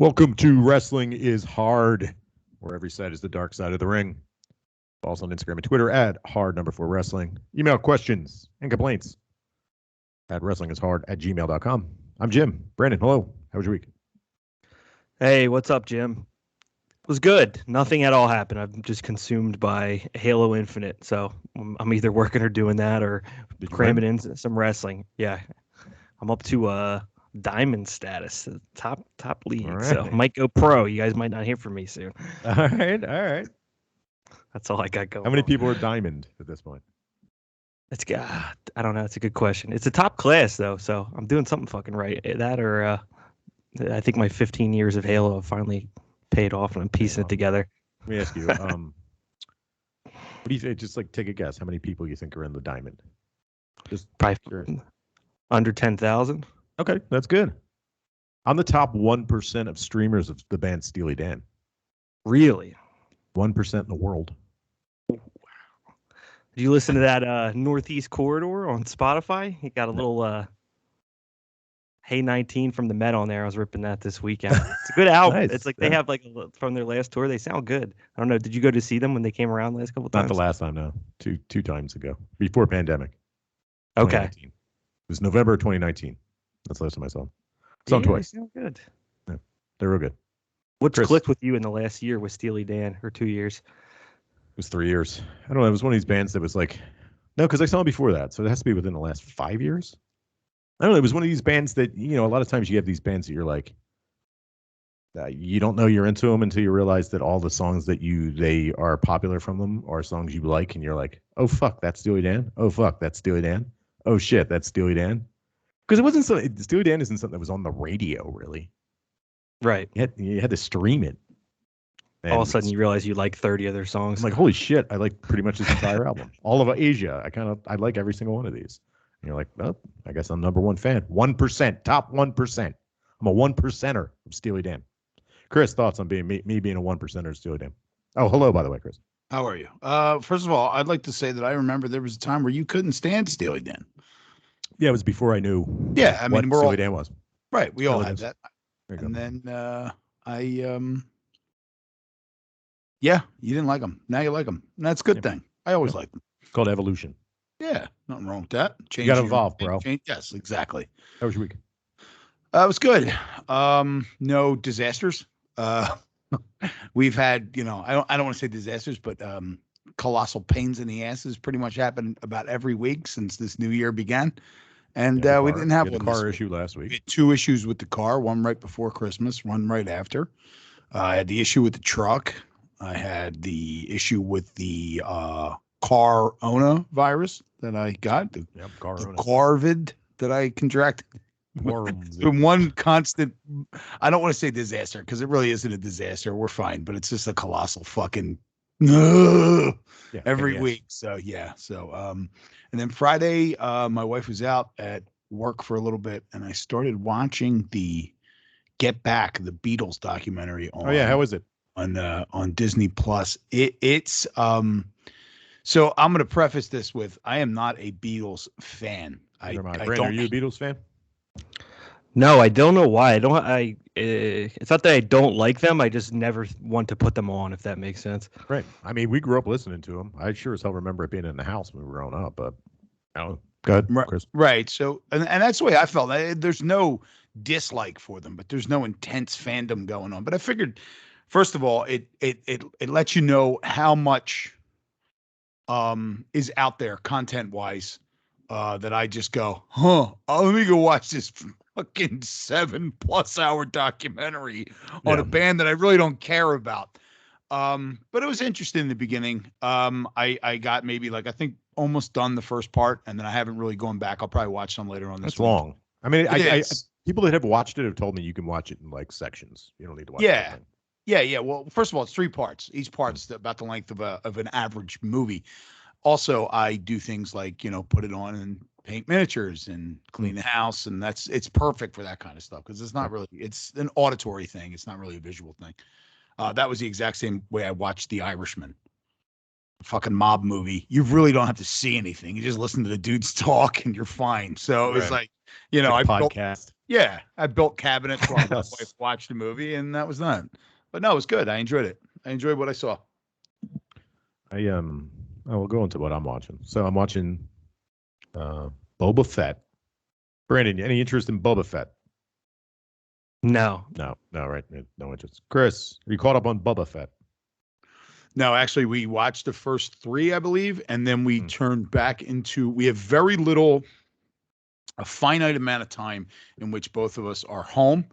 Welcome to Wrestling is Hard, where every side is the dark side of the ring. Also on Instagram and Twitter at hard4wrestling. Email questions and complaints at wrestlingishard@gmail.com. I'm Jim. Brandon, hello. How was your week? Hey, what's up, Jim? It was good. Nothing at all happened. I'm just consumed by Halo Infinite. So I'm either working or doing that or cramming in some wrestling. Yeah. I'm up to diamond status, top league. Right. So might go pro. You guys might not hear from me soon. All right. That's all I got going. How many people are diamond at this point? It's I don't know. It's a good question. It's a top class though, so I'm doing something fucking right. That or I think my 15 years of Halo have finally paid off, and I'm piecing it together. Let me ask you, what do you think? Just like take a guess. How many people you think are in the diamond? Just probably under 10,000. Okay, that's good. I'm the top 1% of streamers of the band Steely Dan. Really? 1% in the world. Did you listen to that Northeast Corridor on Spotify? He got a little Hey 19 from the Met on there. I was ripping that this weekend. It's a good album. Nice. It's like they have like from their last tour. They sound good. I don't know. Did you go to see them when they came around the last couple of times? Not the last time, no. Two times ago. Before pandemic. Okay. It was November 2019. That's the last time I saw them. Saw them twice. They sound good. Yeah, they're real good. What's clicked with you in the last year with Steely Dan, or 2 years? It was 3 years. I don't know. It was one of these bands that was like, no, because I saw them before that. So it has to be within the last 5 years. I don't know. It was one of these bands that, a lot of times you have these bands that you're like, you don't know you're into them until you realize that all the songs that they are popular from them are songs you like. And you're like, oh, fuck, that's Steely Dan. Oh, fuck, that's Steely Dan. Oh, shit, that's Steely Dan. Because it wasn't Steely Dan isn't something that was on the radio, really. Right. You had to stream it. And all of a sudden, you realize you like 30 of their songs. I'm like, holy shit, I like pretty much this entire album. All of Asia, I like every single one of these. And you're like, well, I guess I'm number one fan. 1%, top 1%. I'm a 1%er of Steely Dan. Chris, thoughts on being me being a 1%er of Steely Dan? Oh, hello, by the way, Chris. How are you? First of all, I'd like to say that I remember there was a time where you couldn't stand Steely Dan. Yeah, it was before I knew. Yeah, I mean, what Steely Dan was. Right, we all had that. And then yeah, you didn't like them. Now you like them. And that's a good thing. I always liked them. It's called evolution. Yeah, nothing wrong with that. You got to evolve, bro. Yes, exactly. How was your week? It was good. No disasters. We've had, I don't want to say disasters, but colossal pains in the asses pretty much happened about every week since this new year began. And we didn't have a car issue last week. We had 2 issues with the car, one right before Christmas, one right after. I had the issue with the truck. I had the issue with the car owner virus that I got, the Carvid that I contracted. One constant, I don't want to say disaster because it really isn't a disaster. We're fine, but it's just a colossal fucking every week. So yeah. So and then Friday, my wife was out at work for a little bit, and I started watching the Get Back, the Beatles documentary. How was it? On Disney Plus. It's so I'm going to preface this with I am not a Beatles fan. Brandon, are you a Beatles fan? No, I don't know why. It's not that I don't like them. I just never want to put them on, if that makes sense. Right. I mean, we grew up listening to them. I sure as hell remember it being in the house when we were growing up. But go ahead, Chris. Right. So, and that's the way I felt. There's no dislike for them, but there's no intense fandom going on. But I figured, first of all, it lets you know how much is out there content wise. That I just go, let me go watch this fucking 7+ hour documentary on a band that I really don't care about. But it was interesting in the beginning. I got maybe I think almost done the first part, and then I haven't really gone back. I'll probably watch some later on this week. Long. I mean, I people that have watched it have told me you can watch it in sections. You don't need to watch it. Yeah. Well, first of all, it's 3 parts. Each part's about the length of an average movie. Also, I do things like, put it on and paint miniatures and clean the house. And it's perfect for that kind of stuff because it's not really, it's an auditory thing. It's not really a visual thing. That was the exact same way I watched The Irishman, fucking mob movie. You really don't have to see anything. You just listen to the dudes talk and you're fine. So it was You know, Like I a built, podcast. yeah, I built cabinets while my Yes. wife watched the movie, and that was that. But no, it was good. I enjoyed it. I enjoyed what I saw. I will go into what I'm watching. So I'm watching Boba Fett. Brandon, any interest in Boba Fett? No. No, right? No interest. Chris, are you caught up on Boba Fett? No, actually, we watched the first 3, I believe, and then we turned back into. We have very little, a finite amount of time in which both of us are home,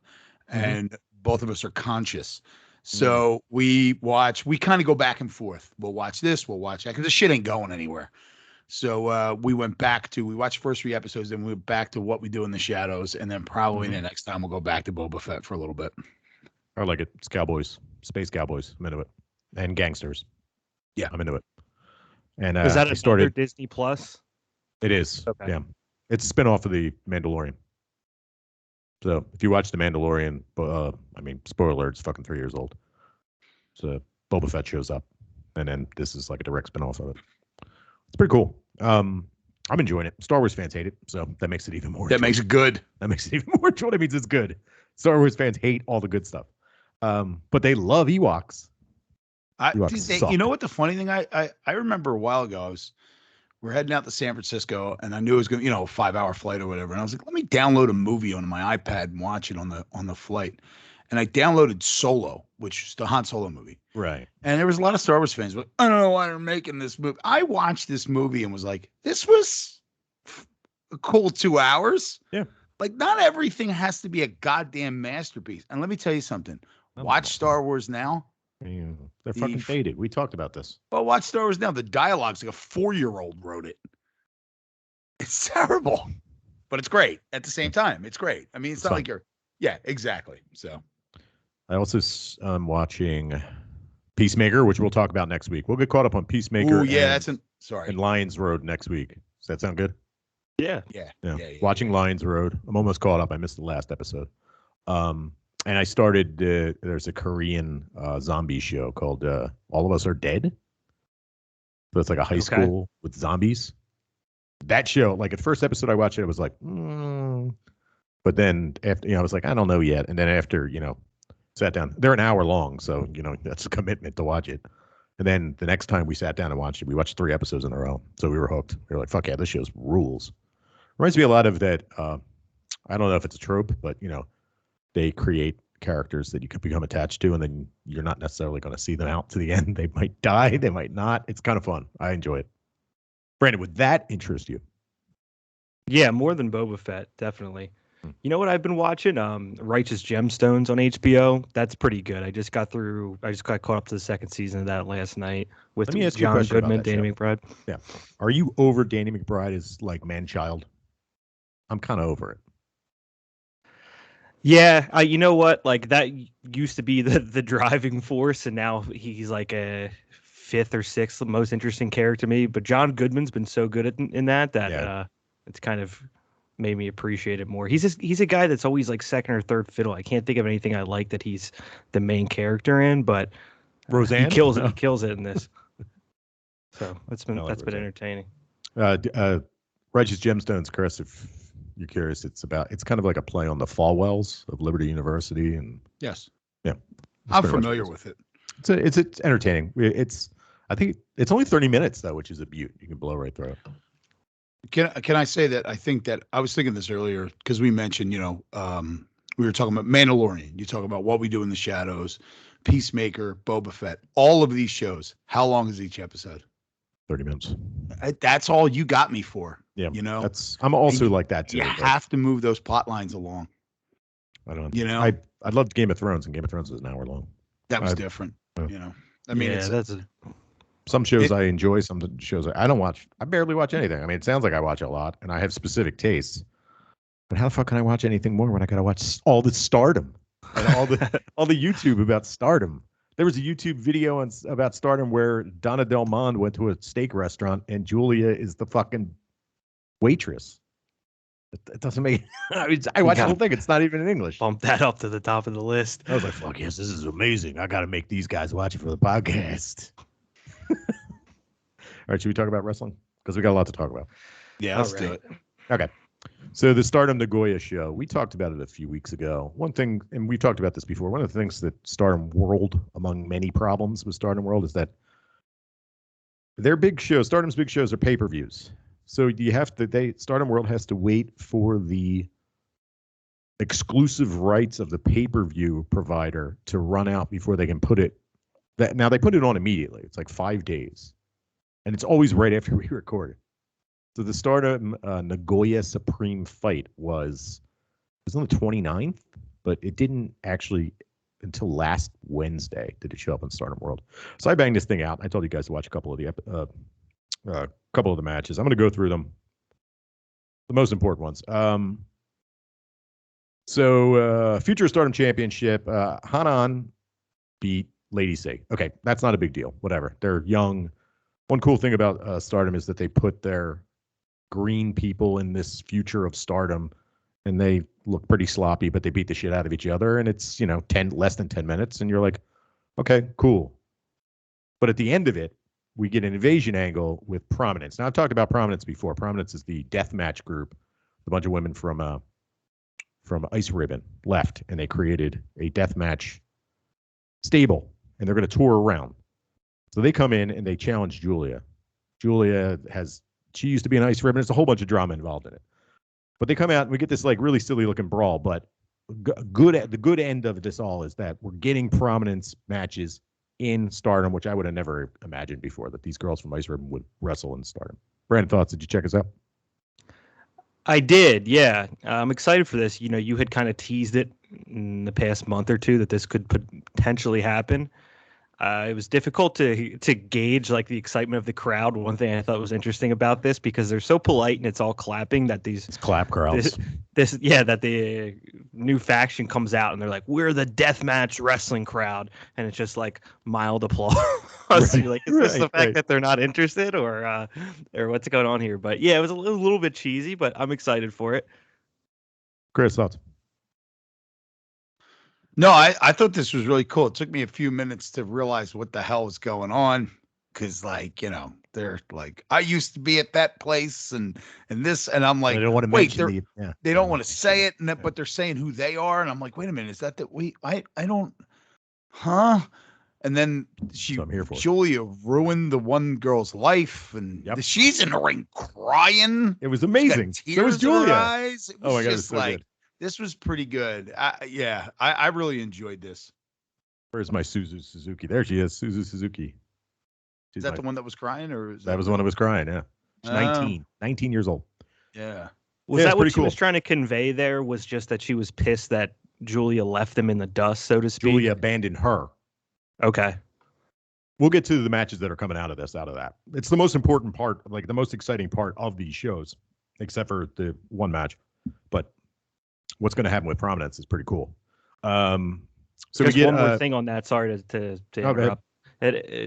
and both of us are conscious. So we kind of go back and forth. We'll watch this, we'll watch that, because the shit ain't going anywhere. So we watched the first 3 episodes, then we went back to What We Do in the Shadows, and then probably the next time we'll go back to Boba Fett for a little bit. I like it. It's cowboys, space cowboys. I'm into it, and gangsters. Yeah, I'm into it. And is that started Disney Plus? It is. Okay. Yeah, it's a spinoff of the Mandalorian. So if you watch the Mandalorian, I mean, spoiler alert, it's fucking 3 years old. So Boba Fett shows up, and then this is like a direct spinoff of it. It's pretty cool. I'm enjoying it. Star Wars fans hate it, so that makes it even more. That makes it good. That makes it even more. What it means it's good. Star Wars fans hate all the good stuff, but they love Ewoks. You know what the funny thing? I remember a while ago, we're heading out to San Francisco, and I knew it was going to, a 5-hour flight or whatever. And I was like, let me download a movie on my iPad and watch it on the flight. And I downloaded Solo, which is the Han Solo movie. Right. And there was a lot of Star Wars fans, but I don't know why they're making this movie. I watched this movie and was like, this was a cool 2 hours. Yeah. Like, not everything has to be a goddamn masterpiece. And let me tell you something. Watch Star Wars now. Yeah, they're fucking dated. We talked about this. But watch Star Wars now. The dialogue's like a 4-year-old wrote it. It's terrible, but it's great at the same time. It's great. I mean, it's not fun. like you're. Yeah, exactly. So I also am watching Peacemaker, which we'll talk about next week. We'll get caught up on Peacemaker. Oh yeah, and Lions Road next week. Does that sound good? Yeah. Watching Lions Road. I'm almost caught up. I missed the last episode. And I started, there's a Korean zombie show called All of Us Are Dead. So it's like a high school with zombies. That show, like at first episode I watched it, I was like, But then after, I was like, I don't know yet. And then after, sat down, they're an hour long. So, that's a commitment to watch it. And then the next time we sat down and watched it, we watched 3 episodes in a row. So we were hooked. We were like, fuck yeah, this show's rules. Reminds me a lot of that. I don't know if it's a trope, but, they create characters that you could become attached to, and then you're not necessarily going to see them out to the end. They might die. They might not. It's kind of fun. I enjoy it. Brandon, would that interest you? Yeah, more than Boba Fett, definitely. You know what I've been watching? Righteous Gemstones on HBO. That's pretty good. I just got caught up to the 2nd season of that last night with John Goodman, Danny McBride. Yeah. Are you over Danny McBride as like man-child? I'm kind of over it. Yeah, you know what? Like that used to be the driving force, and now he's like a 5th or 6th most interesting character to me. But John Goodman's been so good in that it's kind of made me appreciate it more. He's a guy that's always like 2nd or 3rd fiddle. I can't think of anything I like that he's the main character in, but Roseanne he kills it. He kills it in this. So been entertaining. Righteous Gemstones, Chris, if you're curious, it's kind of like a play on the Falwells of Liberty University, and yes, yeah, I'm familiar with it. It's entertaining. I think it's only 30 minutes though, which is a beaut. You can blow right through it. Can I say that I think that I was thinking this earlier because we mentioned, we were talking about Mandalorian. You talk about What We Do in the Shadows, Peacemaker, Boba Fett. All of these shows. How long is each episode? 30 minutes. That's all you got me for. Yeah, I'm also like that too. You have to move those plot lines along. I don't know. I loved Game of Thrones, and Game of Thrones was an hour long. That was different. I mean, some shows I enjoy, some shows I don't watch. I barely watch anything. I mean, it sounds like I watch a lot, and I have specific tastes. But how the fuck can I watch anything more when I gotta watch all the Stardom and all the YouTube about Stardom? There was a YouTube video about Stardom where Donna Del Monde went to a steak restaurant and Julia is the fucking waitress. It doesn't make. I watched the whole thing. It's not even in English. Bump that up to the top of the list. I was like, "Fuck yes, this is amazing. I got to make these guys watch it for the podcast." All right, should we talk about wrestling? Because we got a lot to talk about. Yeah, let's do it. Okay. So the Stardom Nagoya show, we talked about it a few weeks ago. One thing, and we've talked about this before, one of the things that Stardom World, among many problems with Stardom World, is that their big shows, Stardom's big shows, are pay-per-views. So you have to, Stardom World has to wait for the exclusive rights of the pay-per-view provider to run out before they can put it. Now they put it on immediately. It's like 5 days, and it's always right after we record it. So the Stardom Nagoya Supreme Fight was on the 29th, but it didn't actually until last Wednesday did it show up on Stardom World. So I banged this thing out. I told you guys to watch a couple of the matches. I'm going to go through them, the most important ones. So future Stardom Championship, Hanan beat Lady C. Okay, that's not a big deal. Whatever. They're young. One cool thing about Stardom is that they put their green people in this future of Stardom, and they look pretty sloppy, but they beat the shit out of each other, and it's, less than 10 minutes, and you're like, okay, cool. But at the end of it, we get an invasion angle with Prominence. Now, I've talked about Prominence before. Prominence is the deathmatch group. A bunch of women from Ice Ribbon left, and they created a deathmatch stable, and they're going to tour around. So they come in and they challenge Julia. She used to be an Ice Ribbon. There's a whole bunch of drama involved in it. But they come out and we get this like really silly looking brawl. But the good end of this all is that we're getting Prominence matches in Stardom, which I would have never imagined before that these girls from Ice Ribbon would wrestle in Stardom. Brandon, thoughts? Did you check us out? I did, yeah. I'm excited for this. You had kind of teased it in the past month or two that this could potentially happen. It was difficult to gauge like the excitement of the crowd. One thing I thought was interesting about this, because they're so polite and it's all clapping, that it's clap crowds. That the new faction comes out and they're like, we're the deathmatch wrestling crowd, and it's just like mild applause. So you're like, is this the fact that they're not interested, or what's going on here? But yeah, it was a little bit cheesy, but I'm excited for it. Chris, thoughts? No, I thought this was really cool. It took me a few minutes to realize what the hell was going on, because they're like, I used to be at that place and this, and I'm like, they don't want to mention they don't want to say it, but they're saying who they are, and I'm like, wait a minute, is that I don't, huh? And then Julia ruined the one girl's life, and she's in the ring crying. It was amazing. So was Julia. It was oh my God, just so like. Good. This was pretty good. I really enjoyed this. Where's my Suzu Suzuki? There she is, Suzu Suzuki. Is that the one that was crying, or that was the one that was crying? Yeah, she's 19 years old. Yeah. Was that what she was trying to convey there? Was just that she was pissed that Julia left them in the dust, so to speak? Julia abandoned her. Okay. We'll get to the matches that are coming out of that. It's the most important part, like the most exciting part of these shows, except for the one match. But what's going to happen with Prominence is pretty cool. So just one more thing on that. Sorry to interrupt.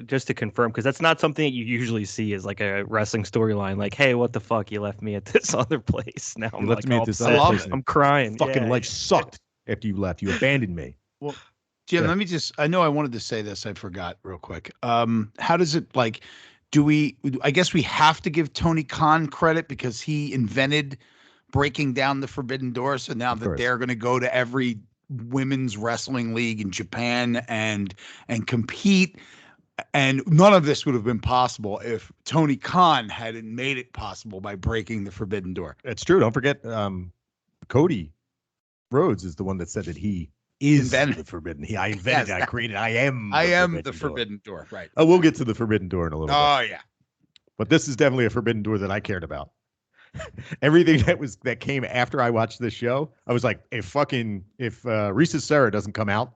Just to confirm, because that's not something that you usually see as like a wrestling storyline. Like, hey, what the fuck? You left me at this other place. Now I'm left like, me at this other place. I'm crying. Fucking life sucked after you left. You abandoned me. Well, Jim, let me I know I wanted to say this. I forgot real quick. How does it like? I guess we have to give Tony Khan credit because he invented breaking down the Forbidden Door. So now that they're going to go to every women's wrestling league in Japan and compete, and none of this would have been possible if Tony Khan hadn't made it possible by breaking the Forbidden Door. It's true. Don't forget, Cody Rhodes is the one that said that he is the Forbidden. I invented it. I created. I am the Forbidden Door. Right. Oh, we'll get to the Forbidden Door in a little bit. Oh yeah. But this is definitely a Forbidden Door that I cared about. Everything that came after I watched this show, I was like, if Risa Sera doesn't come out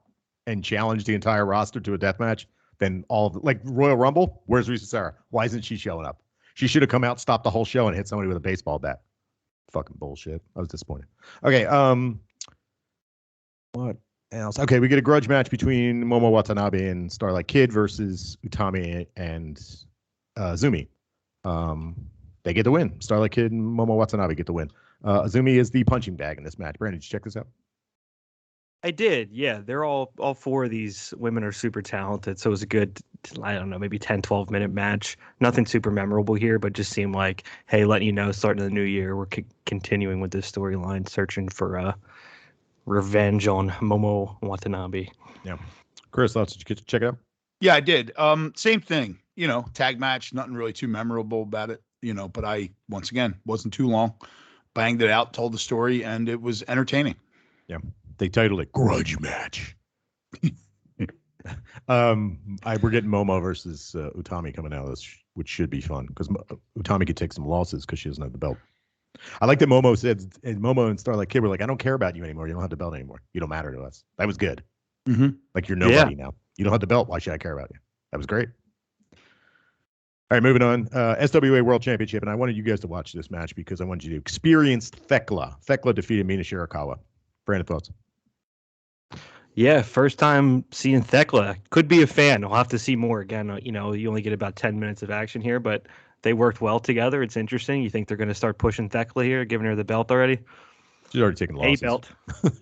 and challenge the entire roster to a death match, then like Royal Rumble, where's Risa Sera? Why isn't she showing up? She should have come out, stopped the whole show, and hit somebody with a baseball bat. Fucking bullshit. I was disappointed. Okay, what else? Okay, we get a grudge match between Momo Watanabe and Starlight Kid versus Utami and Azumi. They get the win. Starlight Kid and Momo Watanabe get the win. Azumi is the punching bag in this match. Brandon, did you check this out? I did. Yeah, they're all four of these women are super talented. So it was a good, I don't know, maybe 10, 12-minute match. Nothing super memorable here, but just seemed like, hey, letting you know, starting the new year, we're continuing with this storyline, searching for revenge on Momo Watanabe. Yeah. Chris, thoughts? Did you get to check it out? Yeah, I did. Same thing, tag match, nothing really too memorable about it, but I, once again, wasn't too long, banged it out, told the story, and it was entertaining. Yeah. They titled it Grudge Match. We're getting Momo versus Utami coming out of this, which should be fun because Utami could take some losses because she doesn't have the belt. I like that Momo said, and Momo and Starlight Kid were like, I don't care about you anymore. You don't have the belt anymore. You don't matter to us. That was good. Mm-hmm. Like you're nobody now. You don't have the belt. Why should I care about you? That was great. All right, moving on. SWA World Championship, and I wanted you guys to watch this match because I wanted you to experience Thekla. Thekla defeated Mina Shirakawa. Brandon, thoughts? Yeah, first time seeing Thekla. Could be a fan. I'll have to see more again. You only get about 10 minutes of action here, but they worked well together. It's interesting. You think they're going to start pushing Thekla here, giving her the belt already? She's already taken losses. A belt.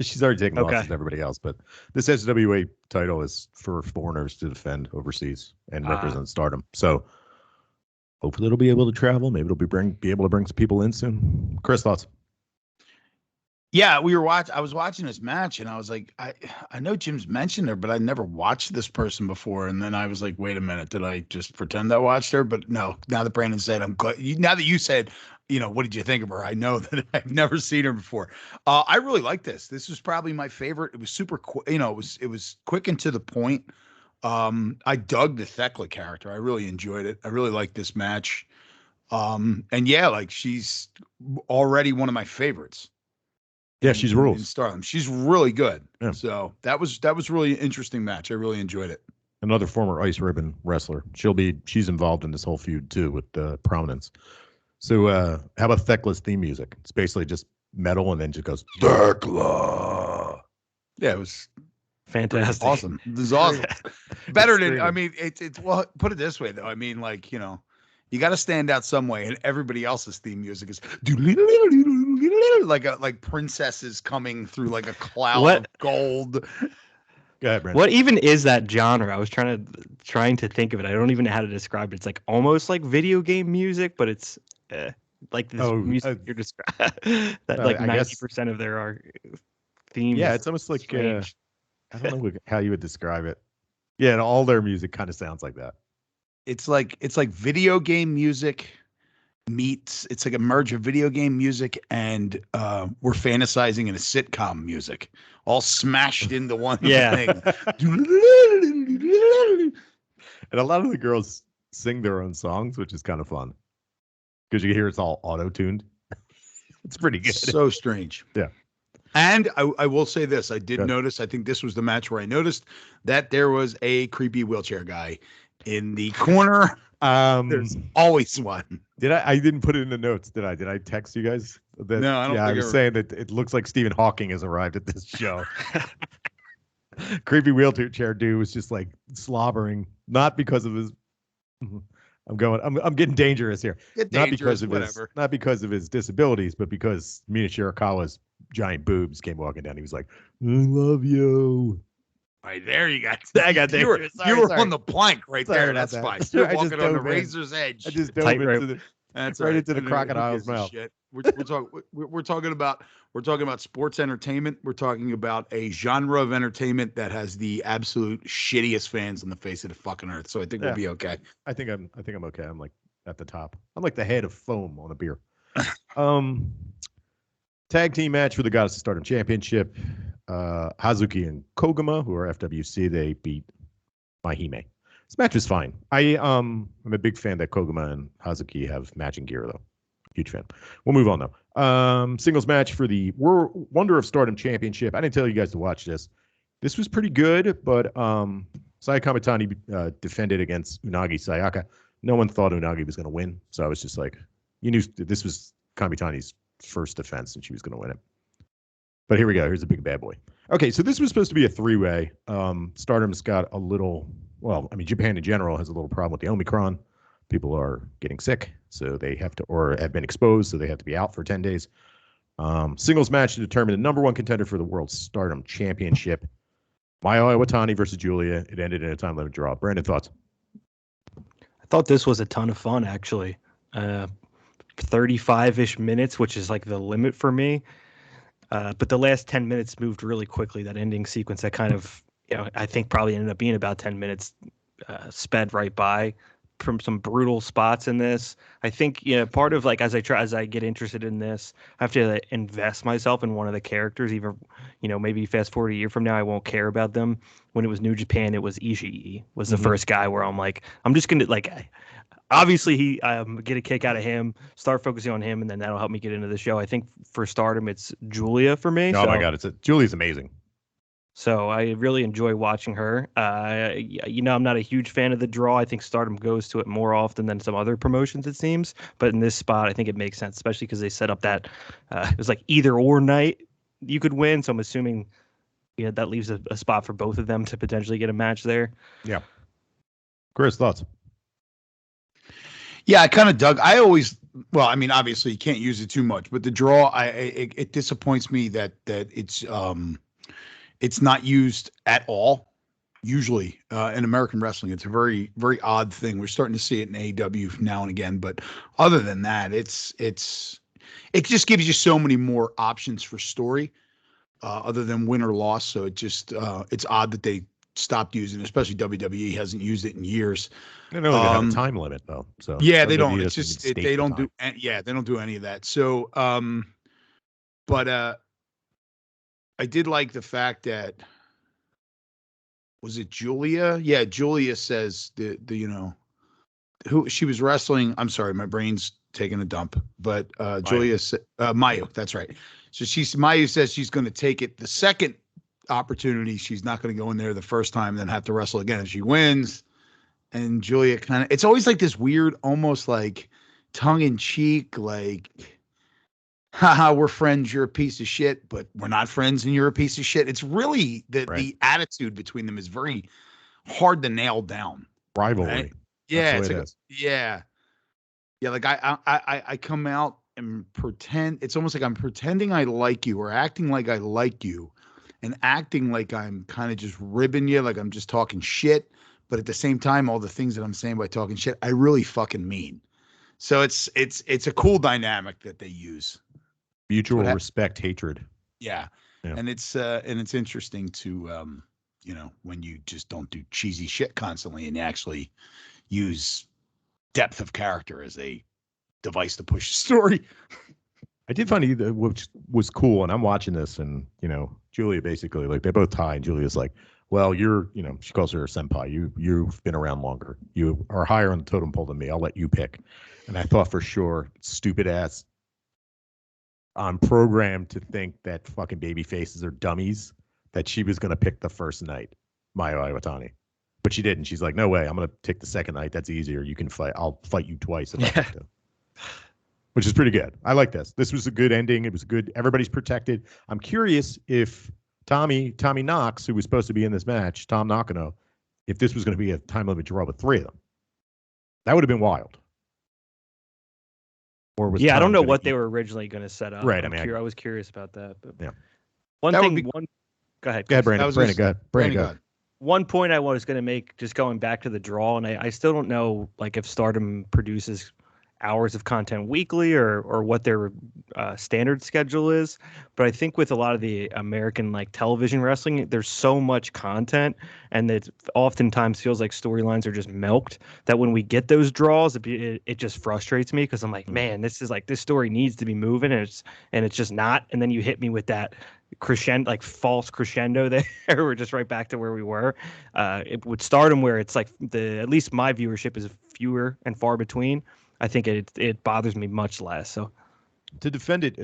She's already taken losses to everybody else. But this SWA title is for foreigners to defend overseas and represent Stardom. So hopefully it'll be able to travel. Maybe it'll be able to bring some people in soon. Chris, thoughts? Yeah, I was watching this match and I was like, I know Jim's mentioned her, but I never watched this person before. And then I was like, wait a minute, did I just pretend I watched her? But no, now that Brandon said, I'm glad. Now that you said, what did you think of her? I know that I've never seen her before. I really like this. This was probably my favorite. It was super quick. It was quick and to the point. I dug the Thekla character. I really enjoyed it. I really liked this match. And yeah, like she's already one of my favorites. Yeah, she's rules. In Stardom. She's really good. Yeah. So that was really an interesting match. I really enjoyed it. Another former Ice Ribbon wrestler. She's involved in this whole feud too with Prominence. So how about Thekla's theme music? It's basically just metal and then just goes Thekla. Yeah, it was fantastic. Awesome. It was awesome. Better than it's well, put it this way though. I mean, like, you got to stand out some way, and everybody else's theme music is like princesses coming through like a cloud of gold. Go ahead, Brandon. What even is that genre? I was trying to think of it. I don't even know how to describe it. It's like almost like video game music, but it's like this music you're describing. That like 90% of there are themes. Yeah, it's almost like I don't know how you would describe it. Yeah, and all their music kind of sounds like that. It's like video game music meets. It's like a merge of video game music and we're fantasizing in a sitcom music, all smashed into one thing. And a lot of the girls sing their own songs, which is kind of fun because you hear it's all auto-tuned. It's pretty good. So strange. Yeah. And I will say this: I did notice. I think this was the match where I noticed that there was a creepy wheelchair guy in the corner. There's always one. I didn't put it in the notes, did I? Did I text you guys? No, I don't. Yeah, I was saying that it looks like Stephen Hawking has arrived at this show. Creepy wheelchair dude was just like slobbering, not because of his. I'm getting dangerous here. Not because of his disabilities, but because Mina Shirakawa's giant boobs came walking down. He was like, "I love you." Right there, you got. I got there. You were on the plank right there. That's fine. You're walking on the razor's edge. I just dove into the crocodile's mouth. We're talking about sports entertainment. We're talking about a genre of entertainment that has the absolute shittiest fans on the face of the fucking earth. So I think we'll be okay. I think I'm okay. I'm like at the top. I'm like the head of foam on a beer. Tag team match for the Goddess of Stardom Championship. Hazuki and Koguma, who are FWC, they beat Mahime. This match was fine. I'm a big fan that Koguma and Hazuki have matching gear, though. Huge fan. We'll move on, though. Singles match for the Wonder of Stardom Championship. I didn't tell you guys to watch this. This was pretty good, but Saya Kamitani defended against Unagi Sayaka. No one thought Unagi was going to win, so I was just like, you knew this was Kamitani's first defense, and she was going to win it. But here we go. Here's a big bad boy. Okay, so this was supposed to be a three-way. Stardom's got a little, Japan in general has a little problem with the Omicron. People are getting sick, so they have to, or have been exposed, so they have to be out for 10 days. Singles match to determine the number one contender for the World Stardom Championship. Mayu Iwatani versus Julia. It ended in a time limit draw. Brandon, thoughts? I thought this was a ton of fun, actually. 35-ish minutes, which is like the limit for me. But the last 10 minutes moved really quickly. That ending sequence, that kind of, I think probably ended up being about 10 minutes, sped right by from some brutal spots in this. I think, part of like, as I get interested in this, I have to invest myself in one of the characters. Even, maybe fast forward a year from now, I won't care about them. When it was New Japan, it was Ishii was the first guy where I'm like, I'm just gonna like, obviously get a kick out of him, start focusing on him, and then that'll help me get into the show. I think for Stardom, it's Julia for me. Oh my God, Julia's amazing. So I really enjoy watching her. I'm not a huge fan of the draw. I think Stardom goes to it more often than some other promotions, it seems. But in this spot, I think it makes sense, especially because they set up that it was like either or night you could win. So I'm assuming that leaves a spot for both of them to potentially get a match there. Yeah. Chris, thoughts? Yeah, I kind of dug. Obviously you can't use it too much, but the draw, it disappoints me that it's not used at all. Usually in American wrestling, it's a very, very odd thing. We're starting to see it in AEW now and again, but other than that, it just gives you so many more options for story, other than win or loss. So it's odd that they stopped using it, especially WWE hasn't used it in years. They don't even have a time limit though. So yeah, they don't. It's just they don't do. Yeah, they don't do any of that. So, but I did like the fact that, was it Julia? Yeah, Julia says who she was wrestling. I'm sorry, my brain's taking a dump. But Julia said Mayu. That's right. So Mayu says she's going to take it the second opportunity. She's not going to go in there the first time, then have to wrestle again if she wins. And Julia it's always like this weird, almost like tongue in cheek, like, haha, we're friends, you're a piece of shit, but we're not friends and you're a piece of shit. It's really the attitude between them is very hard to nail down. Rivalry. Right? Yeah. Yeah. Like I come out and pretend, it's almost like I'm pretending I like you or acting like I like you and acting like I'm kind of just ribbing you, like I'm just talking shit. But at the same time, all the things that I'm saying by talking shit, I really fucking mean. So it's a cool dynamic that they use. Mutual respect, hatred. Yeah. And it's interesting to when you just don't do cheesy shit constantly and you actually use depth of character as a device to push a story. I did find which was cool, and I'm watching this, and Julia basically, like, they're both Thai, and Julia's like, well, you're, she calls her a senpai. You've been around longer. You are higher on the totem pole than me. I'll let you pick. And I thought for sure, stupid ass, I'm programmed to think that fucking baby faces are dummies, that she was going to pick the first night, Mayu Iwatani. But she didn't. She's like, no way. I'm going to pick the second night. That's easier. You can fight. I'll fight you twice if I have to. Which is pretty good. I like this. This was a good ending. It was good. Everybody's protected. I'm curious if Tommy Knox, who was supposed to be in this match, Tom Nakano, if this was going to be a time limit draw with three of them. That would have been wild. Or was I don't know what they were originally going to set up. Right. I was curious about that. But yeah. Go ahead. Go ahead, Brandon. Go ahead. One point I was going to make, just going back to the draw, and I still don't know, like, if Stardom produces hours of content weekly or what their standard schedule is. But I think with a lot of the American, like, television wrestling, there's so much content, and it oftentimes feels like storylines are just milked, that when we get those draws, it just frustrates me, because I'm like, man, this story needs to be moving, and it's just not. And then you hit me with that crescendo, like false crescendo there. We're just right back to where we were. It would Stardom, where it's like at least my viewership is fewer and far between. I think it bothers me much less. So to defend it,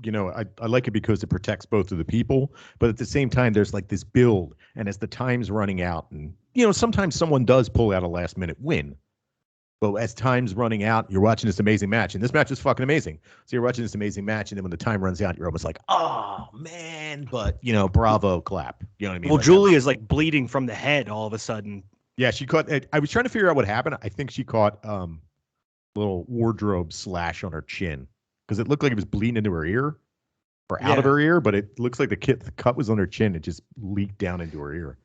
I like it because it protects both of the people, but at the same time, there's like this build, and as the time's running out, and sometimes someone does pull out a last minute win. But as time's running out, you're watching this amazing match, and this match is fucking amazing. So you're watching this amazing match, and then when the time runs out, you're almost like, oh man, but bravo, clap. You know what I mean? Well, Julie is like bleeding from the head all of a sudden. Yeah, she caught. I was trying to figure out what happened. I think she caught little wardrobe slash on her chin, because it looked like it was bleeding into her ear. or out of her ear, but it looks like the cut was on her chin. It just leaked down into her ear.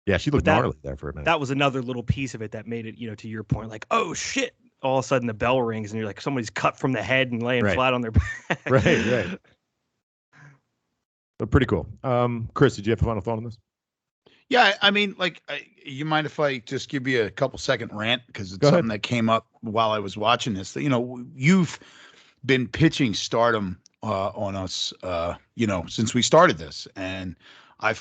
Yeah, she looked gnarly there for a minute. That was another little piece of it that made it, to your point, like, oh shit! All of a sudden the bell rings and you're like, somebody's cut from the head and laying flat on their back. Right. But pretty cool. Chris, did you have a final thought on this? Yeah, I mean, you mind if I just give you a couple second rant, because it's something that came up while I was watching this. You've been pitching Stardom on us, since we started this, and I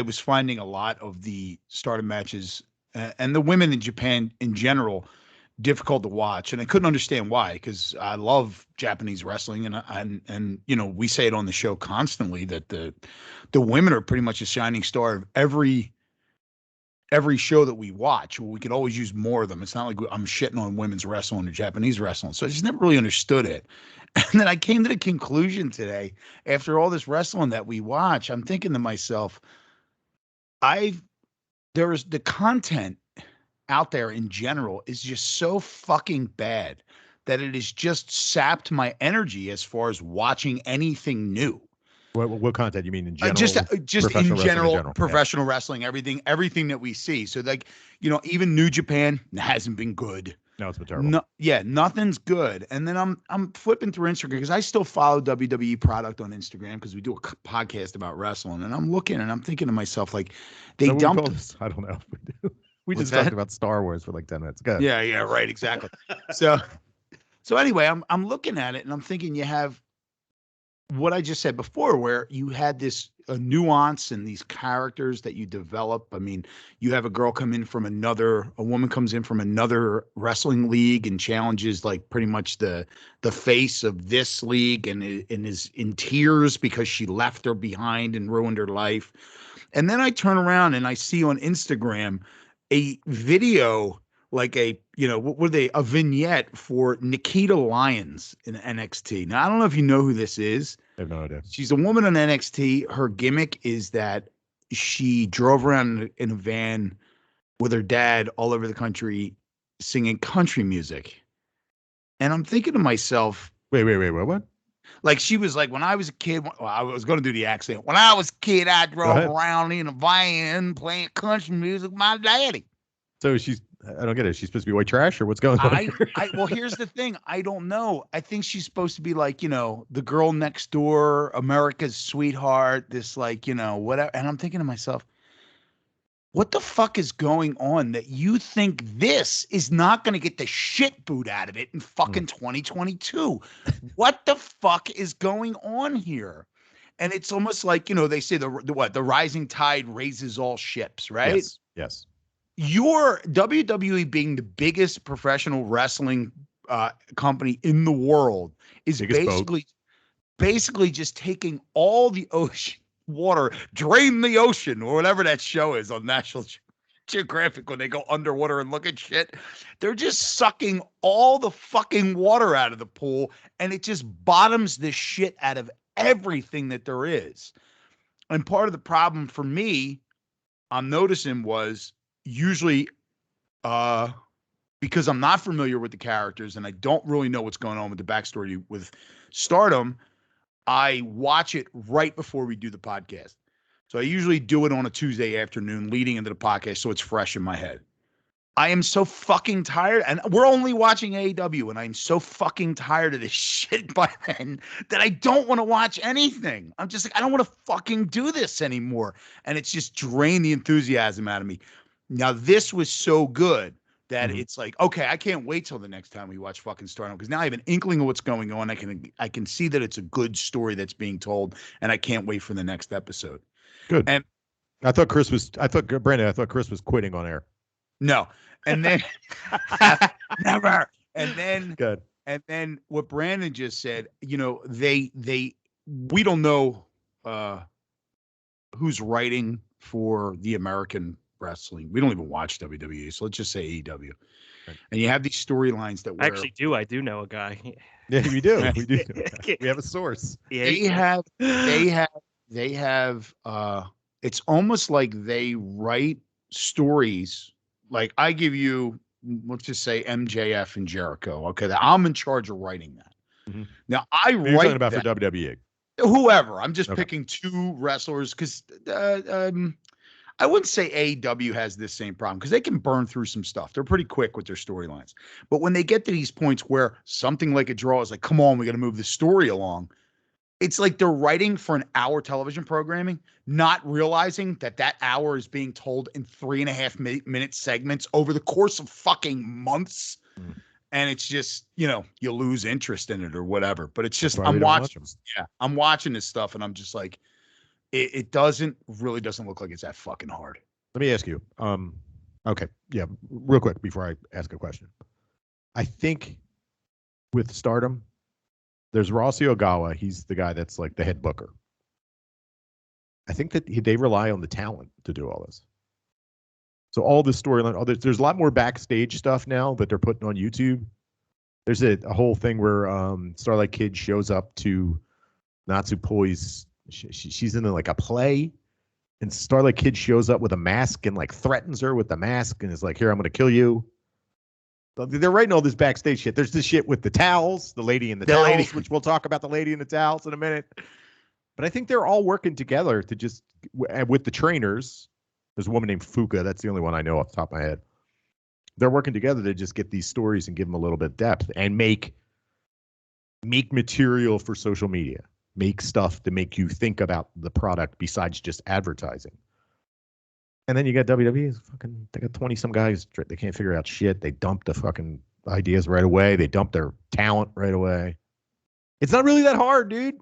was finding a lot of the Stardom matches and the women in Japan in general difficult to watch, and I couldn't understand why, because I love Japanese wrestling, and we say it on the show constantly that the women are pretty much a shining star of every show that we watch. Well, we could always use more of them. It's not like I'm shitting on women's wrestling or Japanese wrestling, so I just never really understood it. And then I came to the conclusion today, after all this wrestling that we watch, I'm thinking to myself, there is the content out there in general is just so fucking bad that it has just sapped my energy as far as watching anything new. What content you mean in general? Just in general, professional wrestling, everything that we see. So even New Japan hasn't been good. No, it's been terrible. Nothing's good. And then I'm flipping through Instagram, because I still follow WWE product on Instagram, because we do a podcast about wrestling, and I'm looking and I'm thinking to myself, like, they dumped. I don't know. We just talked about Star Wars for like 10 minutes. Go ahead. Yeah, right, exactly. So anyway, I'm looking at it and I'm thinking, you have what I just said before, where you had this nuance and these characters that you develop. I mean, you have a woman comes in from another wrestling league and challenges like pretty much the face of this league, and is in tears because she left her behind and ruined her life. And then I turn around and I see on Instagram a video, like a vignette for Nikita Lyons in NXT. Now, I don't know if you know who this is. I have no idea. She's a woman on NXT. Her gimmick is that she drove around in a van with her dad all over the country singing country music. And I'm thinking to myself, wait, what? Like, she was like, when I was a kid, I was going to do the accent. When I was a kid, I drove around in a van playing country music with my daddy. So I don't get it. She's supposed to be white trash, or what's going on? Well, here's the thing. I don't know. I think she's supposed to be like, the girl next door, America's sweetheart, this whatever. And I'm thinking to myself, what the fuck is going on that you think this is not going to get the shit boot out of it in fucking 2022? What the fuck is going on here? And it's almost like, they say the rising tide raises all ships, right? Yes. Your WWE being the biggest professional wrestling company in the world is basically just taking all the ocean water, drain the ocean, or whatever that show is on National Geographic when they go underwater and look at shit. They're just sucking all the fucking water out of the pool, and it just bottoms the shit out of everything that there is. And part of the problem for me, I'm noticing, was usually because I'm not familiar with the characters and I don't really know what's going on with the backstory with Stardom, I watch it right before we do the podcast. So I usually do it on a Tuesday afternoon leading into the podcast, so it's fresh in my head. I am so fucking tired, and we're only watching AEW, and I'm so fucking tired of this shit by then that I don't want to watch anything. I'm just like, I don't want to fucking do this anymore. And it's just drained the enthusiasm out of me. Now, this was so good that it's like, okay, I can't wait till the next time we watch fucking Stardom, because now I have an inkling of what's going on. I can see that it's a good story that's being told, and I can't wait for the next episode. Good. And Brandon, I thought Chris was quitting on air. No. And then never. And then good. And then what Brandon just said, we don't know who's writing for the American wrestling. We don't even watch WWE, so let's just say AEW. Right. And you have these storylines that I actually do. I do know a guy. Yeah, we do. We do. We have a source. Yeah, they have it's almost like they write stories. Like, I give you, let's just say MJF and Jericho. Okay, I'm in charge of writing that. Mm-hmm. Now I You're write talking about that for WWE. whoever. I'm just Okay. picking two wrestlers because I wouldn't say AEW has this same problem because they can burn through some stuff. They're pretty quick with their storylines. But when they get to these points where something like a draw is like, come on, we got to move the story along. It's like they're writing for an hour television programming, not realizing that that hour is being told in 3.5 minute segments over the course of fucking months. Mm. And it's just, you lose interest in it or whatever. But it's just, That's why we don't watch them. I'm watching this stuff and I'm just like, it really doesn't look like it's that fucking hard. Let me ask you. Okay, yeah, real quick before I ask a question. I think with Stardom, there's Rossi Ogawa. He's the guy that's like the head booker. I think that they rely on the talent to do all this. So all the storyline, there's a lot more backstage stuff now that they're putting on YouTube. There's a whole thing where Starlight Kid shows up to Natsupoi's. She's in like a play, and Starlight Kid shows up with a mask and like threatens her with the mask and is like, "Here, I'm going to kill you." They're writing all this backstage shit. There's this shit with the towels, the lady in the towels, which we'll talk about the lady in the towels in a minute. But I think they're all working together to just with the trainers. There's a woman named Fuka. That's the only one I know off the top of my head. They're working together to just get these stories and give them a little bit of depth and make material for social media. Make stuff to make you think about the product besides just advertising. And then you got WWE. They got 20-some guys. They can't figure out shit. They dump the fucking ideas right away. They dump their talent right away. It's not really that hard, dude.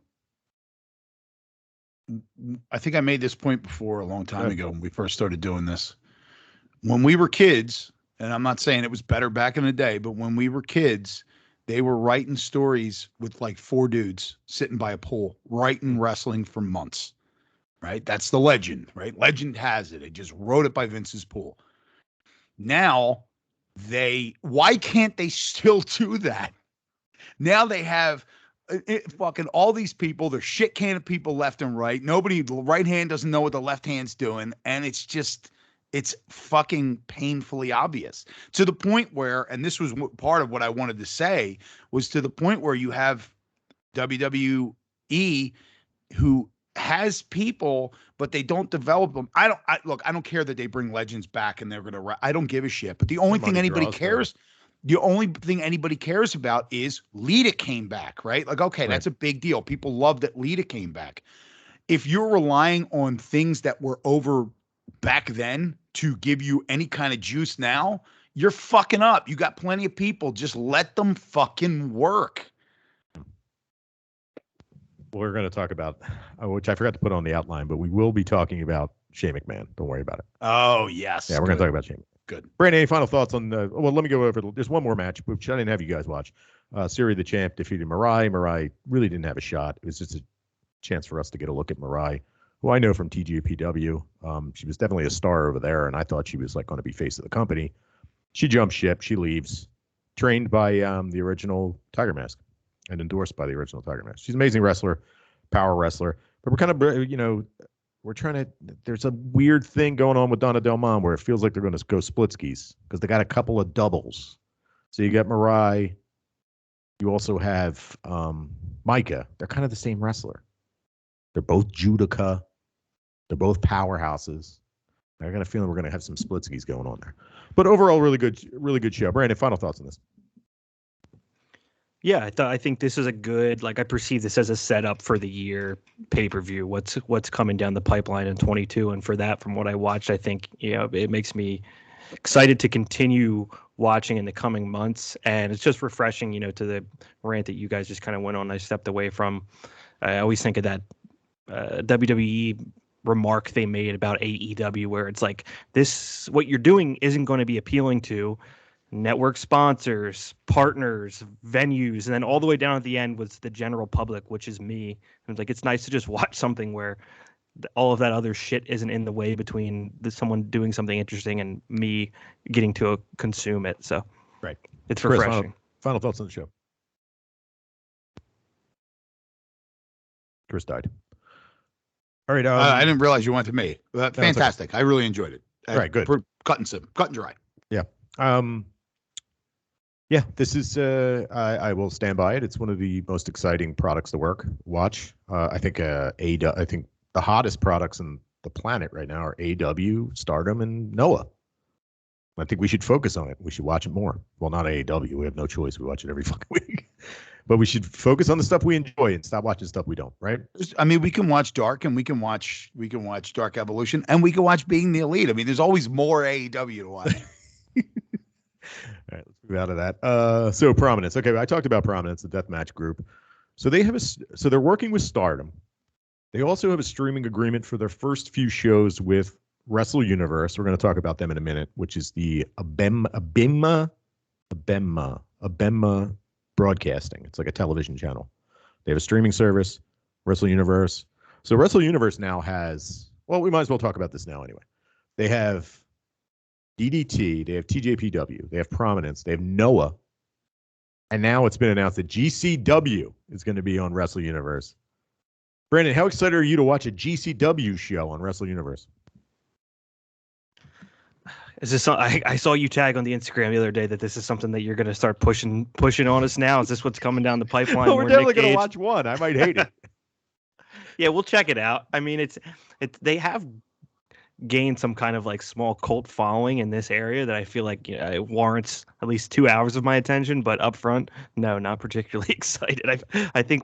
I think I made this point before a long time ago when we first started doing this. When we were kids, and I'm not saying it was better back in the day, but when we were kids, they were writing stories with like 4 dudes sitting by a pool, writing wrestling for months, right? That's the legend, right? Legend has it. They just wrote it by Vince's pool. Now why can't they still do that? Now they have fucking all these people. They're shit can of people left and right. The right hand doesn't know what the left hand's doing. And it's fucking painfully obvious to the point where, and this was part of what I wanted to say, was to the point where you have WWE who has people, but they don't develop them. I don't care that they bring legends back and they're going to, I don't give a shit. But the only thing anybody cares about is Lita came back, right? Like, okay, that's a big deal. People love that Lita came back. If you're relying on things that were over back then to give you any kind of juice now, you're fucking up. You got plenty of people. Just let them fucking work. We're going to talk about, which I forgot to put on the outline, but we will be talking about Shane McMahon. Don't worry about it. Oh, yes. Yeah, we're going to talk about Shane. Good. Brandon, any final thoughts on well, let me go over. There's one more match, which I didn't have you guys watch. Siri the Champ defeated Mirai. Mirai really didn't have a shot. It was just a chance for us to get a look at Mirai, who I know from TGPW. She was definitely a star over there, and I thought she was like going to be face of the company. She jumps ship. She leaves, trained by the original Tiger Mask and endorsed by the original Tiger Mask. She's an amazing wrestler, power wrestler. But we're kind of, we're trying to, there's a weird thing going on with Donna Del Mon where it feels like they're going to go split skis because they got a couple of doubles. So you got Mirai. You also have Micah. They're kind of the same wrestler. They're both Judica. They're both powerhouses. I got a feeling we're going to have some split skis going on there. But overall, really good show. Brandon, final thoughts on this? Yeah, I think this is a good, I perceive this as a setup for the year pay-per-view. What's coming down the pipeline in 22, and for that, from what I watched, I think it makes me excited to continue watching in the coming months. And it's just refreshing, to the rant that you guys just kind of went on. I stepped away from. I always think of that WWE remark they made about AEW, where it's like, this, what you're doing isn't going to be appealing to network sponsors, partners, venues, and then all the way down at the end was the general public, which is me. And it's nice to just watch something where all of that other shit isn't in the way between someone doing something interesting and me getting to consume it. So right, it's refreshing. Chris, final thoughts on the show. Chris died. All right. I didn't realize you went to me. Fantastic. Okay. I really enjoyed it. All right, good. Cut and dry. Yeah. Yeah, this is. I will stand by it. It's one of the most exciting products to watch. I think I think the hottest products on the planet right now are AEW, Stardom, and Noah. I think we should focus on it. We should watch it more. Well, not AEW. We have no choice. We watch it every fucking week. But we should focus on the stuff we enjoy and stop watching stuff we don't. Right? I mean, we can watch Dark, and we can watch Dark Evolution, and we can watch Being the Elite. I mean, there's always more AEW to watch. All right, let's move out of that. So Prominence. Okay, I talked about Prominence, the deathmatch group. So they have so they're working with Stardom. They also have a streaming agreement for their first few shows with Wrestle Universe. We're going to talk about them in a minute, which is the Abema Broadcasting. It's like a television channel. They have a streaming service, Wrestle Universe. So Wrestle Universe now has, well, we might as well talk about this now anyway. They have DDT, they have TJPW, they have Prominence, they have Noah, and now it's been announced that GCW is going to be on Wrestle Universe. Brandon, how excited are you to watch a GCW show on Wrestle Universe? Is this? I saw you tag on the Instagram the other day that this is something that you're going to start pushing on us now. Is this what's coming down the pipeline? Well, we're definitely going to watch one. I might hate it. Yeah, we'll check it out. I mean, it's they have gained some kind of like small cult following in this area that I feel like it warrants at least 2 hours of my attention. But up front, no, not particularly excited. I think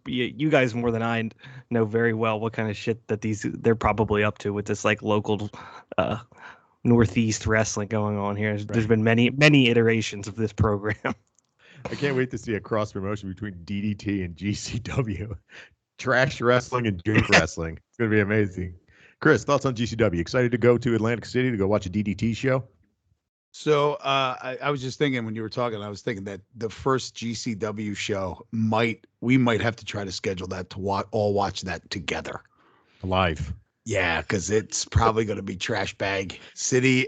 you guys more than I know very well what kind of shit that they're probably up to with this like local Northeast wrestling going on here. There's been many iterations of this program. I can't wait to see a cross promotion between DDT and GCW. Trash wrestling and drink wrestling. It's going to be amazing. Chris, thoughts on GCW? Excited to go to Atlantic City to go watch a DDT show? So I was just thinking when you were talking, I was thinking that the first GCW show we might have to try to schedule that to all watch that together. Live. Yeah, because it's probably going to be Trash Bag City.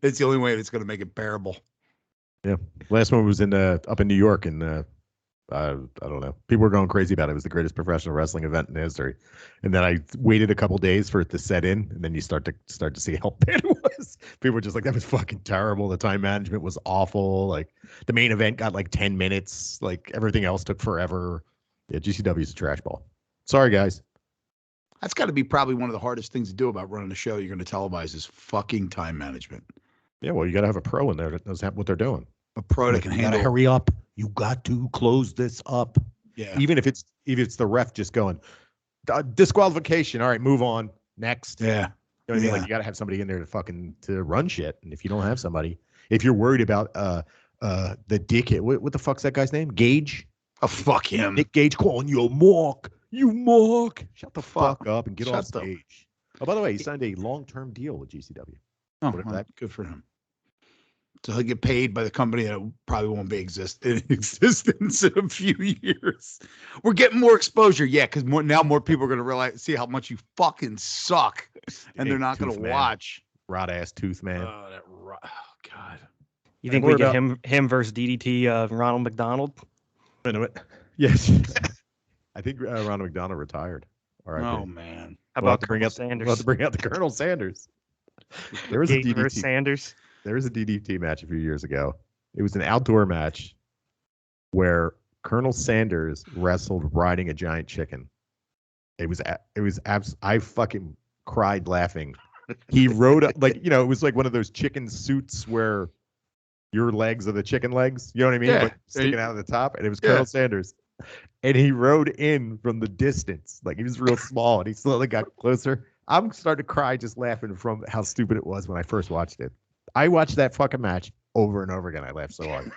It's the only way it's going to make it bearable. Yeah. Last one was up in New York, and I don't know. People were going crazy about it. It was the greatest professional wrestling event in history. And then I waited a couple days for it to set in, and then you start to see how bad it was. People were just like, that was fucking terrible. The time management was awful. Like the main event got like 10 minutes. Like everything else took forever. Yeah, GCW is a trash ball. Sorry, guys. That's got to be probably one of the hardest things to do about running a show you're going to televise is fucking time management. Yeah, well, you got to have a pro in there that knows what they're doing. A pro that can handle. Gotta hurry up. You got to close this up. Yeah. Even if it's the ref just going disqualification. All right, move on. Next. Yeah. You know what I mean? Like you got to have somebody in there to run shit. And if you don't have somebody, if you're worried about the dickhead, what the fuck's that guy's name? Gage. Oh, fuck him. Nick Gage calling you a mark. You mark. Shut the fuck up and get off stage. Oh, by the way, he signed a long-term deal with GCW. Oh, well, good for him. So he'll get paid by the company that probably won't be in existence in a few years. We're getting more exposure, yeah, because more people are going to see how much you fucking suck, and they're not going to watch. Rod ass tooth man. Oh God. You think we get him versus DDT Ronald McDonald? I know it. Yes. I think Ronald McDonald retired. All right. Oh man. How about Colonel Sanders? We'll have to bring out the Colonel Sanders. There was a DDT Sanders. There was a DDT match a few years ago. It was an outdoor match where Colonel Sanders wrestled riding a giant chicken. I fucking cried laughing. He rode up it was like one of those chicken suits where your legs are the chicken legs. You know what I mean? Yeah. Like sticking out of the top. And it was Colonel Sanders. And he rode in from the distance. Like he was real small and he slowly got closer. I'm starting to cry just laughing from how stupid it was when I first watched it. I watched that fucking match over and over again. I laughed so hard.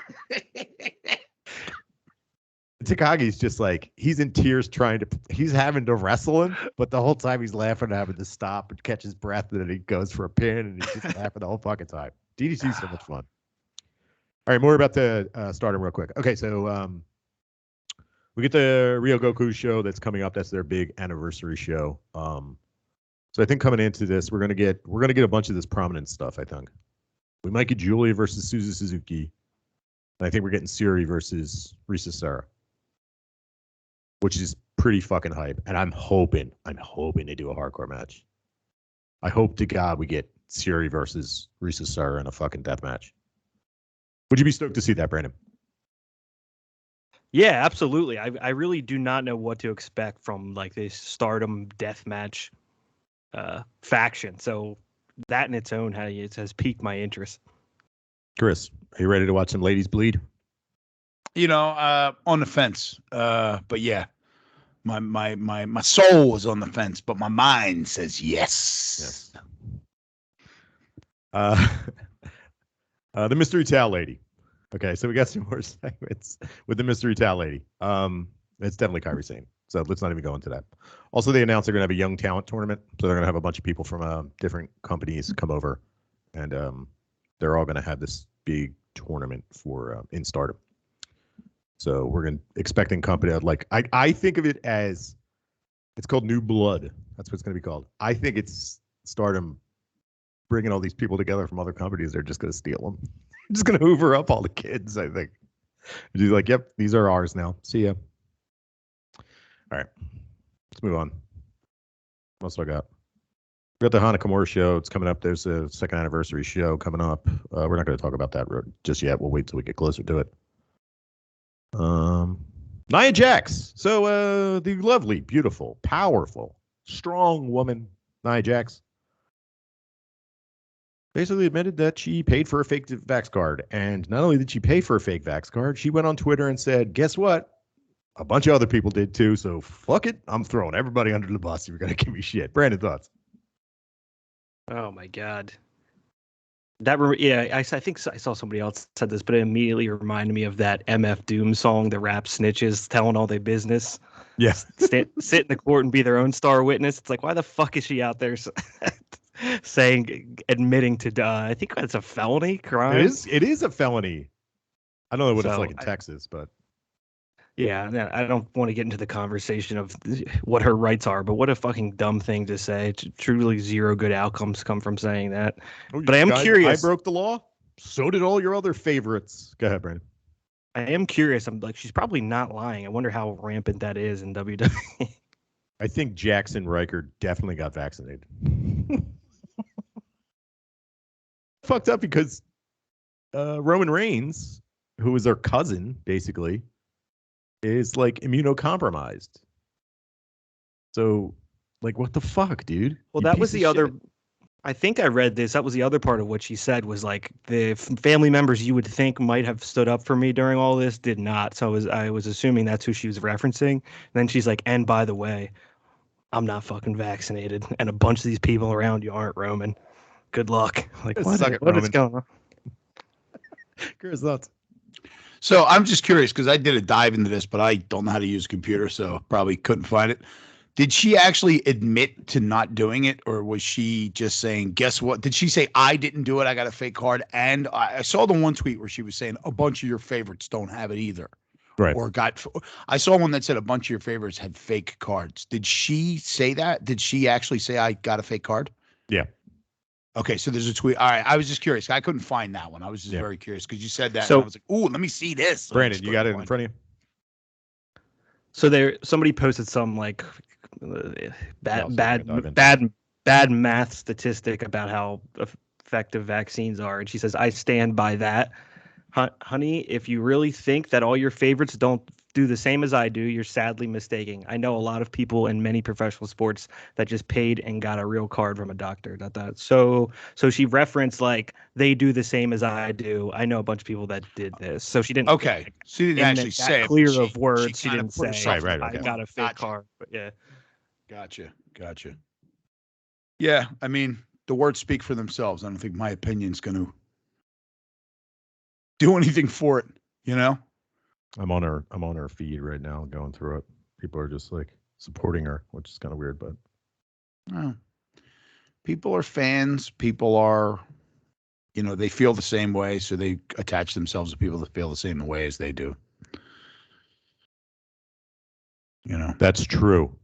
Takagi's just like, he's in tears he's having to wrestle him, but the whole time he's laughing and having to stop and catch his breath, and then he goes for a pin and he's just laughing the whole fucking time. DDT's so much fun. All right, more about the Stardom real quick. Okay, so we get the Ryogoku show that's coming up. That's their big anniversary show. So I think coming into this, we're gonna get a bunch of this Prominence stuff. I think we might get Julia versus Suzu Suzuki, and I think we're getting Syuri versus Risa Sera, which is pretty fucking hype. And I'm hoping they do a hardcore match. I hope to God we get Syuri versus Risa Sera in a fucking death match. Would you be stoked to see that, Brandon? Yeah, absolutely. I really do not know what to expect from like this Stardom deathmatch faction. So that in its own has piqued my interest. Chris, are you ready to watch some ladies bleed? On the fence. But yeah, my soul is on the fence, but my mind says yes. The mystery towel lady. Okay, so we got some more segments with the mystery towel lady. It's definitely Kyrie Sane. So let's not even go into that. Also, they announced they're going to have a young talent tournament. So they're going to have a bunch of people from different companies come over, and they're all going to have this big tournament for in Stardom. So we're expecting company like I think of it as it's called New Blood. That's what it's going to be called. I think it's Stardom bringing all these people together from other companies. They're just going to steal them. Just going to hoover up all the kids, I think. She's like, yep, these are ours now. See ya. All right. Let's move on. What else do I got? We got the Hana Kimura show. It's coming up. There's a second anniversary show coming up. We're not going to talk about that just yet. We'll wait till we get closer to it. Nia Jax. So the lovely, beautiful, powerful, strong woman, Nia Jax, basically admitted that she paid for a fake Vax card. And not only did she pay for a fake Vax card, she went on Twitter and said, guess what? A bunch of other people did too, so fuck it. I'm throwing everybody under the bus if you're going to give me shit. Brandon, thoughts? Oh, my God. I think I saw somebody else said this, but it immediately reminded me of that MF Doom song, the rap snitches telling all their business. Yes. Sit in the court and be their own star witness. It's like, why the fuck is she out there admitting to, I think that's a felony crime. It is a felony. I don't know what it's like in Texas, but. Yeah, I don't want to get into the conversation of what her rights are, but what a fucking dumb thing to say. Truly zero good outcomes come from saying that. But I am curious. I broke the law. So did all your other favorites. Go ahead, Brandon. I am curious. I'm like, she's probably not lying. I wonder how rampant that is in WWE. I think Jackson Riker definitely got vaccinated. Fucked up because Roman Reigns, who is their cousin, basically, is like immunocompromised. So, like, what the fuck, dude? Well, that was the other. I think I read this. That was the other part of what she said was like the family members you would think might have stood up for me during all this did not. So I was assuming that's who she was referencing. And then she's like, and by the way, I'm not fucking vaccinated, and a bunch of these people around you aren't, Roman. Good luck. Like, what is going on? Chris, thoughts? So I'm just curious because I did a dive into this, but I don't know how to use a computer, so probably couldn't find it. Did she actually admit to not doing it, or was she just saying, guess what? Did she say, I didn't do it, I got a fake card? And I saw the one tweet where she was saying a bunch of your favorites don't have it either. Right. Or I saw one that said a bunch of your favorites had fake cards. Did she say that? Did she actually say, I got a fake card? Yeah. Okay, so there's a tweet. All right, I was just curious. I couldn't find that one. I was just very curious because you said that. So, and I was like, ooh, let me see this. So Brandon, you got it in front of you? So somebody posted some like bad math statistic about how effective vaccines are, and she says, I stand by that. Honey, if you really think that all your favorites don't do the same as I do, you're sadly mistaken. I know a lot of people in many professional sports that just paid and got a real card from a doctor. So she referenced like they do the same as I do. I know a bunch of people that did this. So she didn't. Okay, she didn't actually say it. Clear of words. She didn't say. Right. I got a fake card. But yeah. Gotcha. Yeah, I mean the words speak for themselves. I don't think my opinion's going to do anything for it. You know. I'm on her feed right now, going through it. People are just like supporting her, which is kind of weird, but people are fans. People are, they feel the same way, so they attach themselves to people that feel the same way as they do. That's true.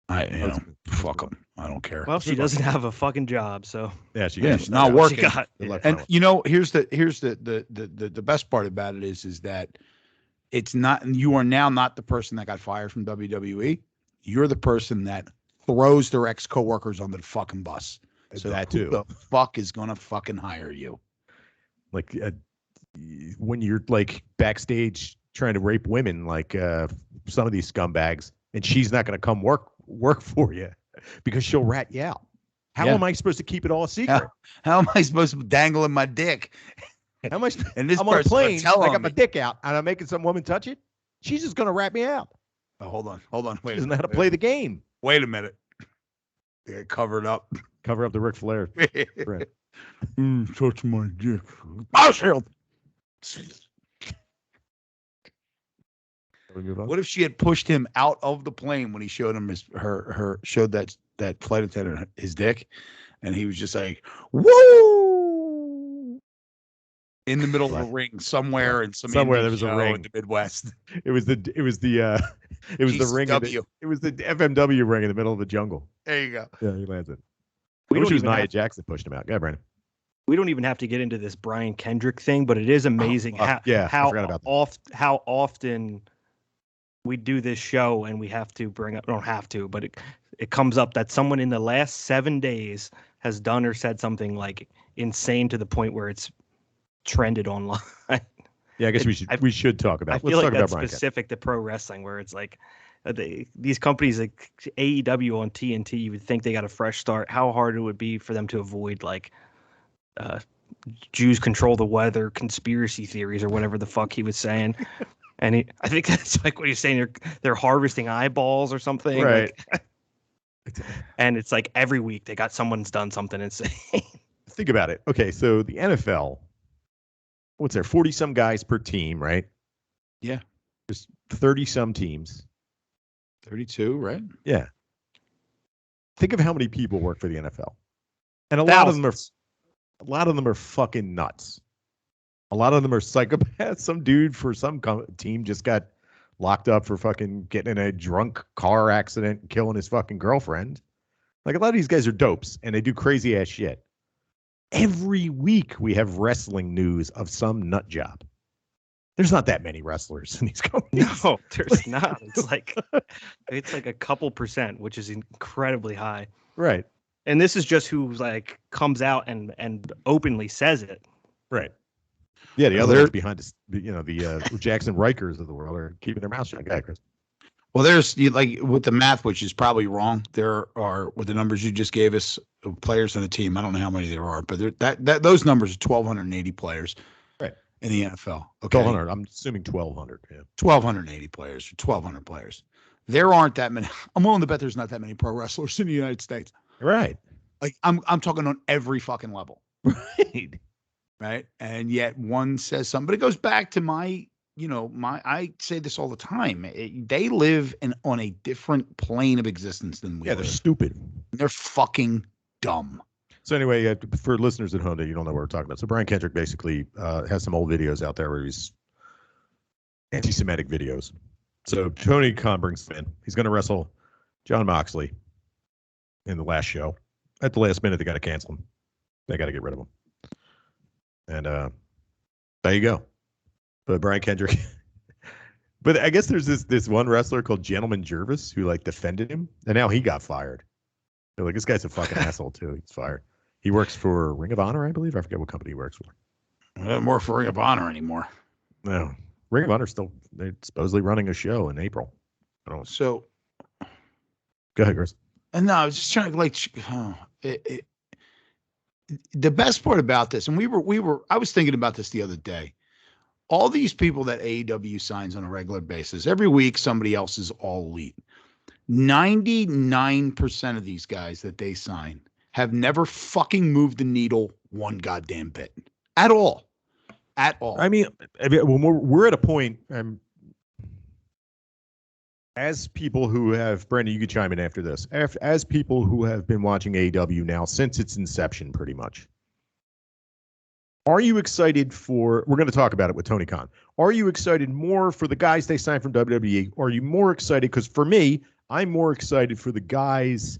Fuck them. I don't care. Well, she doesn't have a fucking job, so yeah, she's not working. And here's the best part about it is that it's not. You are now not the person that got fired from WWE. You're the person that throws their ex-coworkers under the fucking bus. So that who too. the fuck is gonna fucking hire you? Like when you're like backstage trying to rape women, like some of these scumbags, and she's not going to come work for you because she'll rat you out. How am I supposed to keep it all a secret? How am I supposed to dangle in my dick? How much? And this I'm on a person's plane. gonna tell I on got my me. dick out, and I'm making some woman touch it. She's just going to rat me out. Oh, hold on. Wait. She doesn't know how to play the game. Wait a minute. They got covered up. Cover up the Ric Flair. Right. Touch my dick. Bow What if she had pushed him out of the plane when he showed him showed that flight attendant his dick, and he was just like, "Woo!" in the middle of a ring somewhere in somewhere there was a ring in the Midwest. It was the ring. It was the FMW ring in the middle of the jungle. There you go. Yeah, he lands it. We I wish don't it was even Nia have- Jackson that pushed him out. Yeah, Brandon. We don't even have to get into this Brian Kendrick thing, but it is amazing I forgot about that. how often we do this show and we have to bring up, don't have to, but it comes up that someone in the last 7 days has done or said something like insane to the point where it's trended online. Yeah, I guess we should talk about. I feel Let's like talk that's about Brian specific to pro wrestling, where it's like these companies like AEW on TNT, you would think they got a fresh start. How hard it would be for them to avoid like Jews control the weather, conspiracy theories, or whatever the fuck he was saying. And I think that's like what he's saying. They're harvesting eyeballs or something, Right. and it's like every week they got someone's done something insane. Think about it. Okay, so the NFL, what's there? 40 some guys per team, right? Yeah. There's 30 some teams. 32, right? Yeah. Think of how many people work for the NFL, and a Thousands. lot of them are fucking nuts. A lot of them are psychopaths. Some dude for some team just got locked up for fucking getting in a drunk car accident and killing his fucking girlfriend. Like, a lot of these guys are dopes and they do crazy ass shit. Every week we have wrestling news of some nut job. There's not that many wrestlers in these companies. No, there's not. It's like a couple percent, which is incredibly high. Right. And this is just who like comes out and openly says it. Right. Yeah, the others behind us, the Jackson Rikers of the world are keeping their mouths shut. Go ahead, Chris. Well, there's like with the math, which is probably wrong. There are, with the numbers you just gave us, of players on the team. I don't know how many there are, but those numbers are 1,280 players, right, in the NFL. Okay, 1,200. I'm assuming 1,200. Yeah, 1,280 players, 1,200 players. There aren't that many. I'm willing to bet there's not that many pro wrestlers in the United States. Right. Like I'm talking on every fucking level. Right. Right. And yet one says something, but it goes back to I say this all the time. They live on a different plane of existence than we Yeah, live. they're stupid. They're fucking dumb. So anyway, for listeners at home that you don't know what we're talking about, so Brian Kendrick basically has some old videos out there where he's anti-Semitic videos. So Tony Khan brings him in. He's going to wrestle John Moxley in the last show. At the last minute, they got to cancel him. They got to get rid of him. And there you go. But Brian Kendrick. But I guess there's this one wrestler called Gentleman Jervis who like defended him, and now he got fired. They're like, this guy's a fucking asshole too. He's fired. He works for Ring of Honor, I believe. I forget what company he works for. I don't work for Ring of Honor anymore. No, Ring of Honor they're supposedly running a show in April. I don't know. So, go ahead, Chris. And no, I was just trying to the best part about this, and I was thinking about this the other day. All these people that AEW signs on a regular basis, every week somebody else is all elite. 99% of these guys that they sign have never fucking moved the needle one goddamn bit at all. At all. I mean when we're at a point, as people who have, Brandon, you could chime in after this. As people who have been watching AEW now since its inception, pretty much. Are you excited we're going to talk about it with Tony Khan. Are you excited more for the guys they signed from WWE? Or are you more excited? Because for me, I'm more excited for the guys,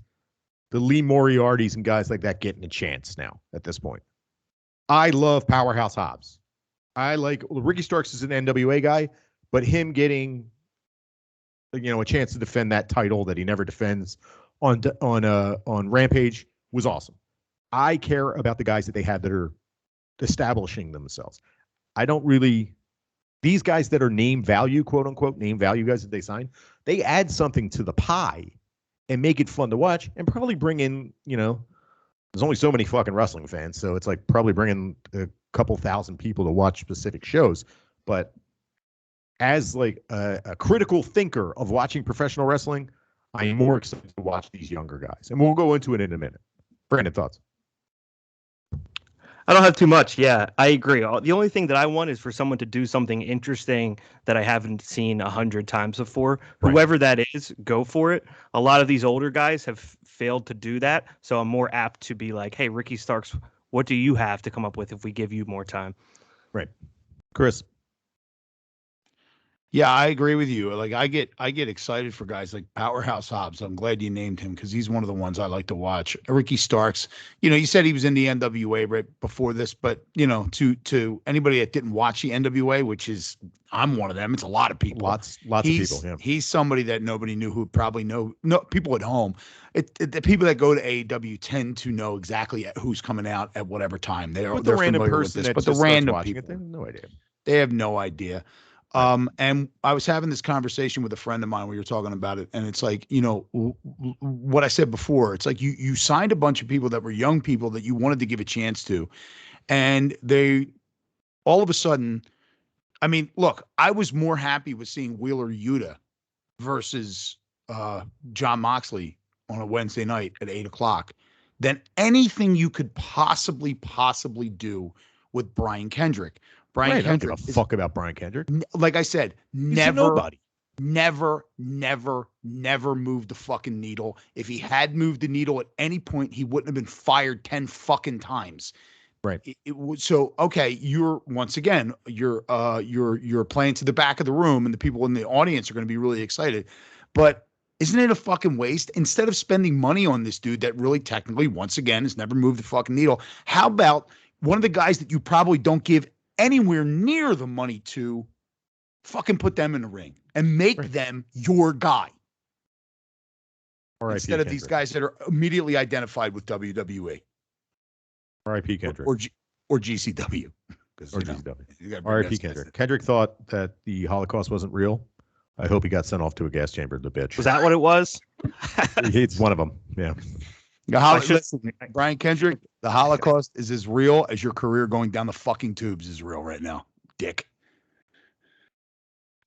the Lee Moriartys and guys like that getting a chance now at this point. I love Powerhouse Hobbs. Ricky Starks is an NWA guy, but him getting a chance to defend that title that he never defends on Rampage was awesome. I care about the guys that they have that are establishing themselves. I don't really. These guys that are name value, quote unquote, name value guys that they sign, they add something to the pie and make it fun to watch, and probably bring in, there's only so many fucking wrestling fans, so it's like probably bringing a couple thousand people to watch specific shows. But as like a critical thinker of watching professional wrestling, I'm more excited to watch these younger guys, and we'll go into it in a minute. Brandon, thoughts? I don't have too much. Yeah, I agree. The only thing that I want is for someone to do something interesting that I haven't seen 100 times before. Right. Whoever that is, go for it. A lot of these older guys have failed to do that, so I'm more apt to be like, hey, Ricky Starks, what do you have to come up with if we give you more time? Right. Chris? Yeah, I agree with you. Like I get excited for guys like Powerhouse Hobbs. I'm glad you named him because he's one of the ones I like to watch. Ricky Starks, you said he was in the NWA right before this, but to anybody that didn't watch the NWA, which is I'm one of them. It's a lot of people. Lots of people. Yeah. He's somebody that nobody knew who probably know. No people at home. The people that go to AEW tend to know exactly who's coming out at whatever time. They're the random familiar person with this, that but the just starts random watching people, it, they have no idea. they have no idea. And I was having this conversation with a friend of mine. We were talking about it, and it's like, what I said before. It's like you signed a bunch of people that were young people that you wanted to give a chance to, and they all of a sudden. I mean, look, I was more happy with seeing Wheeler Yuta versus John Moxley on a Wednesday night at 8:00 than anything you could possibly do with Brian Kendrick. Brian Kendrick. I don't give a fuck about Brian Kendrick. Like I said, He's nobody. Never moved the fucking needle. If he had moved the needle at any point, he wouldn't have been fired 10 fucking times. Right. So okay, you're once again you're playing to the back of the room, and the people in the audience are going to be really excited. But isn't it a fucking waste? Instead of spending money on this dude that really technically, once again, has never moved the fucking needle, how about one of the guys that you probably don't give anywhere near the money to, fucking put them in the ring and make them your guy. Instead of these guys that are immediately identified with WWE. R.I.P. Kendrick. Or GCW. Or GCW. R.I.P. Kendrick. Kendrick thought that the Holocaust wasn't real. I hope he got sent off to a gas chamber, the bitch. Was that what it was? It's one of them, yeah. Listen, Brian Kendrick, the Holocaust is as real as your career going down the fucking tubes is real right now, dick.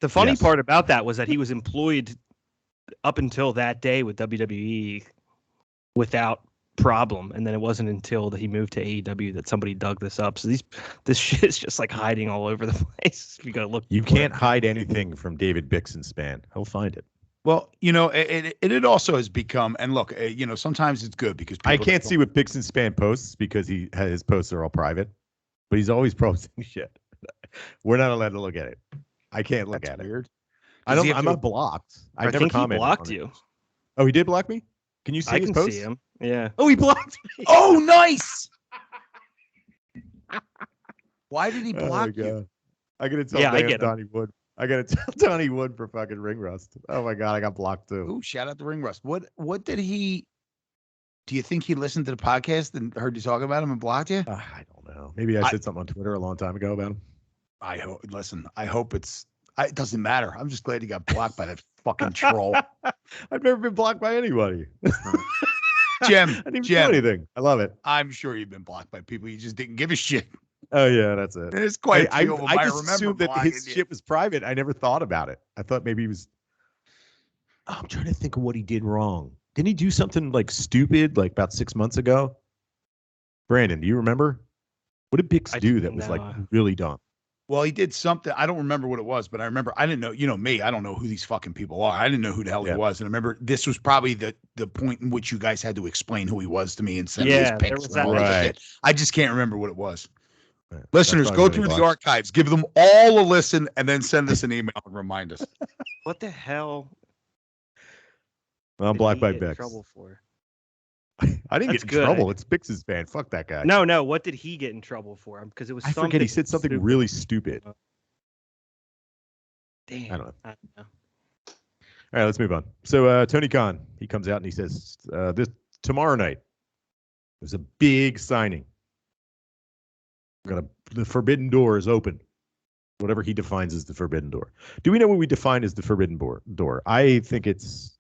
The funny part about that was that he was employed up until that day with WWE without problem, and then it wasn't until he moved to AEW that somebody dug this up. So this shit is just like hiding all over the place. You gotta look. You can't hide anything from David Bixenspan. He'll find it. Well, it also has become, and look, sometimes it's good because I can't see what Bixenspan posts because his posts are all private, but he's always posting shit. We're not allowed to look at it. I can't look at weird. it. I'm not blocked. I never think he blocked you. Oh, he did block me? Can you see his post? See him. Yeah. Oh, he blocked me. Oh, nice. Why did he block you? I gotta tell Donnie Wood. I gotta tell Donnie Wood for fucking ring rust. Oh my god, I got blocked too. Ooh, shout out to ring rust. What did he? Do you think he listened to the podcast and heard you talk about him and blocked you? I don't know. Maybe I said something on Twitter a long time ago about him. I hope it doesn't matter. I'm just glad he got blocked by that fucking troll. I've never been blocked by anybody. Jim, I didn't do anything. I love it. I'm sure you've been blocked by people you just didn't give a shit. Oh yeah, that's it. It's quite. I just assumed that his shit was private. I never thought about it. I thought maybe he was. I'm trying to think of what he did wrong. Didn't he do something like stupid like about 6 months ago? Brandon, do you remember? What did Bix do that was like really dumb? Well, he did something. I don't remember what it was, but I remember I didn't know. Me, I don't know who these fucking people are. I didn't know who the hell he was, and I remember this was probably the point in which you guys had to explain who he was to me and send me his pics. There was that shit. I just can't remember what it was. Right. Listeners, go through the archives, give them all a listen, and then send us an email and remind us. What the hell? I'm blocked by Bix. Trouble for? I didn't get in trouble. It's Bix's band. Fuck that guy. No. What did he get in trouble for? Because it was. I forget. He said something really stupid. Damn. I don't know. All right, let's move on. So Tony Khan, he comes out and he says, "This tomorrow night, there's a big signing. The forbidden door is open Whatever he defines as the forbidden door. Do we know what we define as the forbidden door? I think it's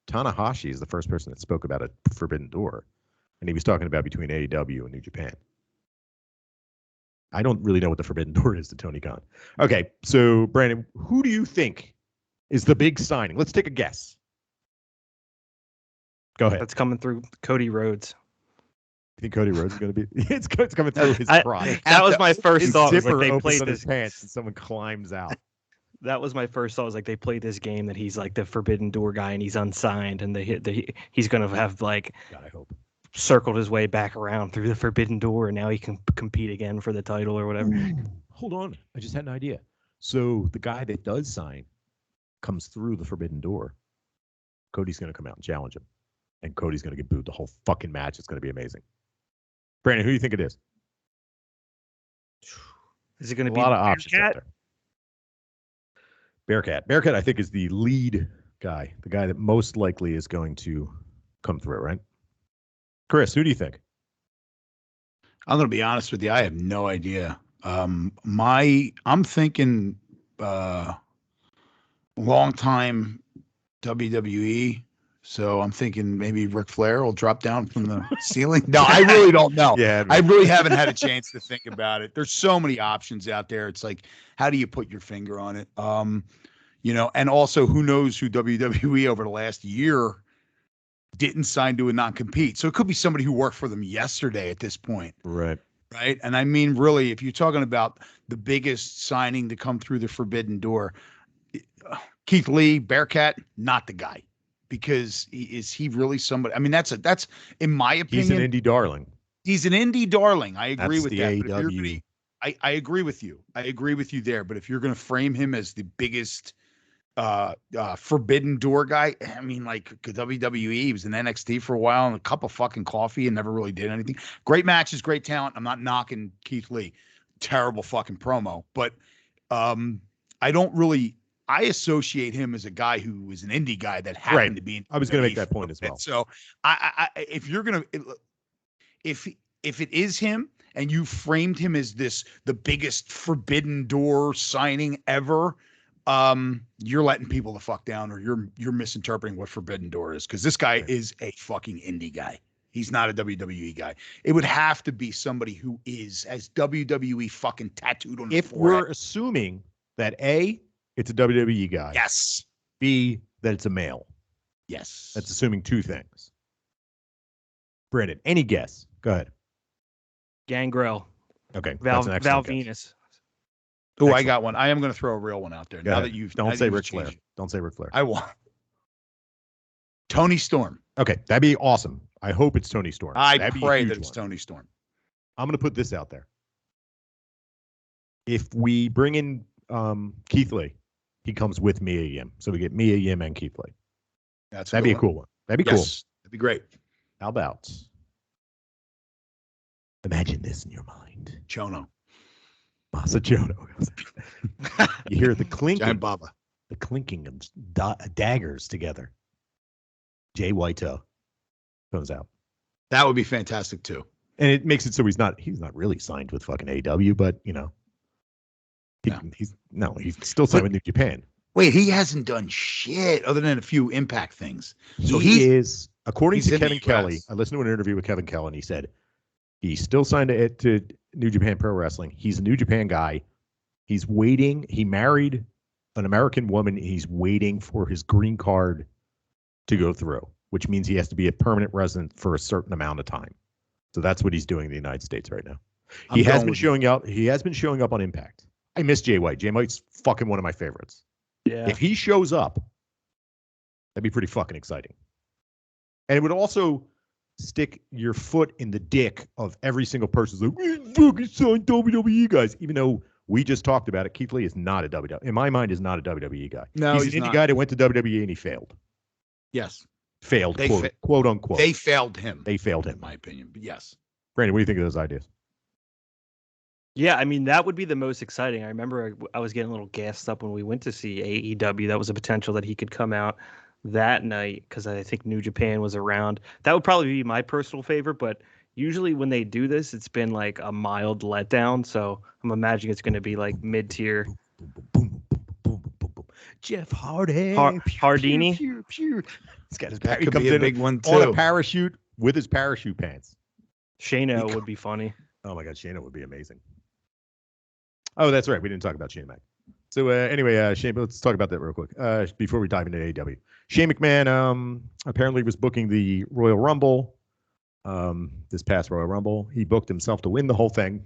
Tanahashi is the first person that spoke about a forbidden door, and he was talking about between AEW and New Japan. I don't really know what the forbidden door is to Tony Khan. Okay, so Brandon, who do you think is the big signing? Let's take a guess. Go ahead. That's coming through Cody Rhodes. You think Cody Rhodes is going to be? It's coming through his prime. That was my first His thought. Was zipper like they opens played on this. his pants and someone climbs out. That was my first thought. Was like they played this game that he's like the forbidden door guy and he's unsigned and he's going to have like God, I hope. circled his way back around through the forbidden door and now he can compete again for the title or whatever. Hold on, I just had an idea. So the guy that does sign comes through the forbidden door. Cody's going to come out and challenge him, and Cody's going to get booed the whole fucking match. It's going to be amazing. Brandon, who do you think it is? Is it going to A be lot of options out Bearcat? there. Bearcat, I think, is the lead guy, the guy that most likely is going to come through, right? Chris, who do you think? I'm going to be honest with you. I have no idea. I'm thinking long time WWE. So I'm thinking maybe Ric Flair will drop down from the ceiling. No, I really don't know. Yeah, I really haven't had a chance to think about it. There's so many options out there. It's like, how do you put your finger on it? And also who knows who WWE over the last year didn't sign to a non-compete. So it could be somebody who worked for them yesterday at this point. Right. Right. And I mean, really, if you're talking about the biggest signing to come through the forbidden door, Keith Lee, Bearcat, not the guy. Because is he really somebody? I mean, that's in my opinion. He's an indie darling. He's an indie darling. I agree with that. AEW. I agree with you. I agree with you there. But if you're going to frame him as the biggest forbidden door guy, I mean, like WWE, he was in NXT for a while and a cup of fucking coffee and never really did anything. Great matches, great talent. I'm not knocking Keith Lee. Terrible fucking promo. But I don't really. I associate him as a guy who was an indie guy that happened to be. I was going to make that point as well. So if you're going to, if it is him and you framed him as the biggest forbidden door signing ever, you're letting people the fuck down, or you're misinterpreting what forbidden door is. Cause this guy is a fucking indie guy. He's not a WWE guy. It would have to be somebody who has WWE fucking tattooed on his forehead. If we're assuming that A, it's a WWE guy. Yes. B, that it's a male. Yes. That's assuming two things. Brandon, any guess? Go ahead. Gangrel. Okay. Val that's an excellent guess. Venus. Oh, I got one. I am going to throw a real one out there. Go now ahead. that you've Don't say Ric Flair. Don't say Ric Flair. I want Tony Storm. Okay, that'd be awesome. I hope it's Tony Storm. I That'd be a pray huge that it's one. Tony Storm. I'm going to put this out there. If we bring in Keith Lee, he comes with Mia Yim. So we get Mia Yim and Keith Lee. That'd be a cool one. That'd be cool. That'd be great. How about? Imagine this in your mind. Chono. Masa Chono. You hear the clinking. Giant Baba. The clinking of daggers together. Jay Whiteo comes out. That would be fantastic too. And it makes it so he's not really signed with fucking AEW, but he's still signed with New Japan. Wait, he hasn't done shit other than a few Impact things. So he is, according to in Kevin the Kelly. US. I listened to an interview with Kevin Kelly, and he said he's still signed to New Japan Pro Wrestling. He's a New Japan guy. He's waiting. He married an American woman. He's waiting for his green card to go through, which means he has to be a permanent resident for a certain amount of time. So that's what he's doing in the United States right now. He has been showing up. He has been showing up on Impact. I miss Jay White. Jay White's fucking one of my favorites. Yeah. If he shows up, that'd be pretty fucking exciting. And it would also stick your foot in the dick of every single person who's like, we fucking signed WWE guys. Even though we just talked about it, Keith Lee is not a WWE. In my mind, is not a WWE guy. No, he's an indie guy that went to WWE and he failed. Yes. Failed, quote unquote. They failed him. They failed him. In my opinion. But yes. Brandon, what do you think of those ideas? Yeah, I mean, that would be the most exciting. I remember I was getting a little gassed up when we went to see AEW. That was a potential that he could come out that night because I think New Japan was around. That would probably be my personal favorite, but Usually when they do this, it's been like a mild letdown. So I'm imagining it's going to be like mid-tier. Boom, boom, boom, boom, boom, boom, boom. Jeff Hardy. Hardini. Pew, pew, pew. He's got his That he could comes be a in big one on a too. parachute with his parachute pants. Shayna would be funny. Oh my God, Shayna would be amazing. Oh, that's right. We didn't talk about Shane Mac. So anyway, Shane, let's talk about that real quick before we dive into AEW. Shane McMahon apparently was booking the Royal Rumble, this past Royal Rumble. He booked himself to win the whole thing.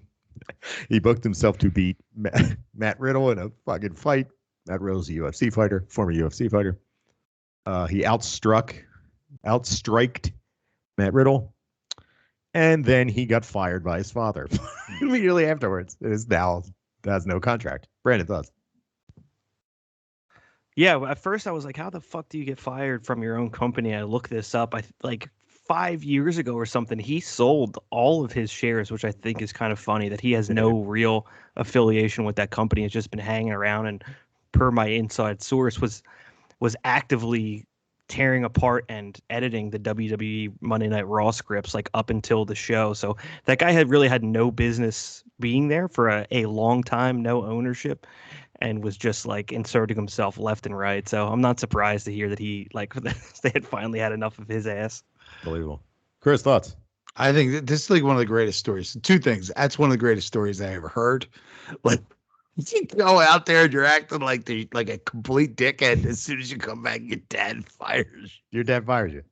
He booked himself to beat Matt Riddle in a fucking fight. Matt Riddle's a UFC fighter, former UFC fighter. He outstriked Matt Riddle. And then he got fired by his father immediately afterwards. It is now has no contract. Brandon, thoughts? Yeah, at first I was like, how the fuck do you get fired from your own company? I looked this up. Like 5 years ago or something, he sold all of his shares, which I think is kind of funny that he has no real affiliation with that company. It's just been hanging around, and per my inside source was actively tearing apart and editing the WWE Monday Night Raw scripts like up until the show. So that guy had no business being there for a long time, no ownership, and was just like inserting himself left and right. So I'm not surprised to hear that he like they had finally had enough of his ass. Unbelievable. Chris, thoughts? I think this is like one of the greatest stories. Two things. That's one of the greatest stories I ever heard. Like, you go out there and you're acting like a complete dickhead. As soon as you come back, your dad fires. Your dad fires you.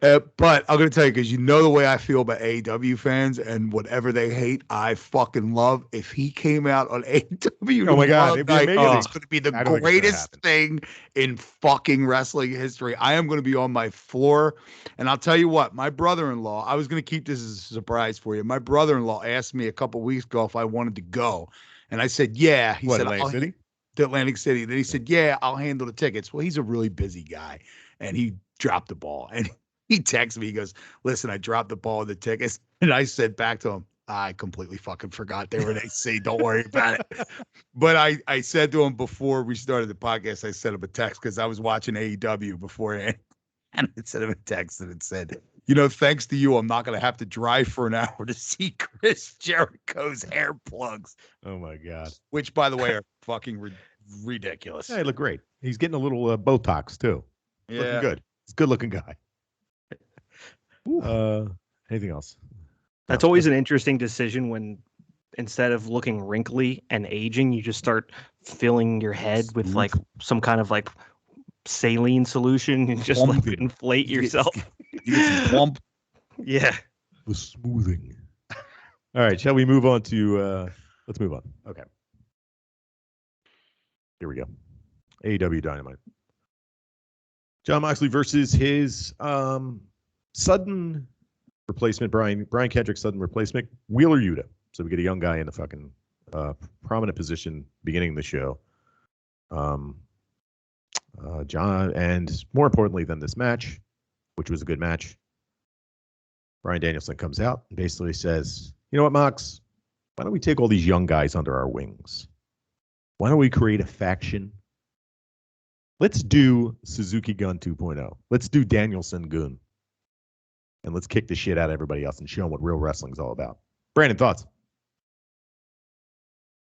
But I'm going to tell you, because you know the way I feel about AEW fans, and whatever they hate, I fucking love. If he came out on AEW, oh my God, it'd be amazing. It's going to be the greatest thing in fucking wrestling history. I am going to be on my floor. And I'll tell you what, my brother-in-law, I was going to keep this as a surprise for you. My brother-in-law asked me a couple weeks ago if I wanted to go. And I said, yeah. He said, Atlantic City? To Atlantic City. Then he said, yeah, I'll handle the tickets. Well, he's a really busy guy. And he dropped the ball. And he texted me. He goes, listen, I dropped the ball with the tickets. And I said back to him, I completely fucking forgot they were in AC. Don't worry about it. But I said to him before we started the podcast, I sent him a text because I was watching AEW beforehand. And I sent him a text and it said, thanks to you, I'm not going to have to drive for an hour to see Chris Jericho's hair plugs. Oh, my God. Which, by the way, are fucking ridiculous. Yeah, he looked great. He's getting a little Botox, too. Yeah. Looking good. He's a good-looking guy. Anything else? That's always an interesting decision when instead of looking wrinkly and aging, you just start filling your head with like some kind of like saline solution and just like inflate yourself. You get some plump. Yeah. The smoothing. All right. Shall we move on to let's move on. Okay. Here we go. AEW Dynamite. Jon Moxley versus his sudden replacement, Brian Kendrick's sudden replacement, Wheeler Yuta. So we get a young guy in the fucking prominent position beginning the show. John, and more importantly than this match, which was a good match, Bryan Danielson comes out and basically says, you know what, Mox? Why don't we take all these young guys under our wings? Why don't we create a faction? Let's do Suzuki Gun 2.0. Let's do Danielson Gun. And let's kick the shit out of everybody else and show them what real wrestling's all about. Brandon, thoughts?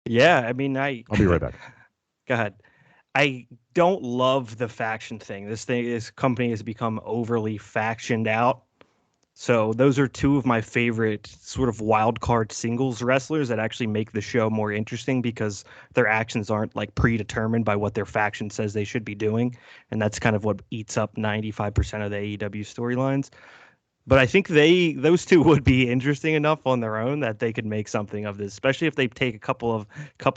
Yeah, I mean, I'll be right back. Go ahead. I don't love the faction thing. This company has become overly factioned out. So those are two of my favorite sort of wild card singles wrestlers that actually make the show more interesting because their actions aren't like predetermined by what their faction says they should be doing. And that's kind of what eats up 95% of the AEW storylines. But I think those two would be interesting enough on their own that they could make something of this, especially if they take a couple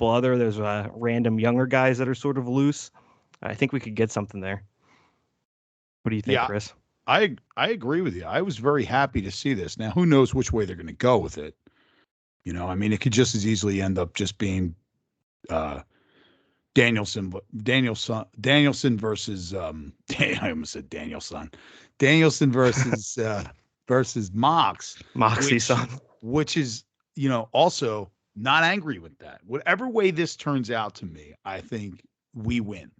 other there's random younger guys that are sort of loose. I think we could get something there. What do you think, Chris? I agree with you. I was very happy to see this. Now, who knows which way they're going to go with it? I mean, it could just as easily end up just being Danielson versus I almost said Danielson versus versus Moxie's son, which is also not angry with that. Whatever way this turns out to me, I think we win.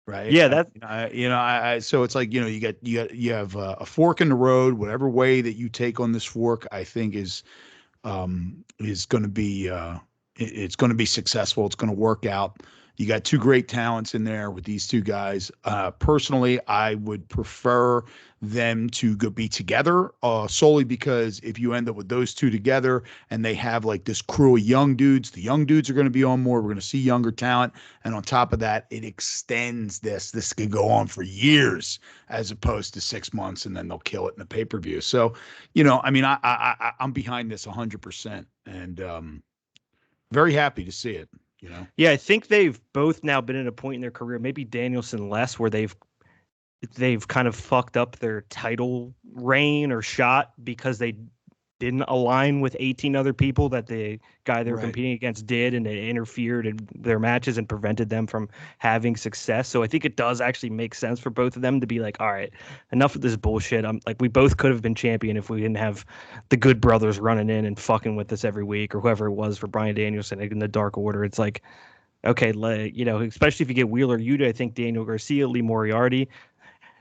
right? Yeah, that So it's like, you have a fork in the road. Whatever way that you take on this fork, I think is going to be it's going to be successful. It's going to work out. You got two great talents in there with these two guys. Personally, I would prefer them to be together, solely because if you end up with those two together and they have like this crew of young dudes, the young dudes are going to be on more. We're going to see younger talent. And on top of that, it extends this. This could go on for years as opposed to 6 months, and then they'll kill it in the pay-per-view. So, I'm behind this 100%, and very happy to see it. Yeah, I think they've both now been at a point in their career, maybe Danielson less, where they've kind of fucked up their title reign or shot because they didn't align with 18 other people that the guy they were competing against did, and it interfered in their matches and prevented them from having success. So I think it does actually make sense for both of them to be like, all right, enough of this bullshit. I'm like, we both could have been champion if we didn't have the Good Brothers running in and fucking with us every week, or whoever it was for Bryan Danielson in the Dark Order. It's like, okay, especially if you get Wheeler Yuta, I think Daniel Garcia, Lee Moriarty,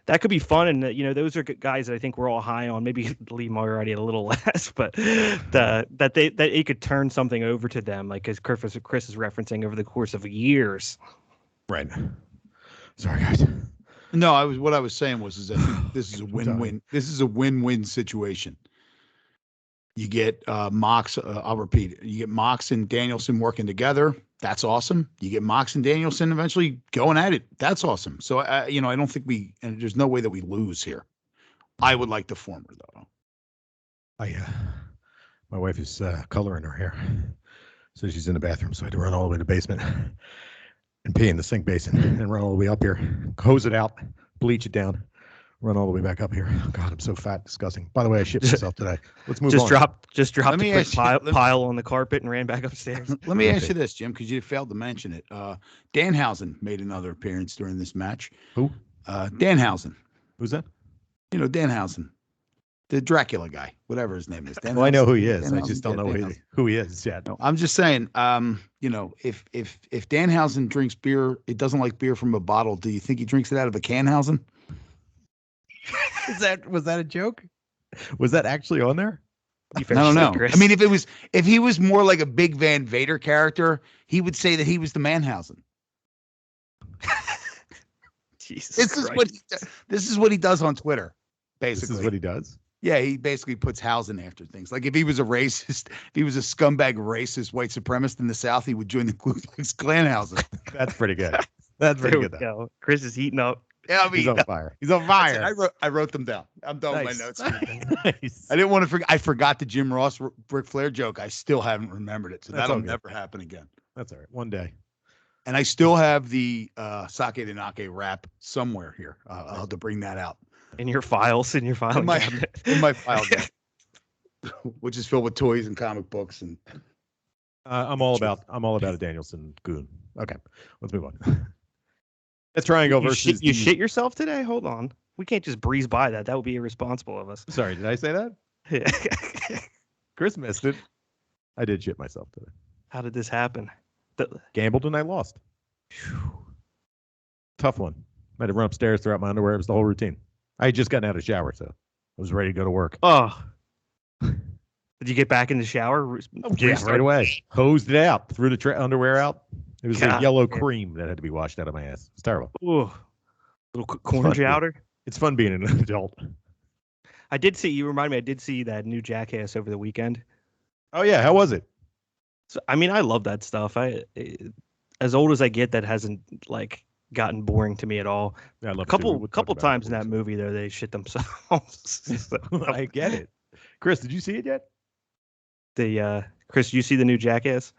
that could be fun. And, those are guys that I think we're all high on. Maybe Lee Moriarty a little less, but that it could turn something over to them, like as Chris is referencing, over the course of years. Right. Sorry, guys. No, what I was saying was I think this is a win-win. This is a win-win situation. You get Mox. I'll repeat it. You get Mox and Danielson working together. That's awesome. You get Mox and Danielson eventually going at it. That's awesome. So, I don't think and there's no way that we lose here. I would like the former, though. My wife is coloring her hair. So she's in the bathroom. So I had to run all the way to the basement and pee in the sink basin and run all the way up here, hose it out, bleach it down, run all the way back up here. Oh, God, I'm so fat, disgusting. By the way, I shit myself today. Let's move on. Just dropped a quick pile on the carpet and ran back upstairs. Let me ask you this, Jim, because you failed to mention it. Danhausen made another appearance during this match. Who? Danhausen. Who's that? Danhausen. The Dracula guy, whatever his name is. Well, I know who he is. I just don't know who he is yet. No, I'm just saying, if Danhausen drinks beer, it doesn't like beer from a bottle. Do you think he drinks it out of a Canhausen? Was that a joke? Was that actually on there? I don't know. I mean, if he was more like a big Van Vader character, he would say that he was the Manhausen. Jesus This is what he does on Twitter. Basically, this is what he does. Yeah, he basically puts Hausen after things. Like if he was a racist, if he was a scumbag racist white supremacist in the South, he would join the Ku Klux Klan Hausen. That's pretty good. That's pretty good. Though. Chris is heating up. Yeah, I mean, he's on fire. He's on fire. I wrote them down. I'm done with my notes. Nice. I didn't want to forget. I forgot the Jim Ross Ric Flair joke. I still haven't remembered it, so that'll never happen again. That's all right. One day. And I still have the Sake de Nake rap somewhere here. I'll have to bring that out. In your files, in my file cabinet, which is filled with toys and comic books and. I'm all about a Danielson goon. Okay, let's move on. That's Triangle versus. You shit yourself today? Hold on, we can't just breeze by that. That would be irresponsible of us. Sorry, did I say that? Yeah. Chris missed it. I did shit myself today. How did this happen? Gambled and I lost. Whew. Tough one. I had to run upstairs, throw out my underwear. It was the whole routine. I had just gotten out of the shower, so I was ready to go to work. Oh. Did you get back in the shower? Yeah, right away. Hosed it out. Threw the underwear out. It was like yellow cream that had to be washed out of my ass. It's terrible. Ooh. Little corn chowder. It's fun being an adult. I did see that new Jackass over the weekend. Oh, yeah. How was it? So, I mean, I love that stuff. As old as I get, that hasn't gotten boring to me at all. Yeah, I love a couple times in that movie though, they shit themselves. I get it. Chris, did you see it yet? Chris, did you see the new Jackass?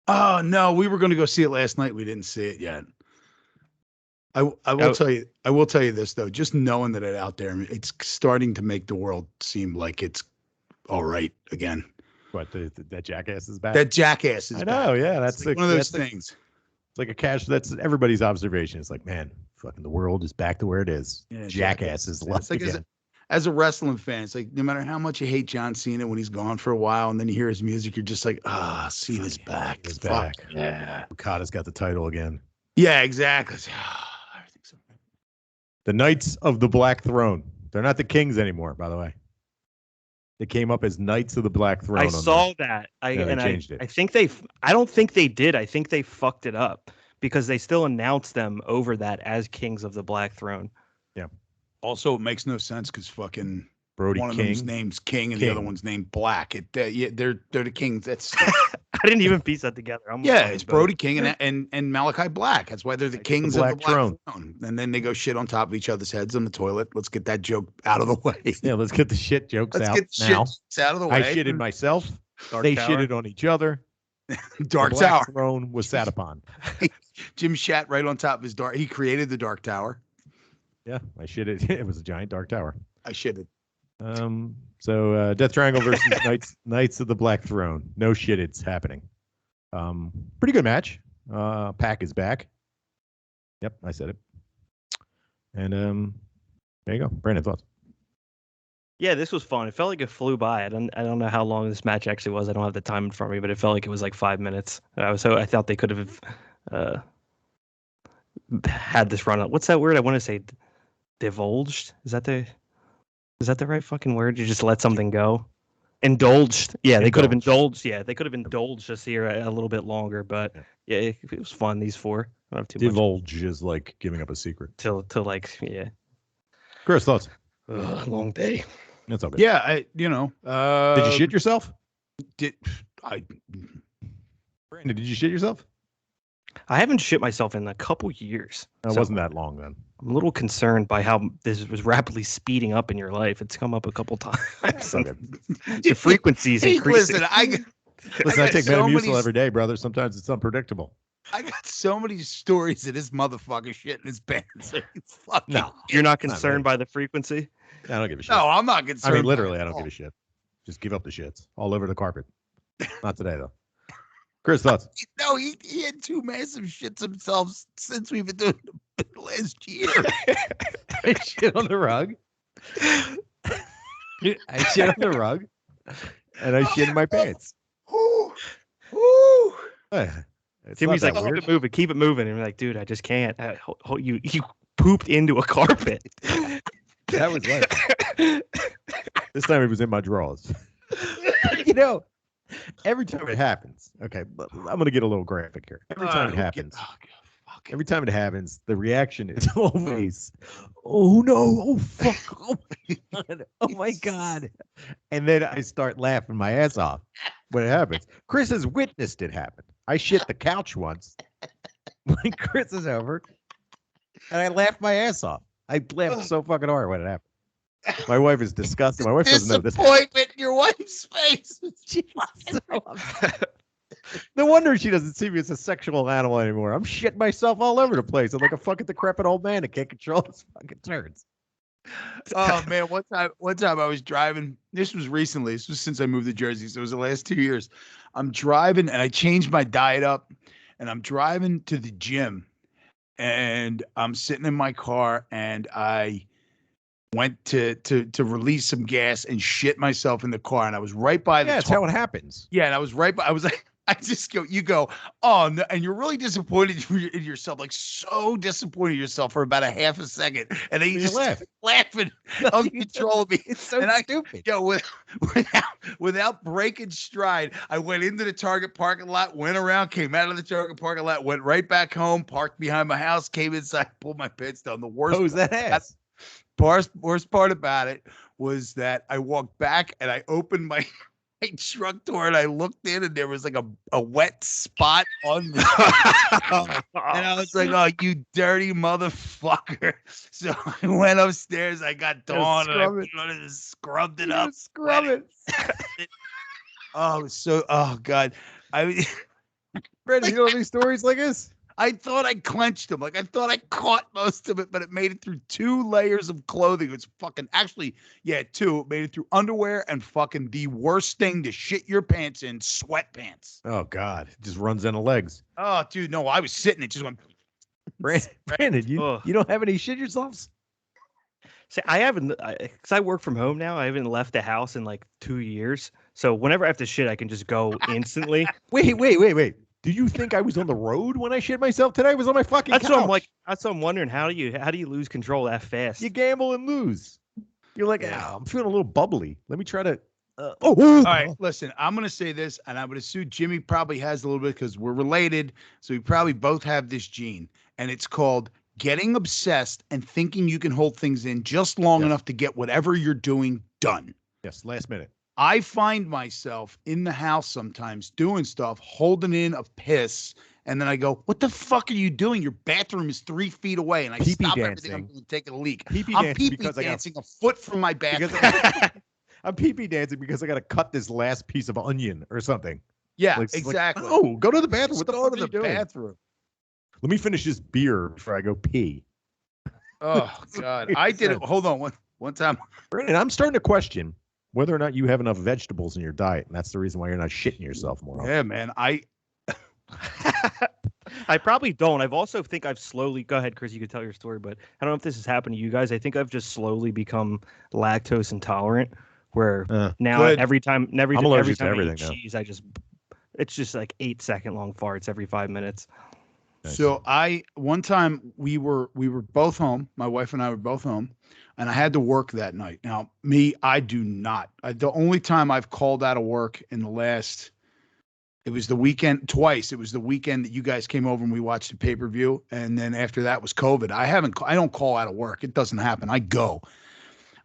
Oh no, we were going to go see it last night. We didn't see it yet. I will tell you. I will tell you this though. Just knowing that it's out there, it's starting to make the world seem like it's all right again. What? That Jackass is back. That Jackass is back. I know. Yeah, that's one of those things. It's like a cash. That's everybody's observation. It's like, man, fucking the world is back to where it is. Yeah, Jackass is left again. As a wrestling fan, it's like no matter how much you hate John Cena when he's gone for a while, and then you hear his music, you're just like, Cena's back. He's back. Yeah. Okada's got the title again. Yeah, exactly. The Knights of the Black Throne. They're not the Kings anymore, by the way. They came up as Knights of the Black Throne. I saw that. They changed it. I think I don't think they did. I think they fucked it up because they still announced them over that as Kings of the Black Throne. Yeah. Also, it makes no sense because fucking Brody one of King. them's name's King and the other one's named Black. They're the Kings. That's I didn't even piece that together. it's Brody King and Malachi Black. That's why they're the Kings of the Black Throne. And then they go shit on top of each other's heads on the toilet. Let's get that joke out of the way. Yeah, let's get the shit jokes out get the now. Shit jokes out of the way. I shitted myself. They shitted on each other. Dark the Black Tower Throne was sat upon. Jim shat right on top of his dark. He created the Dark Tower. Yeah, I shitted. It was a giant dark tower. I shitted. So Death Triangle versus Knights of the Black Throne. No shit, it's happening. Pretty good match. Pac is back. Yep, I said it. And there you go. Brandon, thoughts? Yeah, this was fun. It felt like it flew by. I don't know how long this match actually was. I don't have the time in front of me, but it felt like it was like 5 minutes. I thought they could have had this run up. What's that word? I want to say divulged. Is that the right fucking word? You just let something go. Indulged. Yeah, they could have indulged. Yeah, they could have indulged us here a little bit longer, but yeah, it was fun. These four. I don't have too Divulge much. Is like giving up a secret. Till like yeah. Chris, thoughts? Long day. That's all good. Yeah, did you shit yourself? Brandon, did you shit yourself? I haven't shit myself in a couple years. It wasn't that long then. I'm a little concerned by how this was rapidly speeding up in your life. It's come up a couple times. The frequency's increasing. Listen, I take Metamucil every day, brother. Sometimes it's unpredictable. I got so many stories of this motherfucker shit in his pants. No, you're not concerned by the frequency? I don't give a shit. No, I'm not concerned. I mean, literally, I don't give a shit. Just give up the shits all over the carpet. Not today, though. Chris, thoughts? No, he had two massive shits himself since we've been doing it last year. I shit on the rug. I shit on the rug. And I shit in my pants. Timmy's like, keep it moving. And we're like, dude, I just can't. You pooped into a carpet. That was like this time it was in my drawers. Every time it happens, okay, I'm gonna get a little graphic here. Every time it happens, the reaction is always, "Oh no! Oh fuck! Oh my god! Oh my god!" And then I start laughing my ass off when it happens. Chris has witnessed it happen. I shit the couch once when Chris is over, and I laughed my ass off. I laughed so fucking hard when it happened. My wife is disgusted. My wife doesn't know this. Disappointment in your wife's face. She was so upset. No wonder she doesn't see me as a sexual animal anymore. I'm shitting myself all over the place. I'm like a fucking decrepit old man that can't control his fucking turns. Oh man, one time I was driving. This was recently. This was since I moved to Jersey, so it was the last 2 years. I'm driving and I changed my diet up, and I'm driving to the gym, and I'm sitting in my car, and I went to release some gas and shit myself in the car, and I was right by the. Yeah, that's how it happens. Yeah, and I was right by. I was like, you go, oh no, and you're really disappointed in yourself, like so disappointed in yourself for about a half a second, and then you just laughing uncontrollably. It's so stupid. Without breaking stride, I went into the Target parking lot, went around, came out of the Target parking lot, went right back home, parked behind my house, came inside, pulled my pants down. The worst. Was that ass? Worst part about it was that I walked back and I opened my truck door and I looked in and there was like a wet spot on the and I was like, oh, you dirty motherfucker. So I went upstairs, I got Dawn and I put it on and scrubbed it up. Scrub it. Oh God. Brandon, you know these stories like this? I thought I clenched them. Like I thought I caught most of it, but it made it through 2 layers of clothing. It's fucking two. It made it through underwear and fucking the worst thing to shit your pants in, sweatpants. Oh God, it just runs down the legs. Oh, dude, no, I was sitting. It just went. Brandon, you don't have any shit yourselves? See, I haven't, because I work from home now. I haven't left the house in like 2 years. So whenever I have to shit, I can just go instantly. Wait. Do you think I was on the road when I shit myself today? I was on my fucking couch. That's what I'm wondering. How do you lose control that fast? You gamble and lose. You're like, I'm feeling a little bubbly. Let me try to. All right, listen, I'm going to say this, and I would assume Jimmy probably has a little bit because we're related. So we probably both have this gene, and it's called getting obsessed and thinking you can hold things in just long enough to get whatever you're doing done. Yes, last minute. I find myself in the house sometimes doing stuff, holding in a piss, and then I go, "What the fuck are you doing? Your bathroom is 3 feet away," and I stop everything I'm doing, take a leak. I'm pee-pee dancing a foot from my bathroom. I'm pee-pee dancing because I got to cut this last piece of onion or something. Yeah, exactly. Oh, go to the bathroom. What the fuck are you doing? Bathroom. Let me finish this beer before I go pee. Oh God, I did it. Hold on, one time. Brandon, I'm starting to question whether or not you have enough vegetables in your diet, and that's the reason why you're not shitting yourself more often. Yeah, man. I probably don't. I've also think I've slowly. Go ahead, Chris. You could tell your story, but I don't know if this has happened to you guys. I think I've just slowly become lactose intolerant, where now every time I eat cheese, it's just like 8-second long farts every 5 minutes. So one time we were both home. My wife and I were both home, and I had to work that night. Now, I do not. The only time I've called out of work in the last, it was the weekend twice. It was the weekend that you guys came over and we watched the pay-per-view, and then after that was COVID. I don't call out of work. It doesn't happen. I go.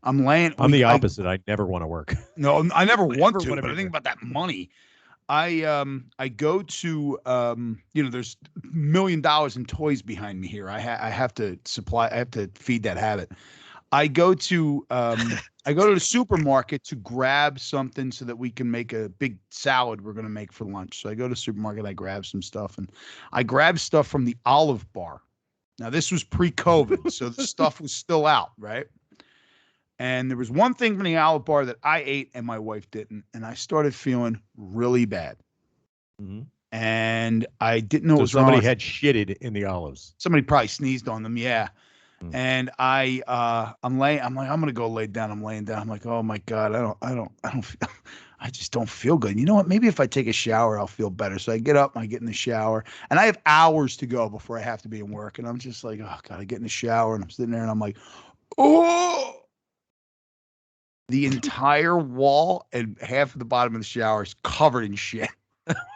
I'm the opposite. I never want to work. No, I never want to. But I think about that money. I go to there's $1 million in toys behind me here. I have to feed that habit. I go to the supermarket to grab something so that we can make a big salad we're going to make for lunch. So I go to the supermarket, I grab some stuff, and I grab stuff from the Olive Bar. Now this was pre-COVID, so the stuff was still out, right? And there was one thing from the Olive Bar that I ate and my wife didn't, and I started feeling really bad. Mm-hmm. And I didn't know what was somebody wrong. had shitted in the olives. Somebody probably sneezed on them, yeah. Mm. And I'm like, I'm gonna go lay down. I'm laying down. I'm like, oh my God, I just don't feel good. You know what? Maybe if I take a shower, I'll feel better. So I get up, I get in the shower, and I have hours to go before I have to be in work. And I'm just like, oh God, I get in the shower, and I'm sitting there, and I'm like, oh. The entire wall and half of the bottom of the shower is covered in shit.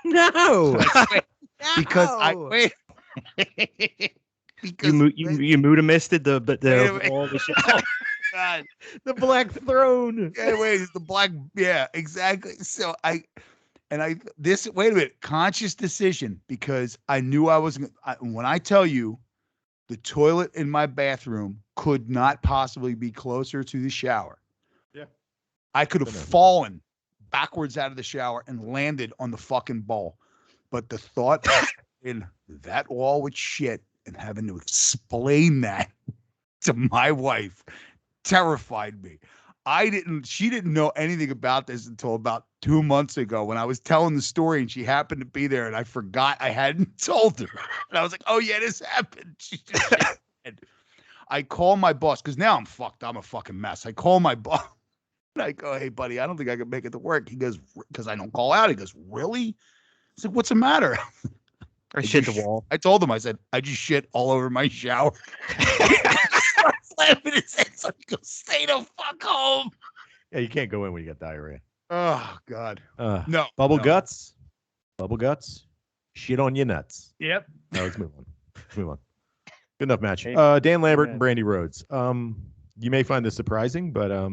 No. Because you Muda misted the wall of the shower. Oh, God. The black throne. Anyways, the black, yeah, exactly. So wait a minute, conscious decision, because I knew when I tell you the toilet in my bathroom could not possibly be closer to the shower. I could have fallen backwards out of the shower and landed on the fucking bowl. But the thought in that wall with shit and having to explain that to my wife terrified me. She didn't know anything about this until about 2 months ago when I was telling the story and she happened to be there and I forgot I hadn't told her. And I was like, oh yeah, this happened. I call my boss because now I'm fucked. I'm a fucking mess. I call my boss. I go, hey, buddy, I don't think I can make it to work. He goes, because I don't call out. He goes, really? I said, what's the matter? I shit the wall. I told him, I said, I just shit all over my shower. Laughing his head, so he goes, stay the fuck home. Yeah, you can't go in when you got diarrhea. Oh, God. No. Bubble guts. Shit on your nuts. Yep. No, let's move on. Good enough match. Dan Lambert and Brandy Rhodes. You may find this surprising, but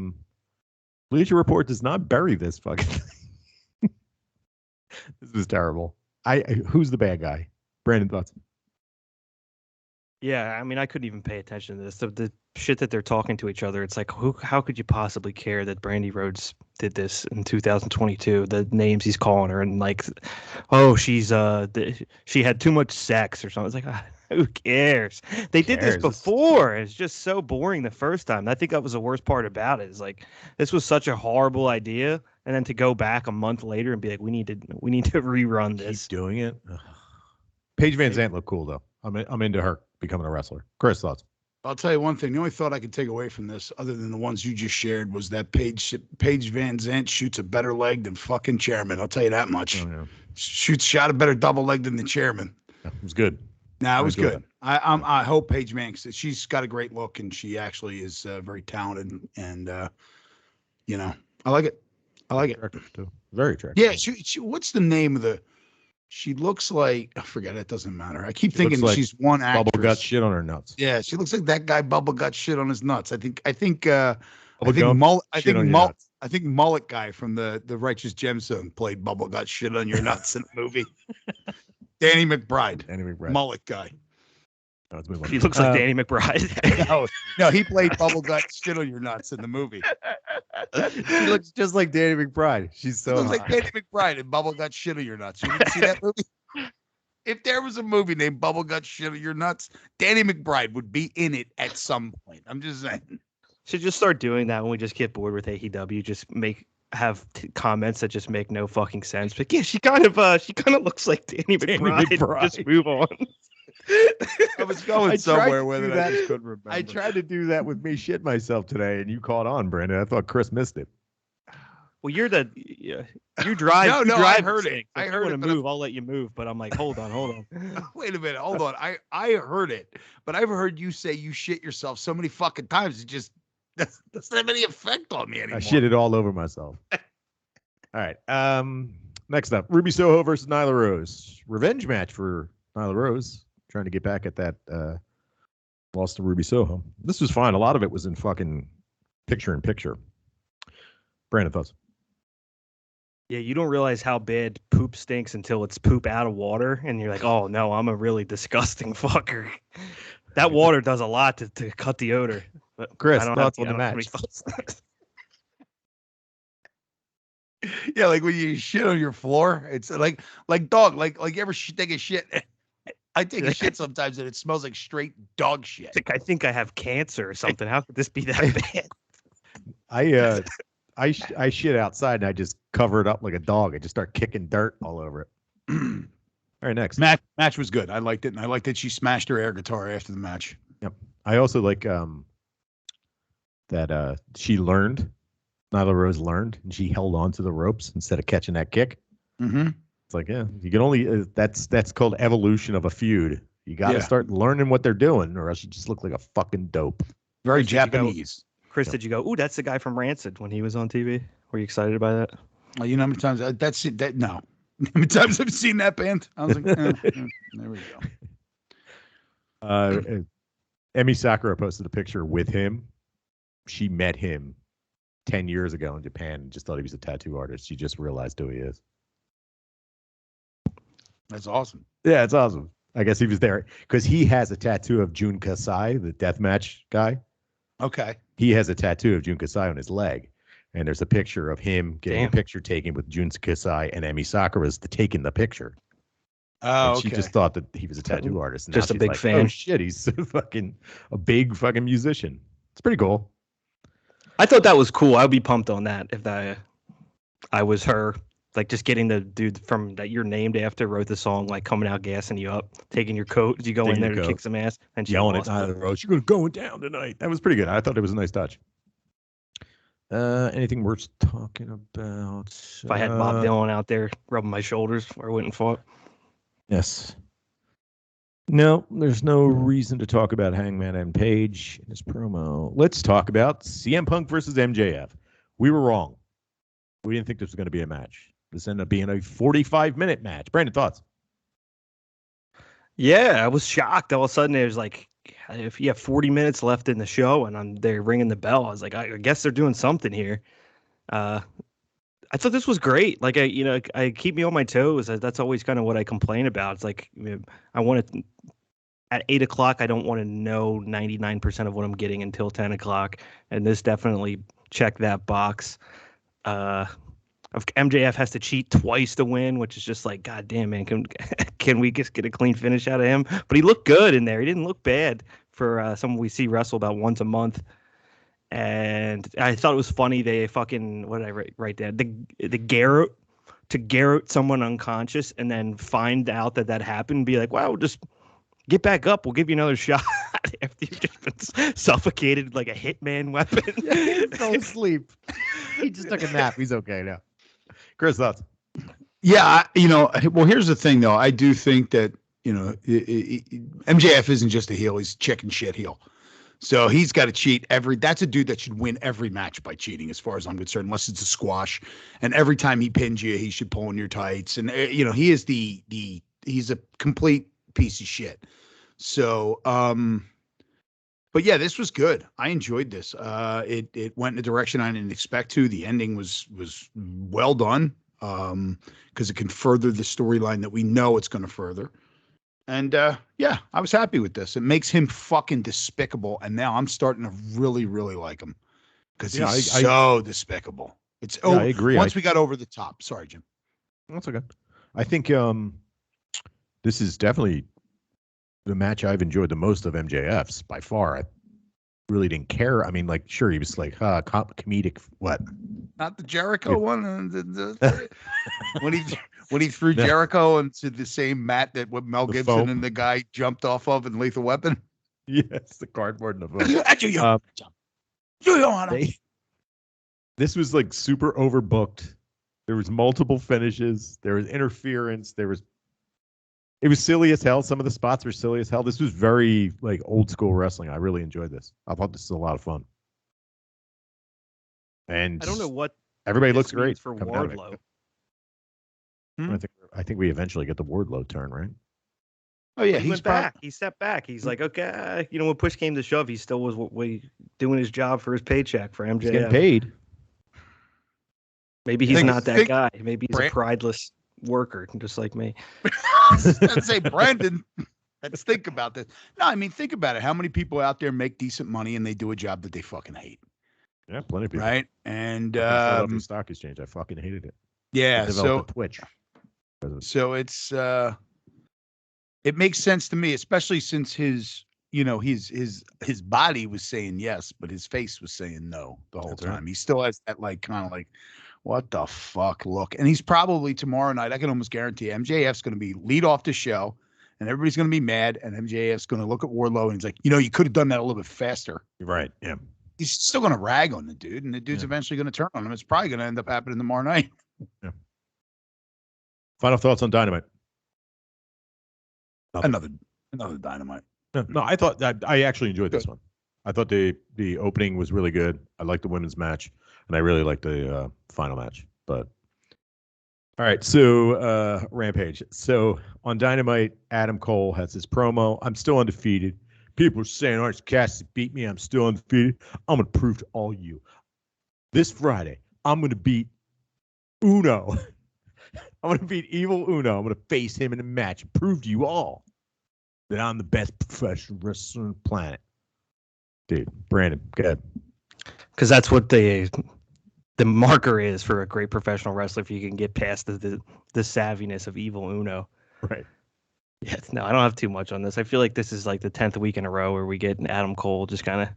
Bleacher Report does not bury this fucking thing. This is terrible. Who's the bad guy? Brandon, thoughts? Yeah, I mean, I couldn't even pay attention to this. The shit that they're talking to each other, it's like, how could you possibly care that Brandy Rhodes did this in 2022? The names he's calling her, and like, oh, she had too much sex or something. It's like, who cares? They did this before. It's just so boring the first time. I think that was the worst part about it. Is like, this was such a horrible idea, and then to go back a month later and be like, we need to rerun this. Keep doing it. Ugh. Paige Van Zandt looked cool though. I'm into her becoming a wrestler. Chris, thoughts? I'll tell you one thing. The only thought I could take away from this, other than the ones you just shared, was that Paige Van Zandt shoots a better leg than fucking Chairman. I'll tell you that much. Oh, yeah. shot a better double leg than the chairman. It was good. No, it was good. I hope Paige Manx. She's got a great look, and she actually is very talented. And I like it. I like it. Attractive too. Very attractive. Yeah. She. What's the name of the? She looks like I forget. It doesn't matter. I keep thinking like she's one actress. Bubble gut shit on her nuts. Yeah, she looks like that guy. Bubble gut shit on his nuts. I think Mullet guy from the Righteous Gemstone played Bubble Gut Shit on Your Nuts in the movie. Danny McBride. Mullet guy. No, he looks like Danny McBride. no, he played Bubble Gut Shit on Your Nuts in the movie. She looks just like Danny McBride. She's so looks like Danny McBride in Bubble Gut Shit on Your Nuts. You didn't see that movie? If there was a movie named Bubble Gut Shit on Your Nuts, Danny McBride would be in it at some point. I'm just saying. Should just start doing that when we just get bored with AEW. Just have comments that just make no fucking sense. But yeah, she kind of looks like Danny McBride. Just move on. I was going somewhere with it. I just couldn't remember. I tried to do that with me shit myself today, and you caught on, Brandon. I thought Chris missed it. Well, you drive. No, I heard it. I heard it. To move, I'll let you move. But I'm like, hold on. Wait a minute, hold on. I heard it, but I've heard you say you shit yourself so many fucking times. It just doesn't have any effect on me anymore. I shit it all over myself. All right. Next up, Ruby Soho versus Nyla Rose. Revenge match for Nyla Rose. Trying to get back at that loss to Ruby Soho. This was fine. A lot of it was in fucking picture-in-picture. Brandon, thoughts? Yeah, you don't realize how bad poop stinks until it's poop out of water, and you're like, oh no, I'm a really disgusting fucker. That water does a lot to cut the odor. But Chris, thoughts on the match? Yeah, like when you shit on your floor, it's like dog, like you ever take a shit. I take a shit sometimes and it smells like straight dog shit. I think I have cancer or something. How could this be that bad? I shit outside and I just cover it up like a dog. I just start kicking dirt all over it. All right, next. Match was good. I liked it. And I liked that she smashed her air guitar after the match. Yep. I also like that she learned, Nyla Rose learned, and she held on to the ropes instead of catching that kick. Mm-hmm. It's like, yeah, you can only that's called evolution of a feud. You got to start learning what they're doing, or else you just look like a fucking dope. Very Japanese. Chris, did you go, ooh, that's the guy from Rancid when he was on TV? Were you excited by that? Well, you know how many times that's it? No. How many times I've seen that band? I was like, there we go. Emi Sakura posted a picture with him. She met him 10 years ago in Japan and just thought he was a tattoo artist. She just realized who he is. That's awesome. Yeah, it's awesome. I guess he was there because he has a tattoo of Jun Kasai, the deathmatch guy. Okay. He has a tattoo of Jun Kasai on his leg. And there's a picture of him getting a picture taken with Jun Kasai and Emi Sakura's taking the picture. Oh, She just thought that he was a tattoo artist. And just a big fan. Oh, shit, he's a big fucking musician. It's pretty cool. I thought that was cool. I'd be pumped on that if I was her. Like just getting the dude from that you're named after wrote the song, like coming out gassing you up, taking your coat as you go in there to kick some ass, and yelling at Nyla Rose, "You're going down tonight." That was pretty good. I thought it was a nice touch. Anything worth talking about? If I had Bob Dylan out there rubbing my shoulders, I wouldn't fought. Yes. No, there's no reason to talk about Hangman and Page in his promo. Let's talk about CM Punk versus MJF. We were wrong. We didn't think this was going to be a match. This ended up being a 45-minute match. Brandon, thoughts? Yeah, I was shocked. All of a sudden, it was like, if you have 40 minutes left in the show and they're ringing the bell, I was like, I guess they're doing something here. I thought this was great. Like, I keep me on my toes. That's always kind of what I complain about. It's like, I want to, at 8 o'clock, I don't want to know 99% of what I'm getting until 10 o'clock. And this definitely checked that box. MJF has to cheat twice to win, which is just like, God damn, man, can we just get a clean finish out of him? But he looked good in there. He didn't look bad for someone we see wrestle about once a month. And I thought it was funny. They fucking, what did I write down? The Garrett, to Garrett someone unconscious and then find out that happened and be like, wow, just get back up. We'll give you another shot after you've just been suffocated like a hitman weapon. Yeah, he fell asleep. He just took a nap. He's okay now. Chris, thoughts? Yeah, well, here's the thing, though. I do think that, MJF isn't just a heel. He's a chicken shit heel. So he's got to cheat that's a dude that should win every match by cheating, as far as I'm concerned, unless it's a squash. And every time he pins you, he should pull in your tights. And, he is he's a complete piece of shit. So, but yeah, this was good. I enjoyed this. It went in a direction I didn't expect to. The ending was well done. Because it can further the storyline that we know it's going to further. And yeah, I was happy with this. It makes him fucking despicable, and now I'm starting to really, really like him because he's so despicable. I agree. Once we got over the top. Sorry, Jim. That's okay. I think this is definitely the match I've enjoyed the most of MJF's by far. I really didn't care. I mean, like, sure, he was like comedic. What? Not the Jericho one. When he threw Jericho into the same mat that Mel Gibson foam. And the guy jumped off of in Lethal Weapon. Yes, the cardboard and the foam. This was like super overbooked. There was multiple finishes. There was interference. It was silly as hell. Some of the spots were silly as hell. This was very like old school wrestling. I really enjoyed this. I thought this was a lot of fun. And I don't know what everybody looks great for Wardlow. I think we eventually get the Wardlow turn, right? Oh yeah, he went back. He stepped back. He's like, okay, when push came to shove, he still was doing his job for his paycheck for MJF. He's getting paid. Maybe he's not that guy. Maybe he's a prideless worker, just like me. Let's say Brandon. Let's think about this. No, I mean, think about it. How many people out there make decent money and they do a job that they fucking hate? Yeah, plenty of people. Right? And the stock exchange, I fucking hated it. Yeah, so Twitch. So it's it makes sense to me, especially since his body was saying yes, but his face was saying no the whole time. Right. He still has that like kind of like, what the fuck look. And he's probably tomorrow night, I can almost guarantee MJF's going to be lead off the show and everybody's going to be mad and MJF's going to look at Wardlow and he's like, you could have done that a little bit faster. Right. Yeah. He's still going to rag on the dude and the dude's eventually going to turn on him. It's probably going to end up happening tomorrow night. Yeah. Final thoughts on Dynamite? Another Dynamite. No, I thought that I actually enjoyed this one. I thought the opening was really good. I liked the women's match, and I really liked the final match. But all right, so Rampage. So on Dynamite, Adam Cole has his promo. I'm still undefeated. People are saying Orange Cassidy beat me. I'm still undefeated. I'm gonna prove to all you this Friday. I'm gonna beat Uno. I'm going to beat Evil Uno. I'm going to face him in a match and prove to you all that I'm the best professional wrestler on the planet. Dude, Brandon, go ahead. Because that's what the marker is for a great professional wrestler, if you can get past the savviness of Evil Uno. Right. Yeah, no, I don't have too much on this. I feel like this is like the 10th week in a row where we get Adam Cole just kind of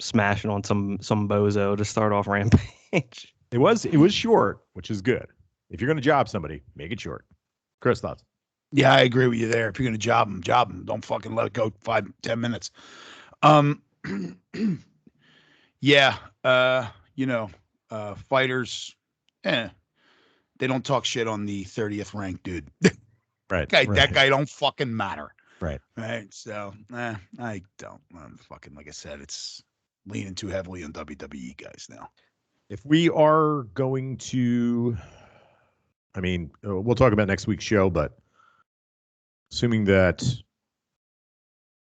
smashing on some bozo to start off Rampage. It was short, which is good. If you're going to job somebody, make it short. Chris, thoughts? Yeah, I agree with you there. If you're going to job them. Don't fucking let it go 5-10 minutes. Yeah, fighters, they don't talk shit on the 30th ranked dude. Right. That guy don't fucking matter. Right. Right. So, I don't. Fucking, like I said, it's leaning too heavily on WWE guys now. If we are going to... I mean, we'll talk about next week's show, but assuming that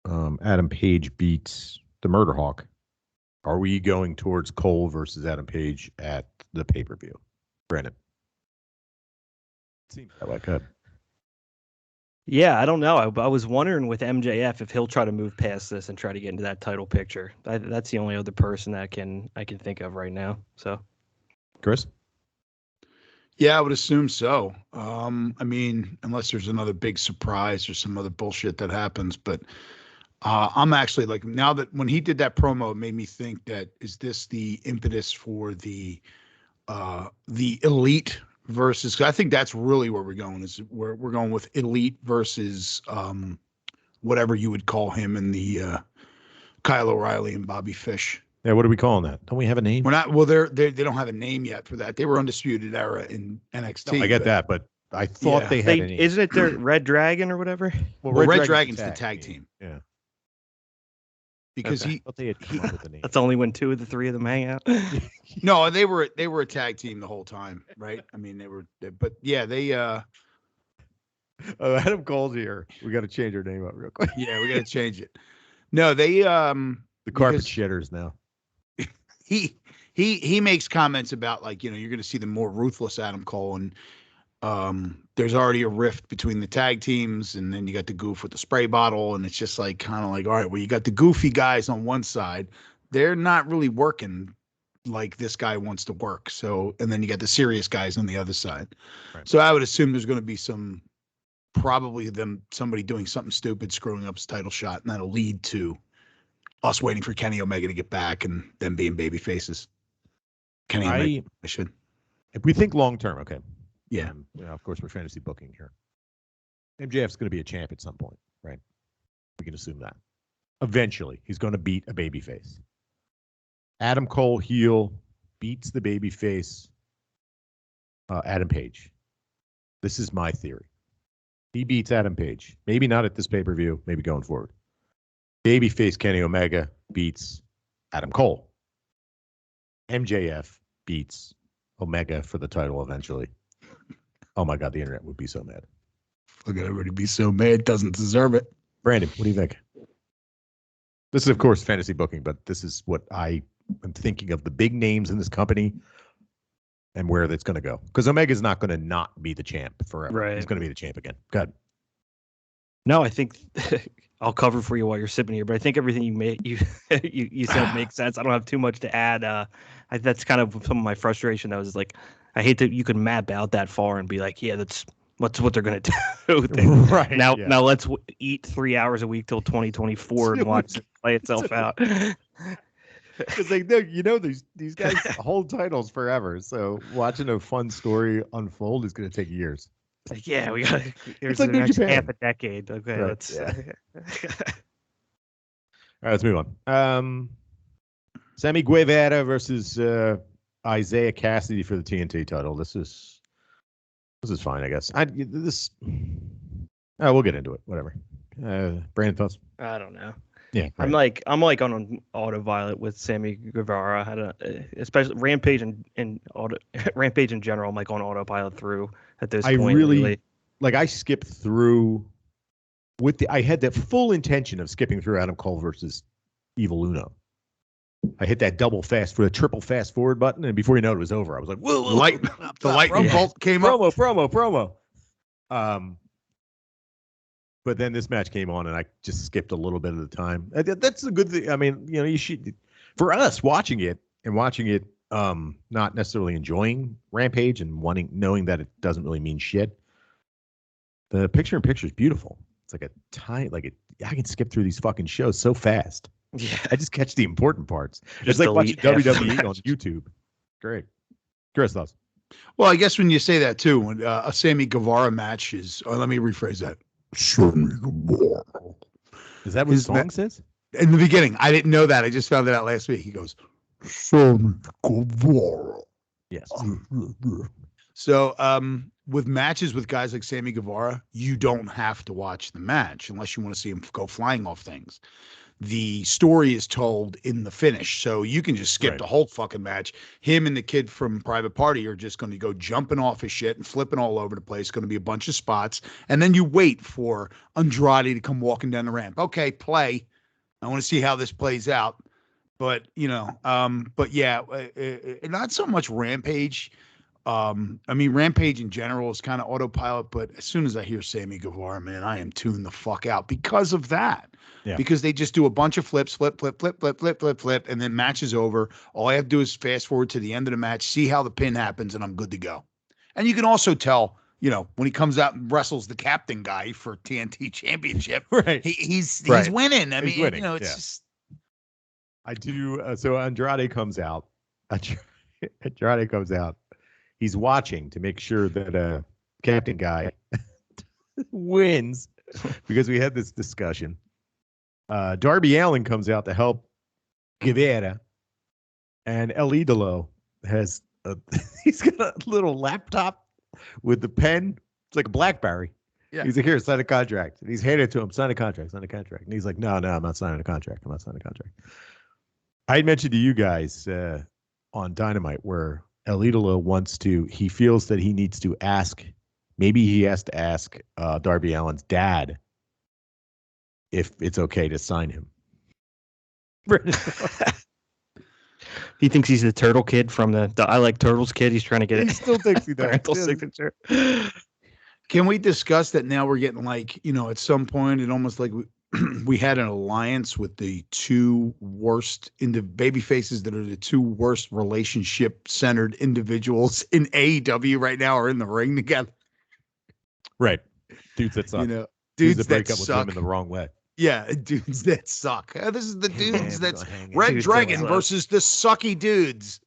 Adam Page beats the Murder Hawk, are we going towards Cole versus Adam Page at the pay-per-view? Brandon? Seems that way. Go ahead. Yeah, I don't know. I was wondering with MJF if he'll try to move past this and try to get into that title picture. That's the only other person that I can think of right now. So, Chris? Yeah, I would assume so. I mean, unless there's another big surprise or some other bullshit that happens. But I'm actually like, now that when he did that promo, it made me think that, is this the impetus for the Elite versus, 'cause I think that's really where we're going, is we're going with Elite versus whatever you would call him in the Kyle O'Reilly and Bobby Fish. Yeah, what are we calling that? Don't we have a name? We're not. Well, they don't have a name yet for that. They were Undisputed Era in NXT. No, I get that, but I thought they had an name. Isn't it their Red Dragon or whatever? Well, Red Dragon's the tag team. Yeah. Because I thought they had come up with a name. That's only when 2 of the 3 of them hang out. No, they were a tag team the whole time, right? I mean, but yeah, they. Oh, Adam Cole's here. We got to change our name up real quick. Yeah, we got to change it. No, they. The carpet shitters now. He makes comments about, like, you're going to see the more ruthless Adam Cole, and there's already a rift between the tag teams, and then you got the goof with the spray bottle, and it's just like kind of like, all right, well, you got the goofy guys on one side, they're not really working like this guy wants to work. So, and then you got the serious guys on the other side. Right. So I would assume there's going to be somebody doing something stupid, screwing up his title shot, and that'll lead to us waiting for Kenny Omega to get back and them being baby faces. Kenny Omega, if we think long term, okay. Yeah. Of course, we're fantasy booking here. MJF's going to be a champ at some point, right? We can assume that. Eventually, he's going to beat a babyface. Adam Cole heel beats the babyface Adam Page. This is my theory. He beats Adam Page. Maybe not at this pay-per-view, maybe going forward. Babyface Kenny Omega beats Adam Cole. MJF beats Omega for the title eventually. Oh my God, the internet would be so mad. Look at everybody be so mad. Doesn't deserve it. Brandon, what do you think? This is, of course, fantasy booking, but this is what I am thinking of, the big names in this company and where that's going to go. Because Omega's not going to not be the champ forever. Right. He's going to be the champ again. Go ahead. No, I think I'll cover for you while you're sipping here, but I think everything you said makes sense. I don't have too much to add. That's kind of some of my frustration. That was like, I hate that you could map out that far and be like, yeah, that's what they're gonna do. Right now, Now let's eat 3 hours a week till 2024 and watch it play itself out. Because these guys hold titles forever. So watching a fun story unfold is going to take years. Like, yeah, we got. Here's like the next Japan. half a decade. Okay, right, let's. Yeah. All right, let's move on. Sammy Guevara versus Isaiah Cassidy for the TNT title. This is fine, I guess. We'll get into it. Whatever. Brandon, thoughts? I don't know. Yeah, right. I'm like on an autopilot with Sammy Guevara. Especially Rampage and Rampage in general. I'm like on autopilot through at this point. I really like. I skipped through I had that full intention of skipping through Adam Cole versus Evil Uno. I hit that triple fast forward button, and before you know it was over. I was like, whoa, the lightning bolt came up. Promo. But then this match came on, and I just skipped a little bit of the time. That's a good thing. I mean, you should, for us watching it, not necessarily enjoying Rampage and knowing that it doesn't really mean shit. The picture-in-picture is beautiful. It's like I can skip through these fucking shows so fast. Yeah, I just catch the important parts. Just it's like watching WWE match on YouTube. Great. Chris, thoughts? Well, I guess when you say that too, a Sammy Guevara match is. Oh, let me rephrase that. Sammy Guevara. Is that what his song says? In the beginning, I didn't know that. I just found it out last week. He goes, Sammy Guevara. Yes. So, with matches with guys like Sammy Guevara, you don't have to watch the match unless you want to see him go flying off things. The story is told in the finish, so you can just skip the whole fucking match. Him and the kid from Private Party are just going to go jumping off his shit and flipping all over the place. Going to be a bunch of spots, and then you wait for Andrade to come walking down the ramp. Okay, play. I want to see how this plays out. But not so much Rampage. I mean, Rampage in general is kind of autopilot, but as soon as I hear Sammy Guevara, man, I am tuned the fuck out because of that. Yeah. Because they just do a bunch of flips, flip, and then match is over. All I have to do is fast forward to the end of the match, see how the pin happens, and I'm good to go. And you can also tell, when he comes out and wrestles the captain guy for TNT Championship, right? He's winning. I mean, winning. It's just. I do. So Andrade comes out. Andrade comes out. He's watching to make sure that captain guy wins because we had this discussion. Darby Allin comes out to help Guevara, and El Idolo has he's got a little laptop with the pen It's like a BlackBerry. Yeah. He's like, here, sign a contract. And he's handed it to him, sign a contract, sign a contract. And he's like, no, I'm not signing a contract. I'm not signing a contract. I had mentioned to you guys on Dynamite where El Idolo he feels that he needs to ask, maybe he has to ask Darby Allin's dad if it's okay to sign him. He thinks he's the turtle kid from the I Like Turtles kid. He's trying to get He still thinks he does. parental signature. Can we discuss that now? We're getting like, at some point, it almost like we had an alliance with the two worst baby faces that are the two worst relationship-centered individuals in AEW right now are in the ring together. Right. Dudes that suck. Dudes that break up with women the wrong way. Yeah, dudes that suck. This is the dudes that's Red Dudes Dragon that suck. versus the sucky dudes.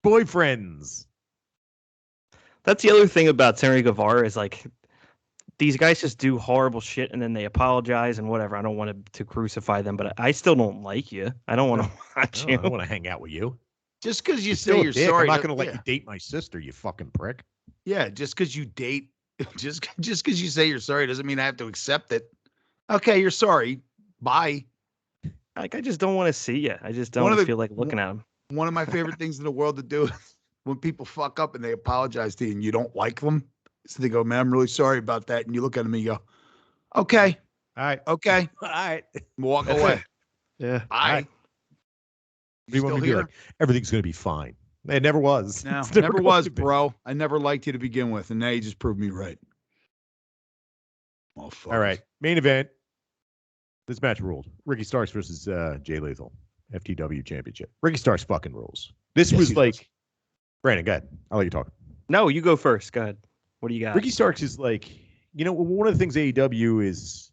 Boyfriends. That's the other thing about Sammy Guevara is like these guys just do horrible shit and then they apologize and whatever. I don't want to crucify them, but I still don't like you. I don't want to watch you. I don't want to hang out with you. Just because you Still say a you're dick. sorry, I'm not going to let you date my sister, you fucking prick. Yeah, just because you date, just because you say you're sorry doesn't mean I have to accept it. Okay, you're sorry. Bye. Like I just don't want to see you. I just don't feel like looking at them. One of my favorite things in the world to do is when people fuck up and they apologize to you and you don't like them. So they go, man, I'm really sorry about that. And you look at them and you go, okay. All right. Okay. All right. Walk That's away. it. Yeah. Bye. All right. You still here? Like, everything's going to be fine. It never was. No, It's never was, going to be. bro. I never liked you to begin with. And now you just proved me right. All right. Main event. This match ruled. Ricky Starks versus Jay Lethal. FTW Championship. Ricky Starks fucking rules. This was like, Brandon, go ahead. I'll let you talk. No, you go first. Go ahead. What do you got? Ricky Starks is like, one of the things AEW is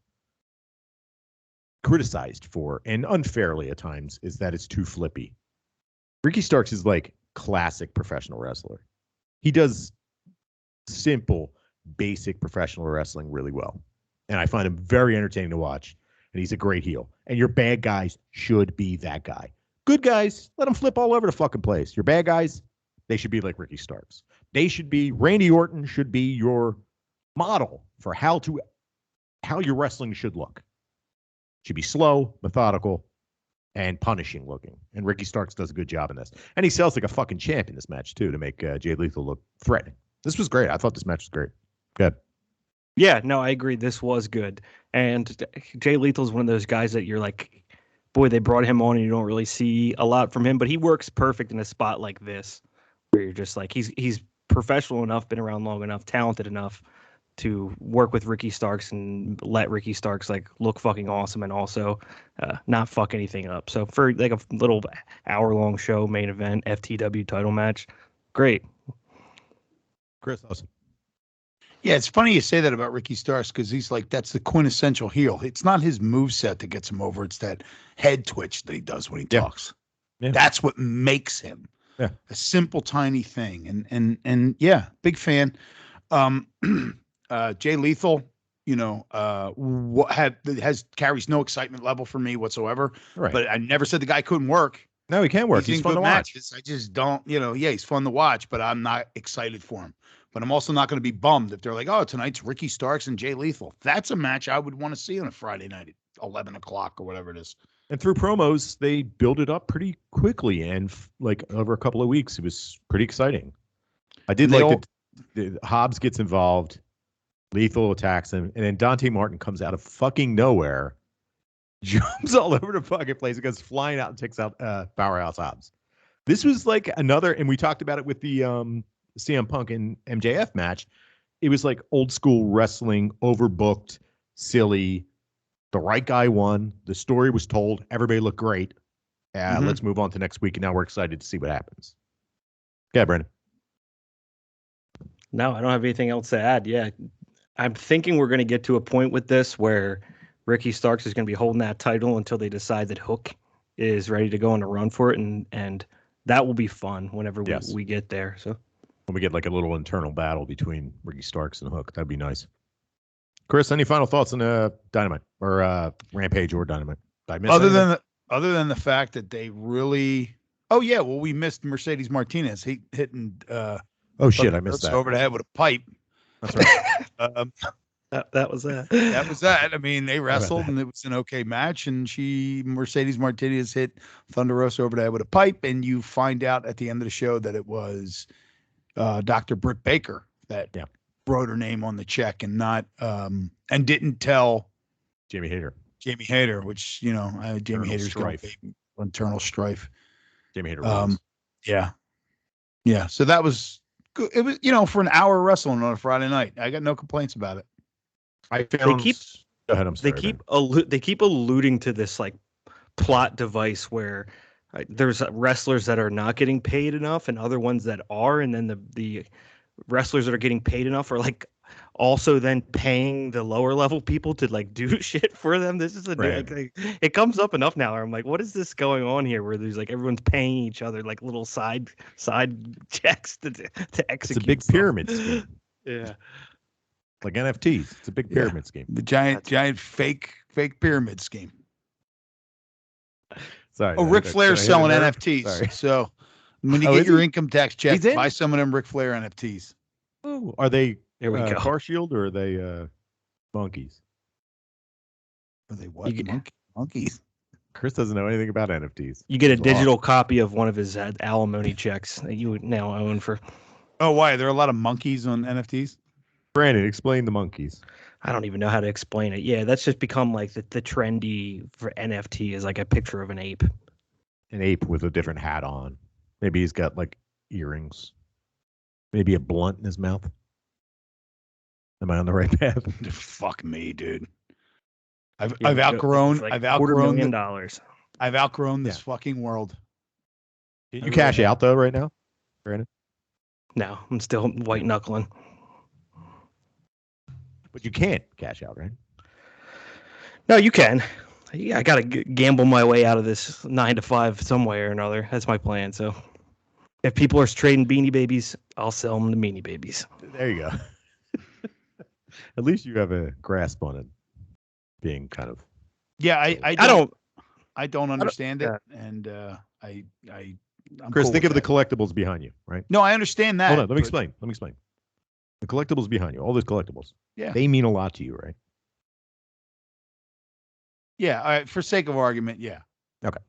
criticized for, and unfairly at times, is that it's too flippy. Ricky Starks is like classic professional wrestler. He does simple, basic professional wrestling really well. And I find him very entertaining to watch. And he's a great heel. And your bad guys should be that guy. Good guys, let them flip all over the fucking place. Your bad guys, they should be like Ricky Starks. Randy Orton should be your model for how your wrestling should look. Should be slow, methodical, and punishing looking. And Ricky Starks does a good job in this. And he sells like a fucking champ in this match, too, to make Jay Lethal look threatening. This was great. I thought this match was great. Good. Yeah, no, I agree. This was good. And Jay Lethal is one of those guys that you're like, boy, they brought him on and you don't really see a lot from him, but he works perfect in a spot like this where you're just like, he's professional enough, been around long enough, talented enough to work with Ricky Starks and let Ricky Starks like look fucking awesome and also not fuck anything up. So for like a little hour-long show, main event, FTW title match, great. Chris, awesome. Yeah, it's funny you say that about Ricky Starks because he's like, that's the quintessential heel. It's not his moveset that gets him over. It's that head twitch that he does when he talks. Yeah. That's what makes him. Yeah. A simple, tiny thing. And yeah, big fan. Jay Lethal, carries no excitement level for me whatsoever. Right. But I never said the guy couldn't work. No, he can work. He's fun to watch. Matches. I just don't, he's fun to watch, but I'm not excited for him. But I'm also not going to be bummed if they're like, oh, tonight's Ricky Starks and Jay Lethal. That's a match I would want to see on a Friday night at 11 o'clock or whatever it is. And through promos, they build it up pretty quickly. And like over a couple of weeks, it was pretty exciting. I did like that Hobbs gets involved. Lethal attacks him. And then Dante Martin comes out of fucking nowhere, jumps all over the fucking place, and goes flying out and takes out Powerhouse Hobbs. This was like another, and we talked about it with the CM Punk and MJF match. It was like old school wrestling, overbooked, silly. The right guy won. The story was told. Everybody looked great. Let's move on to next week. And now we're excited to see what happens. Yeah, Brandon. No, I don't have anything else to add. Yeah. I'm thinking we're going to get to a point with this where Ricky Starks is going to be holding that title until they decide that Hook is ready to go on a run for it. And that will be fun whenever we get there. So when we get like a little internal battle between Ricky Starks and Hook, that'd be nice. Chris, any final thoughts on Dynamite or Rampage or Dynamite? Did I miss anything? Other than the fact that they really, we missed Mercedes Martinez hitting. Oh shit, I missed that Over the head with a pipe. That's right. That was that. That was that. I mean, they wrestled and it was an okay match. And Mercedes Martinez hit Thunder Rosa over the head with a pipe. And you find out at the end of the show that it was Dr. Britt Baker that wrote her name on the check and not and didn't tell Jamie Hayter, which Jamie Hayter's got internal strife. Jamie Hayter. Yeah. So that was good. It was for an hour wrestling on a Friday night. I got no complaints about it. Go ahead. I'm sorry. They keep alluding to this like plot device where there's wrestlers that are not getting paid enough and other ones that are, and then the wrestlers that are getting paid enough are like also then paying the lower level people to like do shit for them. This is it comes up enough now. I'm like, what is this going on here? Where there's like everyone's paying each other like little side checks to execute. It's a big pyramid scheme. Yeah. Like NFTs. It's a big pyramid scheme. The giant fake pyramid scheme. Sorry. Oh, Ric Flair's selling NFTs. Sorry. So when you get your income tax check, buy some of them Ric Flair NFTs. Oh, are they Here we go. Car Shield or are they monkeys? Are they what? Monkeys. Chris doesn't know anything about NFTs. You get a digital copy of one of his alimony checks that you would now own for. Oh, why? Are there a lot of monkeys on NFTs? Brandon, explain the monkeys. I don't even know how to explain it. Yeah, that's just become like the trendy for NFT is like a picture of an ape. An ape with a different hat on. Maybe he's got like earrings. Maybe a blunt in his mouth. Am I on the right path? Fuck me, dude. I've outgrown this fucking world. Did you cash out though right now, Brandon? No, I'm still white knuckling. But you can't cash out, right? No, you can. I got to gamble my way out of this 9 to 5 some way or another. That's my plan. So if people are trading Beanie Babies, I'll sell them the Beanie Babies. There you go. At least you have a grasp on it being kind of. Yeah, I don't understand it. And I'm Chris, cool think with of the collectibles behind you, right? No, I understand that. Hold on, let me explain. The collectibles behind you, all those collectibles. Yeah. They mean a lot to you, right? Yeah, all right, for sake of argument, yeah. Okay.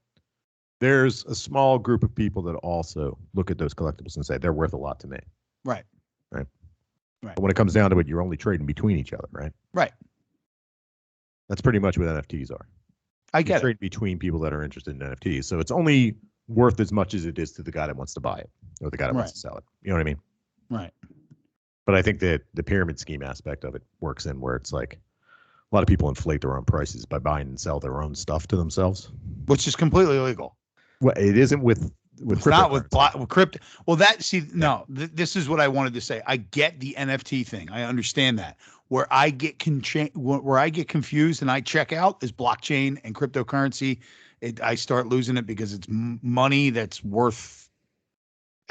There's a small group of people that also look at those collectibles and say they're worth a lot to me. Right. But when it comes down to it, you're only trading between each other, right? Right. That's pretty much what NFTs are. I get it. Trade between people that are interested in NFTs. So it's only worth as much as it is to the guy that wants to buy it or the guy that wants to sell it. You know what I mean? Right. But I think that the pyramid scheme aspect of it works in where it's like a lot of people inflate their own prices by buying and sell their own stuff to themselves, which is completely illegal. Well, it isn't with not with crypto. Well, this is what I wanted to say. I get the NFT thing. I understand that. Where I get confused and I check out is blockchain and cryptocurrency. I start losing it because it's money that's worth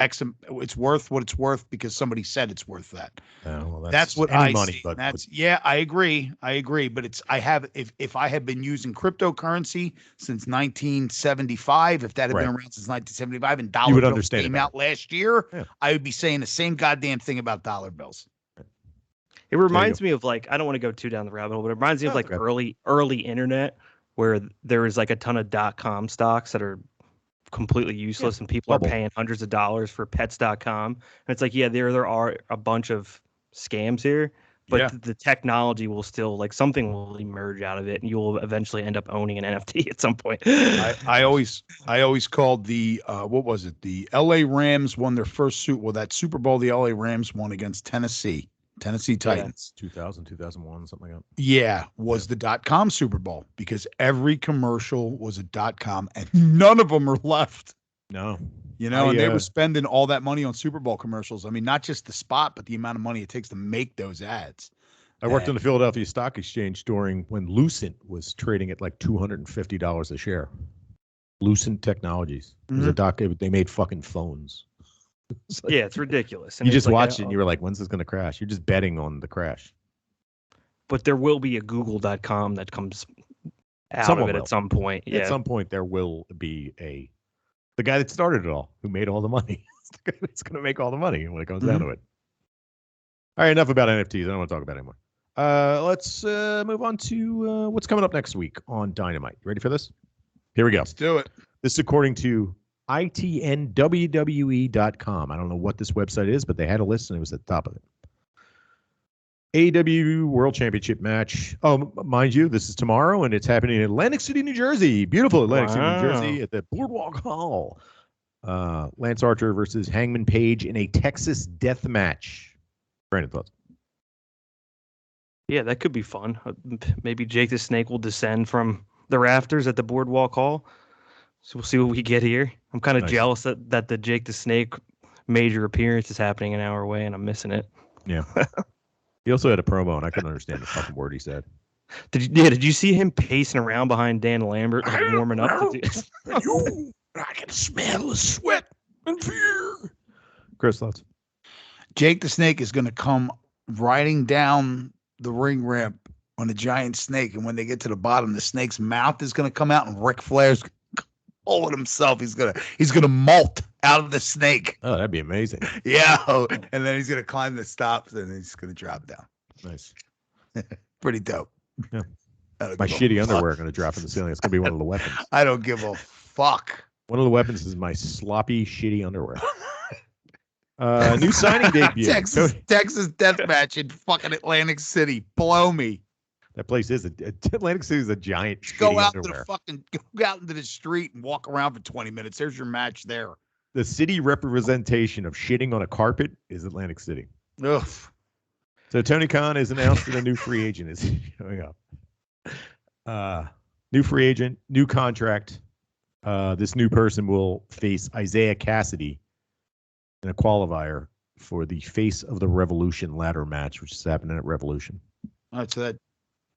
X. It's worth what it's worth because somebody said it's worth that. That's what I see. I agree. But if I had been using cryptocurrency since 1975, if that had been around since 1975 and dollar bills came out last year, I would be saying the same goddamn thing about dollar bills. It reminds me of like, I don't want to go too down the rabbit hole, but it reminds me of like early internet where there was like a ton of .com stocks that are completely useless and people are paying hundreds of dollars for pets.com. And it's like, there are a bunch of scams here, but the technology will still like something will emerge out of it and you will eventually end up owning an NFT at some point. I always called the what was it? The LA Rams won their first that Super Bowl the LA Rams won against Tennessee Titans. 2000, 2001, something like that. Yeah, was the .com Super Bowl because every commercial was a .com and none of them are left. No. And they were spending all that money on Super Bowl commercials. I mean, not just the spot, but the amount of money it takes to make those ads. I worked on the Philadelphia Stock Exchange during when Lucent was trading at like $250 a share. Lucent Technologies. It was they made fucking phones. It's ridiculous. And you just watched it and you were like, when's this going to crash? You're just betting on the crash. But there will be a google.com that comes out of it at some point. Yeah. At some point there will be the guy that started it all, who made all the money. It's the guy that's going to make all the money when it comes down to it. All right, enough about NFTs. I don't want to talk about it anymore. Let's move on to what's coming up next week on Dynamite. You ready for this? Here we go. Let's do it. This is according to itnwwe.com. I don't know what this website is, but they had a list and it was at the top of it. AEW World Championship match. Oh, mind you, this is tomorrow, and it's happening in Atlantic City, New Jersey. Beautiful Atlantic City, New Jersey, at the Boardwalk Hall. Lance Archer versus Hangman Page in a Texas death match. Brandon, thoughts? Yeah, that could be fun. Maybe Jake the Snake will descend from the rafters at the Boardwalk Hall. So we'll see what we get here. I'm kind of jealous that the Jake the Snake major appearance is happening an hour away, and I'm missing it. Yeah. He also had a promo, and I couldn't understand the fucking word he said. Did you see him pacing around behind Dan Lambert, like warming up? I can smell the sweat and fear. Chris, thoughts? Jake the Snake is going to come riding down the ring ramp on a giant snake, and when they get to the bottom, the snake's mouth is going to come out, and Ric Flair's holding himself. He's gonna molt out of the snake. Oh, that'd be amazing. Yeah, and then he's gonna climb the stops, and he's gonna drop down. Nice. Pretty dope. Yeah. My shitty underwear are gonna drop in the ceiling. It's gonna be one of the weapons. I don't give a fuck. One of the weapons is my sloppy, shitty underwear. New signing debut. Texas death match in fucking Atlantic City. Blow me. That place is Atlantic City is a giant. Go out underwear. go out into the street and walk around for 20 minutes. There's your match there. The city representation of shitting on a carpet is Atlantic City. Ugh. So Tony Khan is announced that a new free agent is showing up. New free agent, new contract. This new person will face Isaiah Cassidy in a qualifier for the Face of the Revolution ladder match, which is happening at Revolution. All right, so that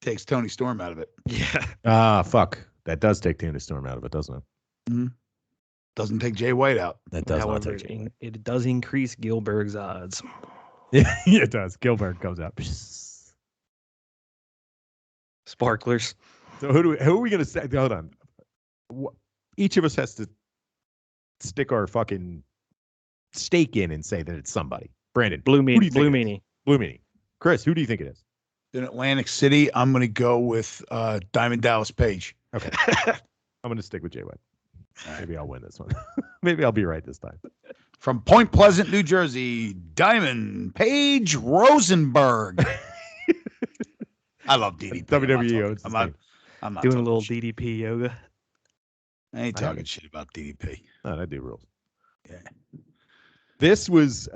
takes Tony Storm out of it. Yeah. Fuck. That does take Tony Storm out of it, doesn't it? Mm-hmm. Doesn't take Jay White out. That does However, not take Jay White. it does increase Gilbert's odds. Yeah, it does. Gilbert comes up. Sparklers. So who are we going to say? Hold on. Each of us has to stick our fucking stake in and say that it's somebody. Brandon. Blue Meanie. Chris, who do you think it is? In Atlantic City, I'm going to go with Diamond Dallas Page. Okay. I'm going to stick with Jay White. Maybe I'll win this one. Maybe I'll be right this time. From Point Pleasant, New Jersey, Diamond Page Rosenberg. I love DDP. WWE. I'm not doing a little DDP yoga. I ain't talking shit about DDP. No, that do rules. Yeah. This was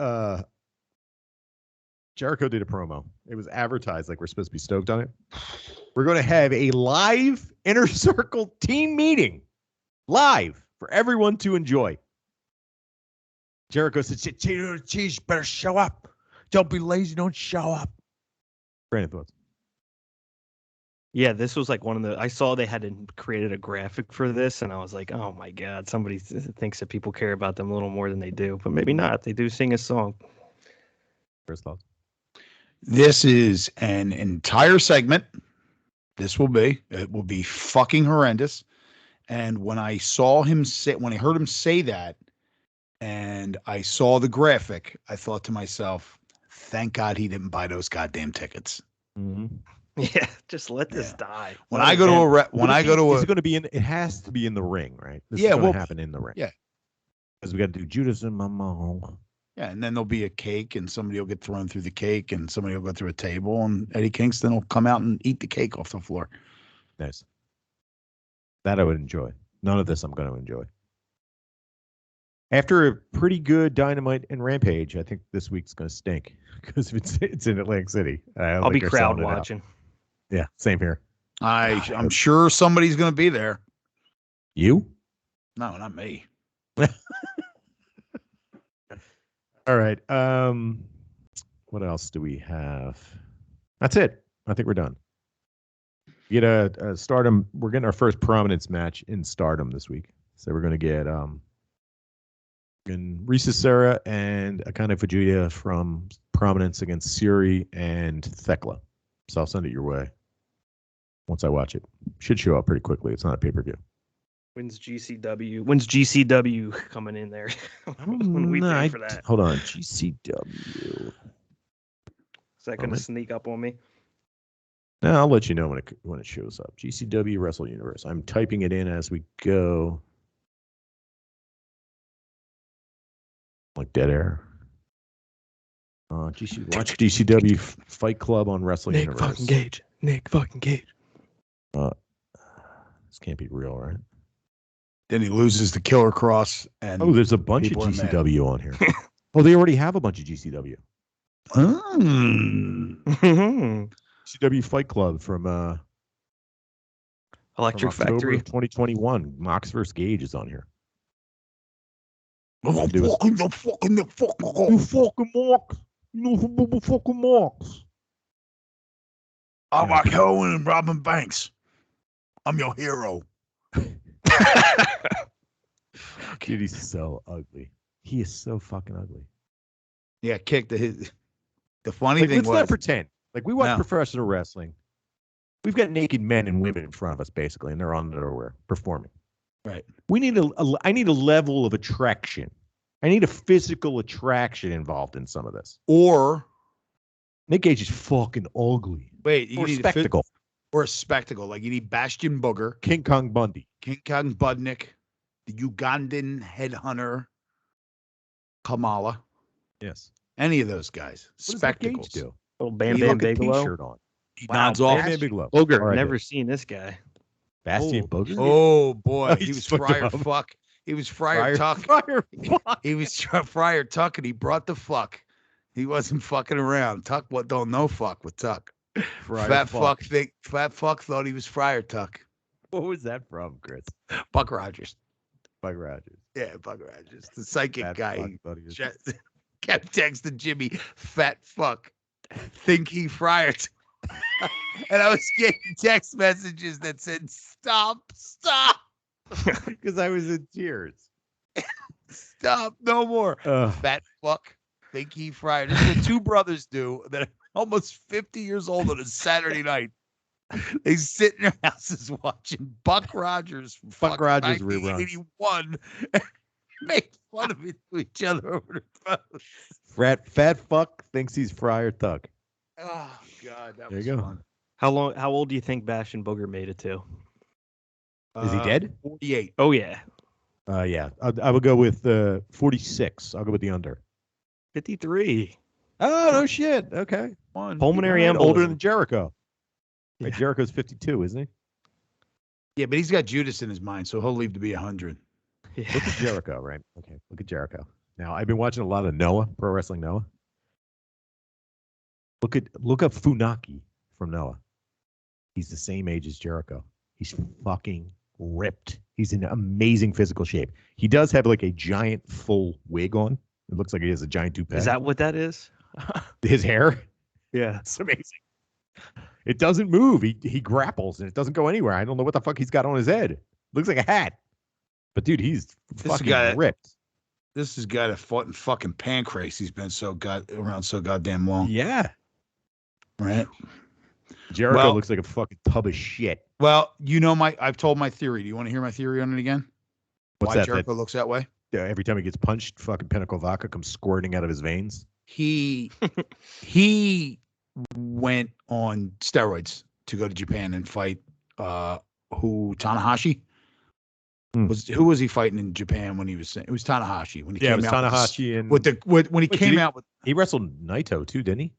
Jericho did a promo. It was advertised like we're supposed to be stoked on it. We're going to have a live Inner Circle team meeting. Live for everyone to enjoy. Jericho said, "Cheese, better show up. Don't be lazy. Don't show up." Brandon, thoughts? Yeah, this was like one of the. I saw they had created a graphic for this, and I was like, "Oh my god!" Somebody thinks that people care about them a little more than they do, but maybe not. They do sing a song. First thoughts? This is an entire segment. It will be fucking horrendous. And when I heard him say that, and I saw the graphic, I thought to myself, thank God he didn't buy those goddamn tickets. Mm-hmm. Yeah, just let this die. When I go to it has to be in the ring, right? This is going to happen in the ring. Yeah. Because we got to do Judas and Mama. Yeah, and then there'll be a cake, and somebody will get thrown through the cake, and somebody will go through a table, and Eddie Kingston will come out and eat the cake off the floor. Nice. That I would enjoy. None of this I'm going to enjoy. After a pretty good Dynamite and Rampage, I think this week's going to stink because it's in Atlantic City. I'll be crowd watching. Yeah, same here. I'm sure somebody's going to be there. You? No, not me. All right. What else do we have? That's it. I think we're done. We get a Stardom. We're getting our first Prominence match in Stardom this week. So we're going to get Risa Sera and Akane Fujita from Prominence against Suri and Thekla. So I'll send it your way once I watch it. Should show up pretty quickly. It's not a pay-per-view. When's GCW coming in there? When we pay for that. Hold on. GCW. Is that going to sneak up on me? No, I'll let you know when it shows up. GCW Wrestle Universe. I'm typing it in as we go. Like dead air. Watch GCW Fight Club on Wrestling Universe. Nick fucking Gage. This can't be real, right? Then he loses the Killer Cross. And there's a bunch of GCW on here. They already have a bunch of GCW. GCW Fight Club from Electric from October Factory of 2021. Mox vs. Gage is on here. You fucking Mox. Fucking Mox. I'm like Owen and Robin Banks. I'm your hero. Dude, he's so ugly. He is so fucking ugly. Yeah, kicked the funny thing let's was, not pretend. Like, we watch professional wrestling. We've got naked men and women in front of us, basically, and they're on underwear performing. Right. We need I need a level of attraction. I need a physical attraction involved in some of this. Or Nick Gage is fucking ugly. Wait, you or need spectacle. Or a spectacle. Like you need Bastion Booger, King Kong Bundy, King Kong Budnick, the Ugandan headhunter, Kamala. Yes. Any of those guys. What Spectacles. Does Nick Gage do? Little Bam Bam Bigelow. T-shirt on. He nods off. Bam Bam Bigelow. Booger. Right, Never seen this guy. Bastion Booger? Oh boy, He's he was fucked Friar up. Fuck. He was Friar Tuck. He was Friar Tuck, and he brought the fuck. He wasn't fucking around. Tuck don't know fuck with Tuck. Fat fuck thought he was Friar Tuck. What was that from, Chris? Buck Rogers. Buck Rogers. Yeah, Buck Rogers, the psychic Fat guy. fuck, Kept texting Jimmy, fat fuck, think he Friar Tuck. And I was getting text messages that said, stop. Because I was in tears. Stop, no more. Fat fuck, think he fried. This is what two brothers do that are almost 50 years old on a Saturday night. They sit in their houses watching Buck Rogers from Buck Rogers rerun. 1981 and make fun of it to each other over the phone. Fat fuck thinks he's Friar Tuck. Oh God, that There was you go. fun. How old do you think Bastion Booger made it to? Is he dead? 48. Oh yeah. Yeah. I would go with 46. I'll go with the under. 53. Oh, no shit. Okay. Pulmonary Right, embolism. older than Jericho. Yeah. Right, Jericho's 52, isn't he? Yeah, but he's got Judas in his mind, so he'll leave to be 100. Yeah. Look at Jericho, right? Okay. Look at Jericho. Now, I've been watching a lot of Noah, Pro Wrestling Noah. Look up Funaki from Noah. He's the same age as Jericho. He's fucking ripped. He's in amazing physical shape. He does have like a giant full wig on. It looks like he has a giant toupee. Is that what that is? His hair? Yeah. It's amazing. It doesn't move. He grapples and it doesn't go anywhere. I don't know what the fuck he's got on his head. Looks like a hat. But dude, he's fucking ripped. This has got a fucking pancreas. He's been around so goddamn long. Yeah. Right. Jericho looks like a fucking tub of shit. Well, I've told my theory. Do you want to hear my theory on it again? What's Why that? Jericho looks that way? Every time he gets punched, fucking Pinnacle vodka comes squirting out of his veins. He went on steroids to go to Japan and fight Tanahashi. Who was he fighting in Japan when he was saying it was Tanahashi when he came out Tanahashi and when he came out with he wrestled Naito too, didn't he?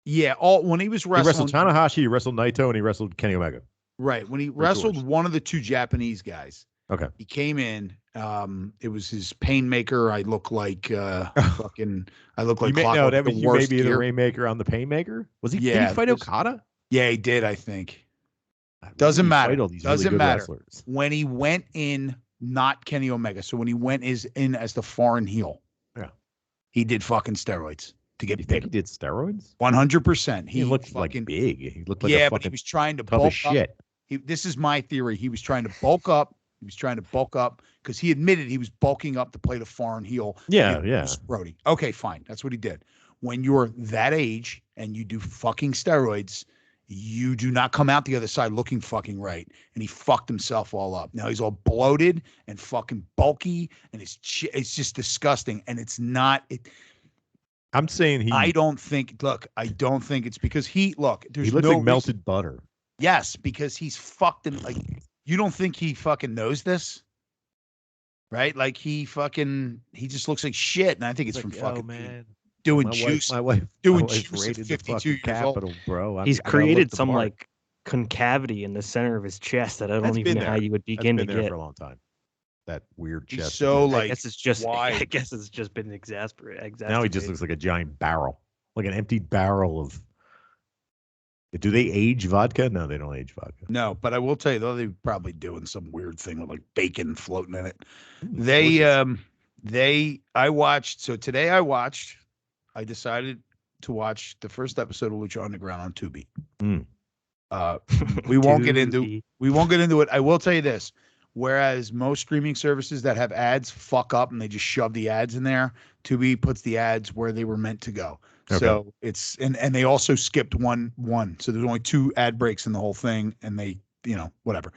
Yeah, when he was wrestling, he wrestled Tanahashi, he wrestled Naito, and he wrestled Kenny Omega. Right, when he wrestled one of the two Japanese guys. Okay, he came in. It was his Painmaker. I look like fucking. I look like that was you maybe the Rainmaker on the Painmaker. Was he? Yeah, did he fight Okada? Yeah, he did. I think. Doesn't matter. Doesn't matter. Wrestlers. When he went in, not Kenny Omega. So when he went in as the foreign heel, he did fucking steroids to get big. He did steroids. 100%. He looked like big. He looked like but he was trying to bulk up. This is my theory. He was trying to bulk up. He was trying to bulk up because he admitted he was bulking up to play the foreign heel. Yeah. Brody. Okay, fine. That's what he did. When you're that age and you do fucking steroids, you do not come out the other side looking fucking right. And he fucked himself all up. Now he's all bloated and fucking bulky, and it's just disgusting. And it's not I'm saying I don't think it's because he looks like melted butter. Yes, because he's fucked in, like, you don't think he fucking knows this? Right? Like he just looks like shit. And I think it's like, from fucking man. doing juice. My wife doing rated juice at the 52 fucking years Capitol, old. bro. He's created some like concavity in the center of his chest that I don't even know how you would begin to get for a long time. That weird He's chest. so I like guess it's just wide. I guess it's just been exacerbated. Now he just looks like a giant barrel, like an empty barrel of. Do they age vodka? No, they don't age vodka. No, but I will tell you though, they're probably doing some weird thing with like bacon floating in it. Today I decided to watch the first episode of Lucha Underground on Tubi. We won't get into it. I will tell you this. Whereas most streaming services that have ads fuck up and they just shove the ads in there, Tubi puts the ads where they were meant to go. Okay. So it's and they also skipped one. So there's only 2 ad breaks in the whole thing, and they, whatever.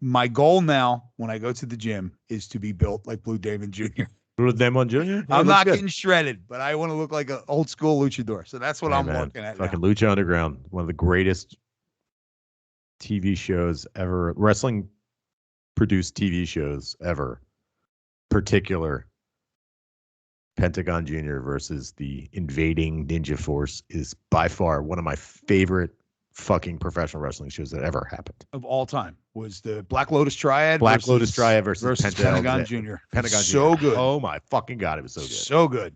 My goal now when I go to the gym is to be built like Blue Demon Jr. Blue Demon Jr.? Yeah, I'm not getting shredded, but I want to look like an old school luchador. So that's what I'm looking at. Fucking now. Lucha Underground, one of the greatest TV shows ever, wrestling produced TV shows ever. Particular Pentagon Jr. versus the invading Ninja Force is by far one of my favorite fucking professional wrestling shows that ever happened. Of all time was the Black Lotus Triad. Lotus Triad versus Pentagon Jr. Pentagon so Jr. good. Oh my fucking God, it was so good. So good.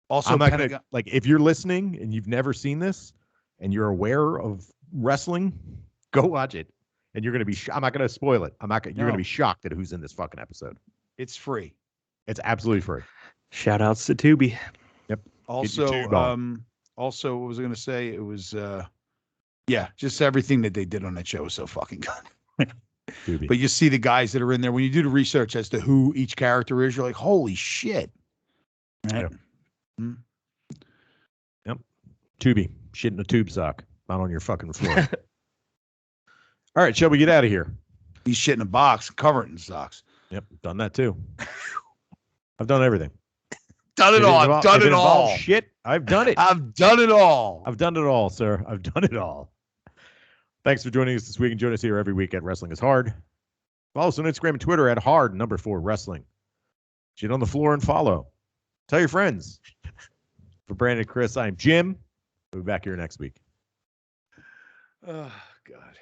Also, I'm not gonna, like, if you're listening and you've never seen this and you're aware of wrestling, go watch it. And you're gonna be. I'm not gonna spoil it. You're gonna be shocked at who's in this fucking episode. It's free. It's absolutely free. Shout outs to Tubi. Yep. Also, what was I gonna say? It was, just everything that they did on that show was so fucking good. But you see the guys that are in there when you do the research as to who each character is. You're like, holy shit. Right? Yep. Yep. Tubi, shit in a tube sock, not on your fucking floor. All right, shall we get out of here? He's shit in a box, cover it in socks. Yep, done that too. I've done everything. Done it all. I've done it all. Shit, I've done it. I've done it all. I've done it all, sir. I've done it all. Thanks for joining us this week, and join us here every week at Wrestling is Hard. Follow us on Instagram and Twitter at hard4wrestling. Get on the floor and follow. Tell your friends. For Brandon and Chris, I'm Jim. We'll be back here next week. Oh, God.